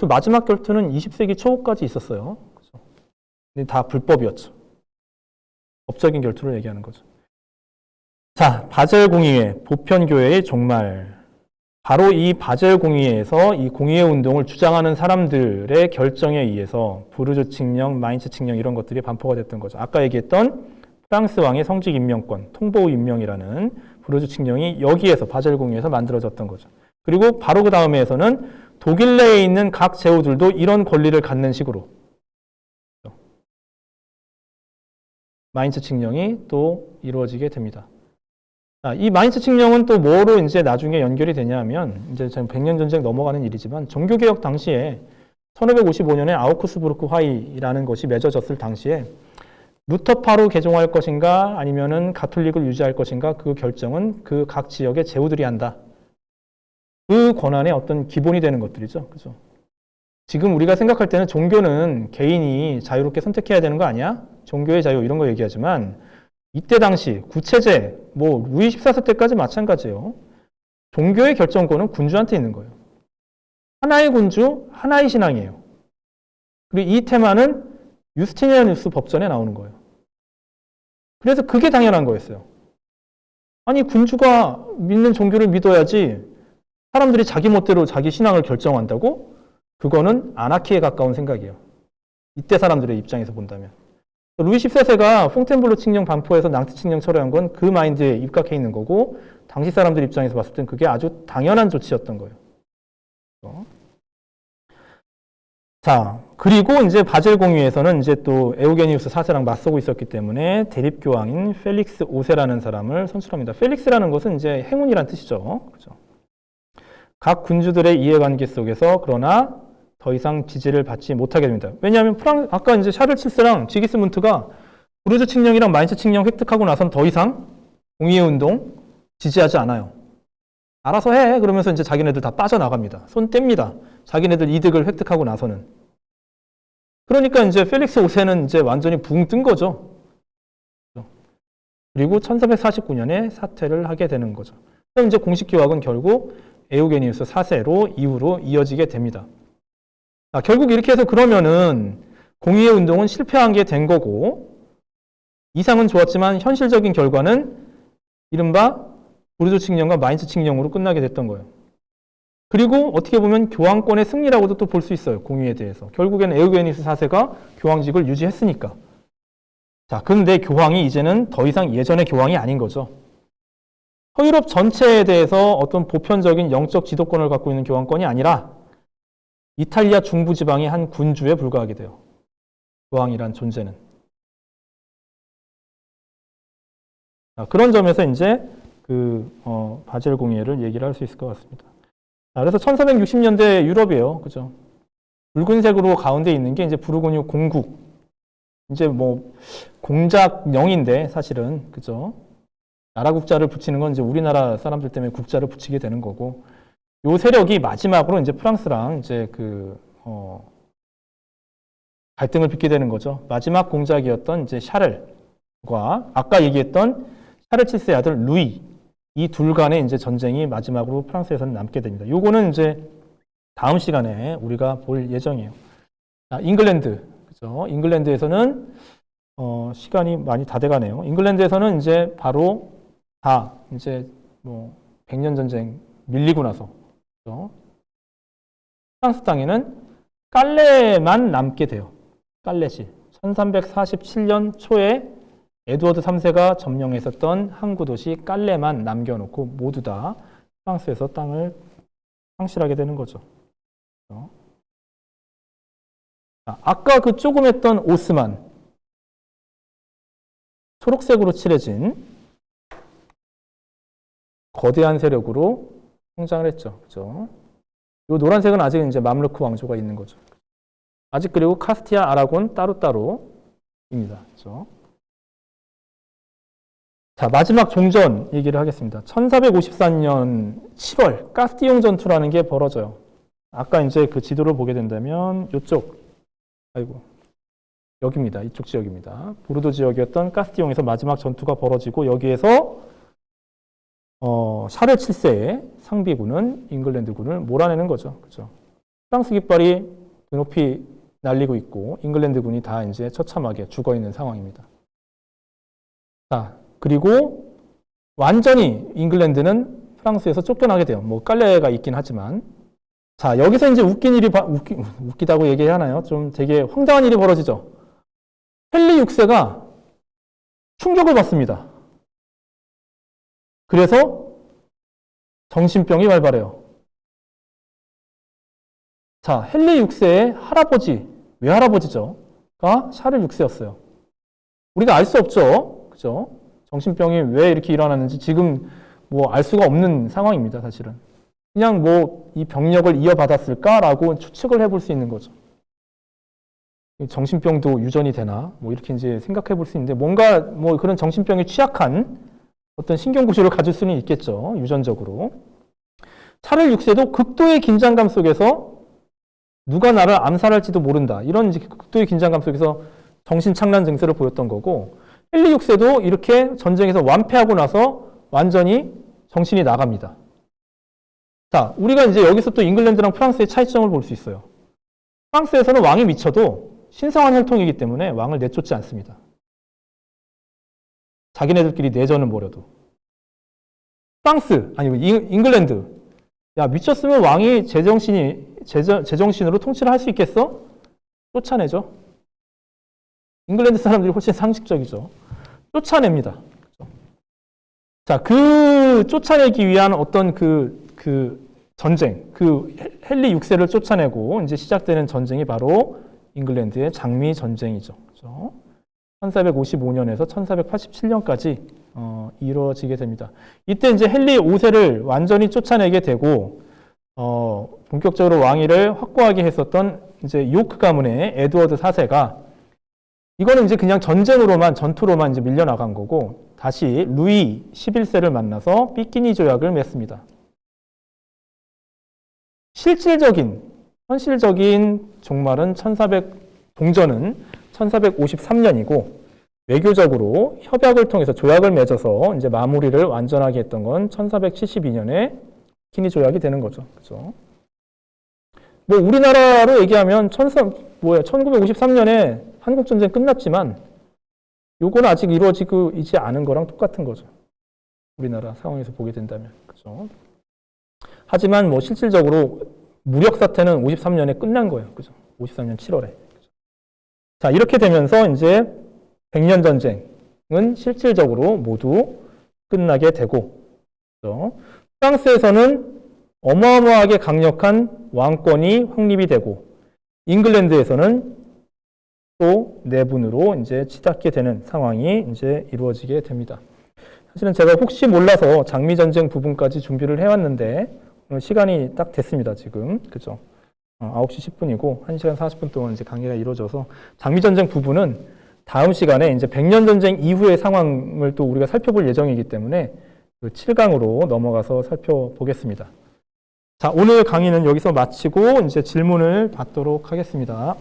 [SPEAKER 1] 마지막 결투는 20세기 초까지 있었어요. 그죠? 근데 다 불법이었죠. 법적인 결투를 얘기하는 거죠. 자, 바젤 공의회, 보편교회의 종말. 바로 이 바젤 공의회에서 이 공의회 운동을 주장하는 사람들의 결정에 의해서 부르주 칙령, 마인츠 칙령 이런 것들이 반포가 됐던 거죠. 아까 얘기했던 프랑스 왕의 성직 임명권, 통보 임명이라는 부르주 칙령이 여기에서 바젤 공의회에서 만들어졌던 거죠. 그리고 바로 그 다음 해에서는 독일 내에 있는 각 제후들도 이런 권리를 갖는 식으로 마인츠 칙령이 또 이루어지게 됩니다. 이 마인츠 칙령은 또 뭐로 이제 나중에 연결이 되냐면, 이제 100년 전쟁 넘어가는 일이지만, 종교개혁 당시에 1555년에 아우크스부르크 화의라는 것이 맺어졌을 당시에 루터파로 개종할 것인가 아니면은 가톨릭을 유지할 것인가 그 결정은 그 각 지역의 제후들이 한다. 그 권한의 어떤 기본이 되는 것들이죠. 그죠? 지금 우리가 생각할 때는 종교는 개인이 자유롭게 선택해야 되는 거 아니야? 종교의 자유 이런 거 얘기하지만 이때 당시 구체제, 뭐 루이 14세 때까지 마찬가지예요. 종교의 결정권은 군주한테 있는 거예요. 하나의 군주, 하나의 신앙이에요. 그리고 이 테마는 유스티니아누스 법전에 나오는 거예요. 그래서 그게 당연한 거였어요. 아니 군주가 믿는 종교를 믿어야지 사람들이 자기 멋대로 자기 신앙을 결정한다고? 그거는 아나키에 가까운 생각이에요. 이때 사람들의 입장에서 본다면. 루이 14세가 퐁텐블로 칙령 반포에서 낭트 칙령 철회한 건 그 마인드에 입각해 있는 거고 당시 사람들 입장에서 봤을 땐 그게 아주 당연한 조치였던 거예요. 자, 그리고 이제 바젤 공의회에서는 이제 또 에우게니우스 4세랑 맞서고 있었기 때문에 대립교황인 펠릭스 5세라는 사람을 선출합니다. 펠릭스라는 것은 이제 행운이란 뜻이죠. 그죠? 각 군주들의 이해관계 속에서 그러나 더 이상 지지를 받지 못하게 됩니다. 왜냐하면 아까 이제 샤를 7세랑 지기스문트가 부르주 칙령이랑 마인츠 칙령 획득하고 나선 더 이상 공의회 운동 지지하지 않아요. 알아서 해. 그러면서 이제 자기네들 다 빠져나갑니다. 손 뗍니다. 자기네들 이득을 획득하고 나서는. 그러니까 이제 펠릭스 5세는 이제 완전히 붕 뜬 거죠. 그리고 1449년에 사퇴를 하게 되는 거죠. 그럼 이제 공식 교학은 결국 에우게니우스 4세로 이후로 이어지게 됩니다. 자, 결국 이렇게 해서 그러면은 공의회 운동은 실패한 게 된 거고, 이상은 좋았지만 현실적인 결과는 이른바 부르조 칙령과 마인츠 칙령으로 끝나게 됐던 거예요. 그리고 어떻게 보면 교황권의 승리라고도 또 볼 수 있어요. 공의회에 대해서. 결국에는 에우게니우스 4세가 교황직을 유지했으니까. 자, 근데 교황이 이제는 더 이상 예전의 교황이 아닌 거죠. 서유럽 전체에 대해서 어떤 보편적인 영적 지도권을 갖고 있는 교황권이 아니라 이탈리아 중부지방의 한 군주에 불과하게 돼요. 교황이란 존재는. 자, 그런 점에서 이제 바젤 공의회를 얘기를 할 수 있을 것 같습니다. 자, 그래서 1460년대 유럽이에요. 그죠? 붉은색으로 가운데 있는 게 이제 부르고뉴 공국. 이제 뭐 공작령인데 사실은 그죠? 나라 국자를 붙이는 건 이제 우리나라 사람들 때문에 국자를 붙이게 되는 거고, 요 세력이 마지막으로 이제 프랑스랑 이제 갈등을 빚게 되는 거죠. 마지막 공작이었던 이제 샤를과 아까 얘기했던 샤를 7세의 아들 루이, 이 둘 간의 이제 전쟁이 마지막으로 프랑스에서는 남게 됩니다. 요거는 이제 다음 시간에 우리가 볼 예정이에요. 자, 잉글랜드. 그죠? 잉글랜드에서는 시간이 많이 다 돼가네요. 잉글랜드에서는 이제 바로 다 이제 뭐 100년 전쟁 밀리고 나서, 그죠? 프랑스 땅에는 깔레만 남게 돼요. 깔렛이 1347년 초에 에드워드 3세가 점령했었던 항구 도시 깔레만 남겨놓고 모두 다 프랑스에서 땅을 상실하게 되는 거죠. 그죠? 자, 아까 그 조금 했던 오스만, 초록색으로 칠해진 거대한 세력으로 성장을 했죠. 그죠? 이 노란색은 아직 이제 맘루크 왕조가 있는 거죠. 아직 그리고 카스티아, 아라곤 따로따로입니다. 그죠? 자, 마지막 종전 얘기를 하겠습니다. 1454년 7월 가스티용 전투라는 게 벌어져요. 아까 이제 그 지도를 보게 된다면 이쪽, 여기입니다. 이쪽 지역입니다. 보르도 지역이었던 가스티용에서 마지막 전투가 벌어지고, 여기에서 샤를 7세의 상비군은 잉글랜드군을 몰아내는 거죠. 그죠? 프랑스 깃발이 높이 날리고 있고 잉글랜드군이 다 이제 처참하게 죽어 있는 상황입니다. 자, 그리고 완전히 잉글랜드는 프랑스에서 쫓겨나게 돼요. 뭐 깔레가 있긴 하지만. 자, 여기서 이제 웃기다고 얘기하나요? 좀 되게 황당한 일이 벌어지죠. 헨리 6세가 충격을 받습니다. 그래서 정신병이 발발해요. 자, 헨리 6세의 할아버지, 외할아버지죠. 가 샤를 6세였어요. 우리가 알 수 없죠. 그죠? 정신병이 왜 이렇게 일어났는지 지금 뭐 알 수가 없는 상황입니다, 사실은. 그냥 뭐 이 병력을 이어받았을까라고 추측을 해볼 수 있는 거죠. 정신병도 유전이 되나? 뭐 이렇게 이제 생각해 볼 수 있는데, 뭔가 뭐 그런 정신병에 취약한 어떤 신경구조를 가질 수는 있겠죠, 유전적으로. 샤를 6세도 극도의 긴장감 속에서 누가 나를 암살할지도 모른다, 이런 이제 극도의 긴장감 속에서 정신착란 증세를 보였던 거고, 헨리 6세도 이렇게 전쟁에서 완패하고 나서 완전히 정신이 나갑니다. 자, 우리가 이제 여기서 또 잉글랜드랑 프랑스의 차이점을 볼 수 있어요. 프랑스에서는 왕이 미쳐도 신성한 혈통이기 때문에 왕을 내쫓지 않습니다. 자기네들끼리 내전은 벌여도. 잉글랜드. 야, 미쳤으면 왕이 제정신으로 통치를 할 수 있겠어? 쫓아내죠. 잉글랜드 사람들이 훨씬 상식적이죠. 쫓아냅니다. 자, 그 쫓아내기 위한 어떤 전쟁, 헨리 6세를 쫓아내고 이제 시작되는 전쟁이 바로 잉글랜드의 장미 전쟁이죠. 그렇죠? 1455년에서 1487년까지 이루어지게 됩니다. 이때 이제 헨리 5세를 완전히 쫓아내게 되고, 본격적으로 왕위를 확고하게 했었던 이제 요크 가문의 에드워드 4세가, 이거는 이제 그냥 전투로만 이제 밀려나간 거고, 다시 루이 11세를 만나서 삐끼니 조약을 맺습니다. 실질적인, 현실적인 종말은 동전은 1453년이고, 외교적으로 협약을 통해서 조약을 맺어서 이제 마무리를 완전하게 했던 건 1472년에 키니 조약이 되는 거죠. 그죠? 뭐 우리나라로 얘기하면 1953년에 한국전쟁 끝났지만 요거는 아직 이루어지지 않은 거랑 똑같은 거죠. 우리나라 상황에서 보게 된다면. 그죠? 하지만 뭐 실질적으로 무력 사태는 53년에 끝난 거예요. 그죠? 53년 7월에. 자, 이렇게 되면서 이제 백년 전쟁은 실질적으로 모두 끝나게 되고, 그죠? 프랑스에서는 어마어마하게 강력한 왕권이 확립이 되고, 잉글랜드에서는 또 내분으로 이제 치닫게 되는 상황이 이제 이루어지게 됩니다. 사실은 제가 혹시 몰라서 장미전쟁 부분까지 준비를 해왔는데, 오늘 시간이 딱 됐습니다, 지금. 그죠? 9시 10분이고, 1시간 40분 동안 이제 강의가 이루어져서, 장미전쟁 부분은 다음 시간에 이제 백년전쟁 이후의 상황을 또 우리가 살펴볼 예정이기 때문에 그 7강으로 넘어가서 살펴보겠습니다. 자, 오늘 강의는 여기서 마치고 이제 질문을 받도록 하겠습니다.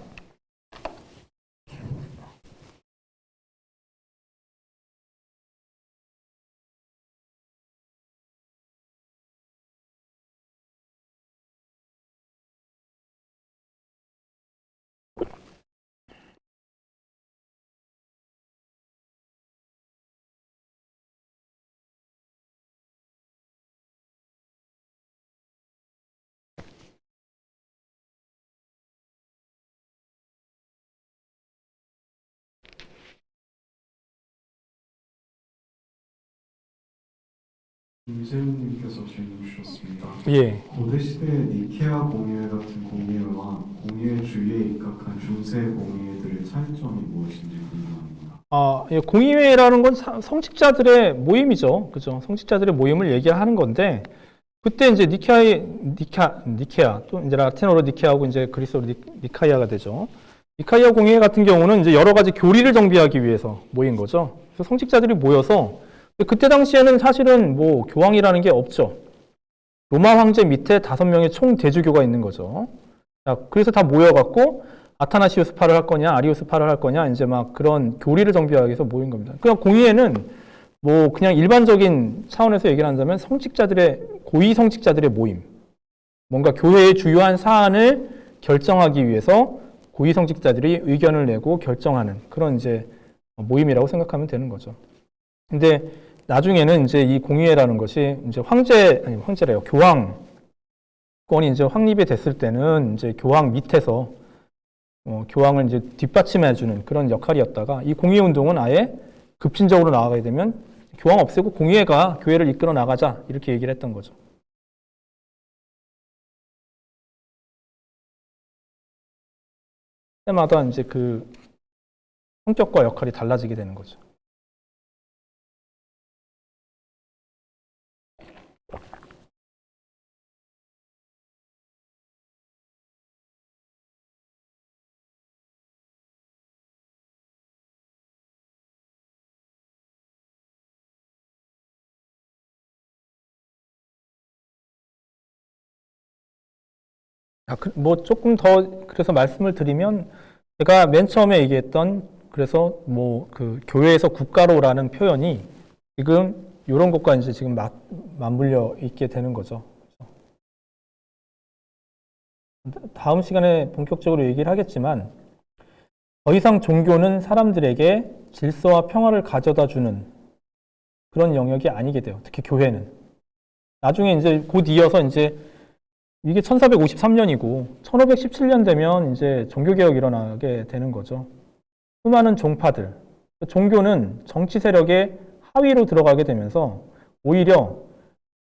[SPEAKER 2] 김재훈님께서 질문 주셨습니다.
[SPEAKER 1] 예.
[SPEAKER 2] 고대시대 니케아 공예회 같은 공예와 공예 주위에 입각한 중세 공예들의 차이점이 무엇인지 궁금합니다.
[SPEAKER 1] 예, 공의회라는 건 성직자들의 모임이죠. 그죠? 성직자들의 모임을 얘기하는 건데, 그때 이제 니케아, 또 이제 라틴어로 니케아하고 이제 그리스어로 니카이아가 되죠. 니카이아 공의회 같은 경우는 이제 여러 가지 교리를 정비하기 위해서 모인 거죠. 그래서 성직자들이 모여서, 그때 당시에는 사실은 뭐 교황이라는 게 없죠. 로마 황제 밑에 5명의 총 대주교가 있는 거죠. 자, 그래서 다 모여갖고 아타나시우스파를 할 거냐, 아리우스파를 할 거냐, 이제 막 그런 교리를 정비하기 위해서 모인 겁니다. 그냥 공의회는 뭐 그냥 일반적인 차원에서 얘기를 한다면 고위 성직자들의 모임. 뭔가 교회의 주요한 사안을 결정하기 위해서 고위 성직자들이 의견을 내고 결정하는 그런 이제 모임이라고 생각하면 되는 거죠. 근데 나중에는 이제 이 공의회라는 것이 이제 황제래요. 교황권이 이제 확립이 됐을 때는 이제 교황 밑에서 교황을 이제 뒷받침해주는 그런 역할이었다가 이 공의회 운동은 아예 급진적으로 나아가게 되면 교황 없애고 공의회가 교회를 이끌어 나가자 이렇게 얘기를 했던 거죠. 때마다 이제 그 성격과 역할이 달라지게 되는 거죠. 뭐 조금 더 그래서 말씀을 드리면 제가 맨 처음에 얘기했던 그래서 뭐 그 교회에서 국가로라는 표현이 지금 이런 것과 이제 지금 맞물려 있게 되는 거죠. 다음 시간에 본격적으로 얘기를 하겠지만 더 이상 종교는 사람들에게 질서와 평화를 가져다 주는 그런 영역이 아니게 돼요. 특히 교회는. 나중에 이제 곧 이어서 이제 이게 1453년이고 1517년 되면 이제 종교개혁이 일어나게 되는 거죠. 수많은 종파들, 종교는 정치 세력의 하위로 들어가게 되면서 오히려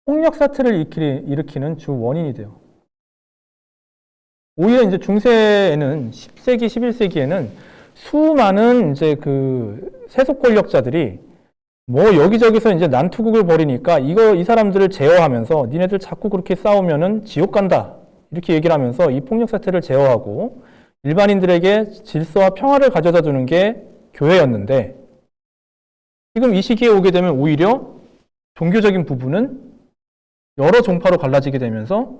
[SPEAKER 1] 폭력 사태를 일으키는 주 원인이 돼요. 오히려 이제 중세에는 10세기, 11세기에는 수많은 이제 그 세속 권력자들이 뭐 여기저기서 이제 난투극을 벌이니까 이 사람들을 제어하면서 니네들 자꾸 그렇게 싸우면은 지옥 간다. 이렇게 얘기를 하면서 이 폭력 사태를 제어하고 일반인들에게 질서와 평화를 가져다 주는 게 교회였는데 지금 이 시기에 오게 되면 오히려 종교적인 부분은 여러 종파로 갈라지게 되면서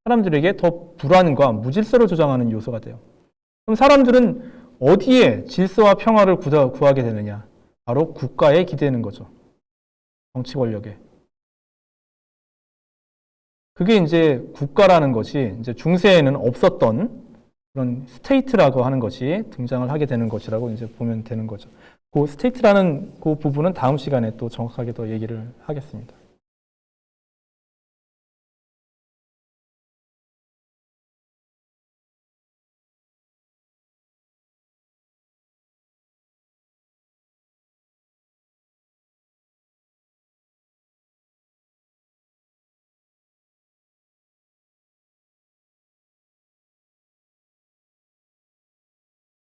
[SPEAKER 1] 사람들에게 더 불안과 무질서를 조장하는 요소가 돼요. 그럼 사람들은 어디에 질서와 평화를 구하게 되느냐? 바로 국가에 기대는 거죠. 정치 권력에. 그게 이제 국가라는 것이 이제 중세에는 없었던 그런 스테이트라고 하는 것이 등장을 하게 되는 것이라고 이제 보면 되는 거죠. 그 스테이트라는 그 부분은 다음 시간에 또 정확하게 더 얘기를 하겠습니다.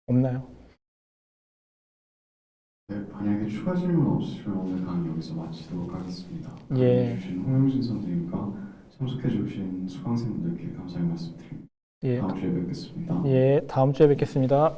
[SPEAKER 1] 없나요?
[SPEAKER 2] 네, 만약에 추가 질문 없으시면 오늘 강의 여기서 마치도록 하겠습니다.
[SPEAKER 1] 예.
[SPEAKER 2] 강의해 주신 홍영진 선생님과 참석해 주신 수강생분들께 감사의 말씀드립니다.
[SPEAKER 1] 예.
[SPEAKER 2] 다음 주에 뵙겠습니다.
[SPEAKER 1] 예, 다음 주에 뵙겠습니다.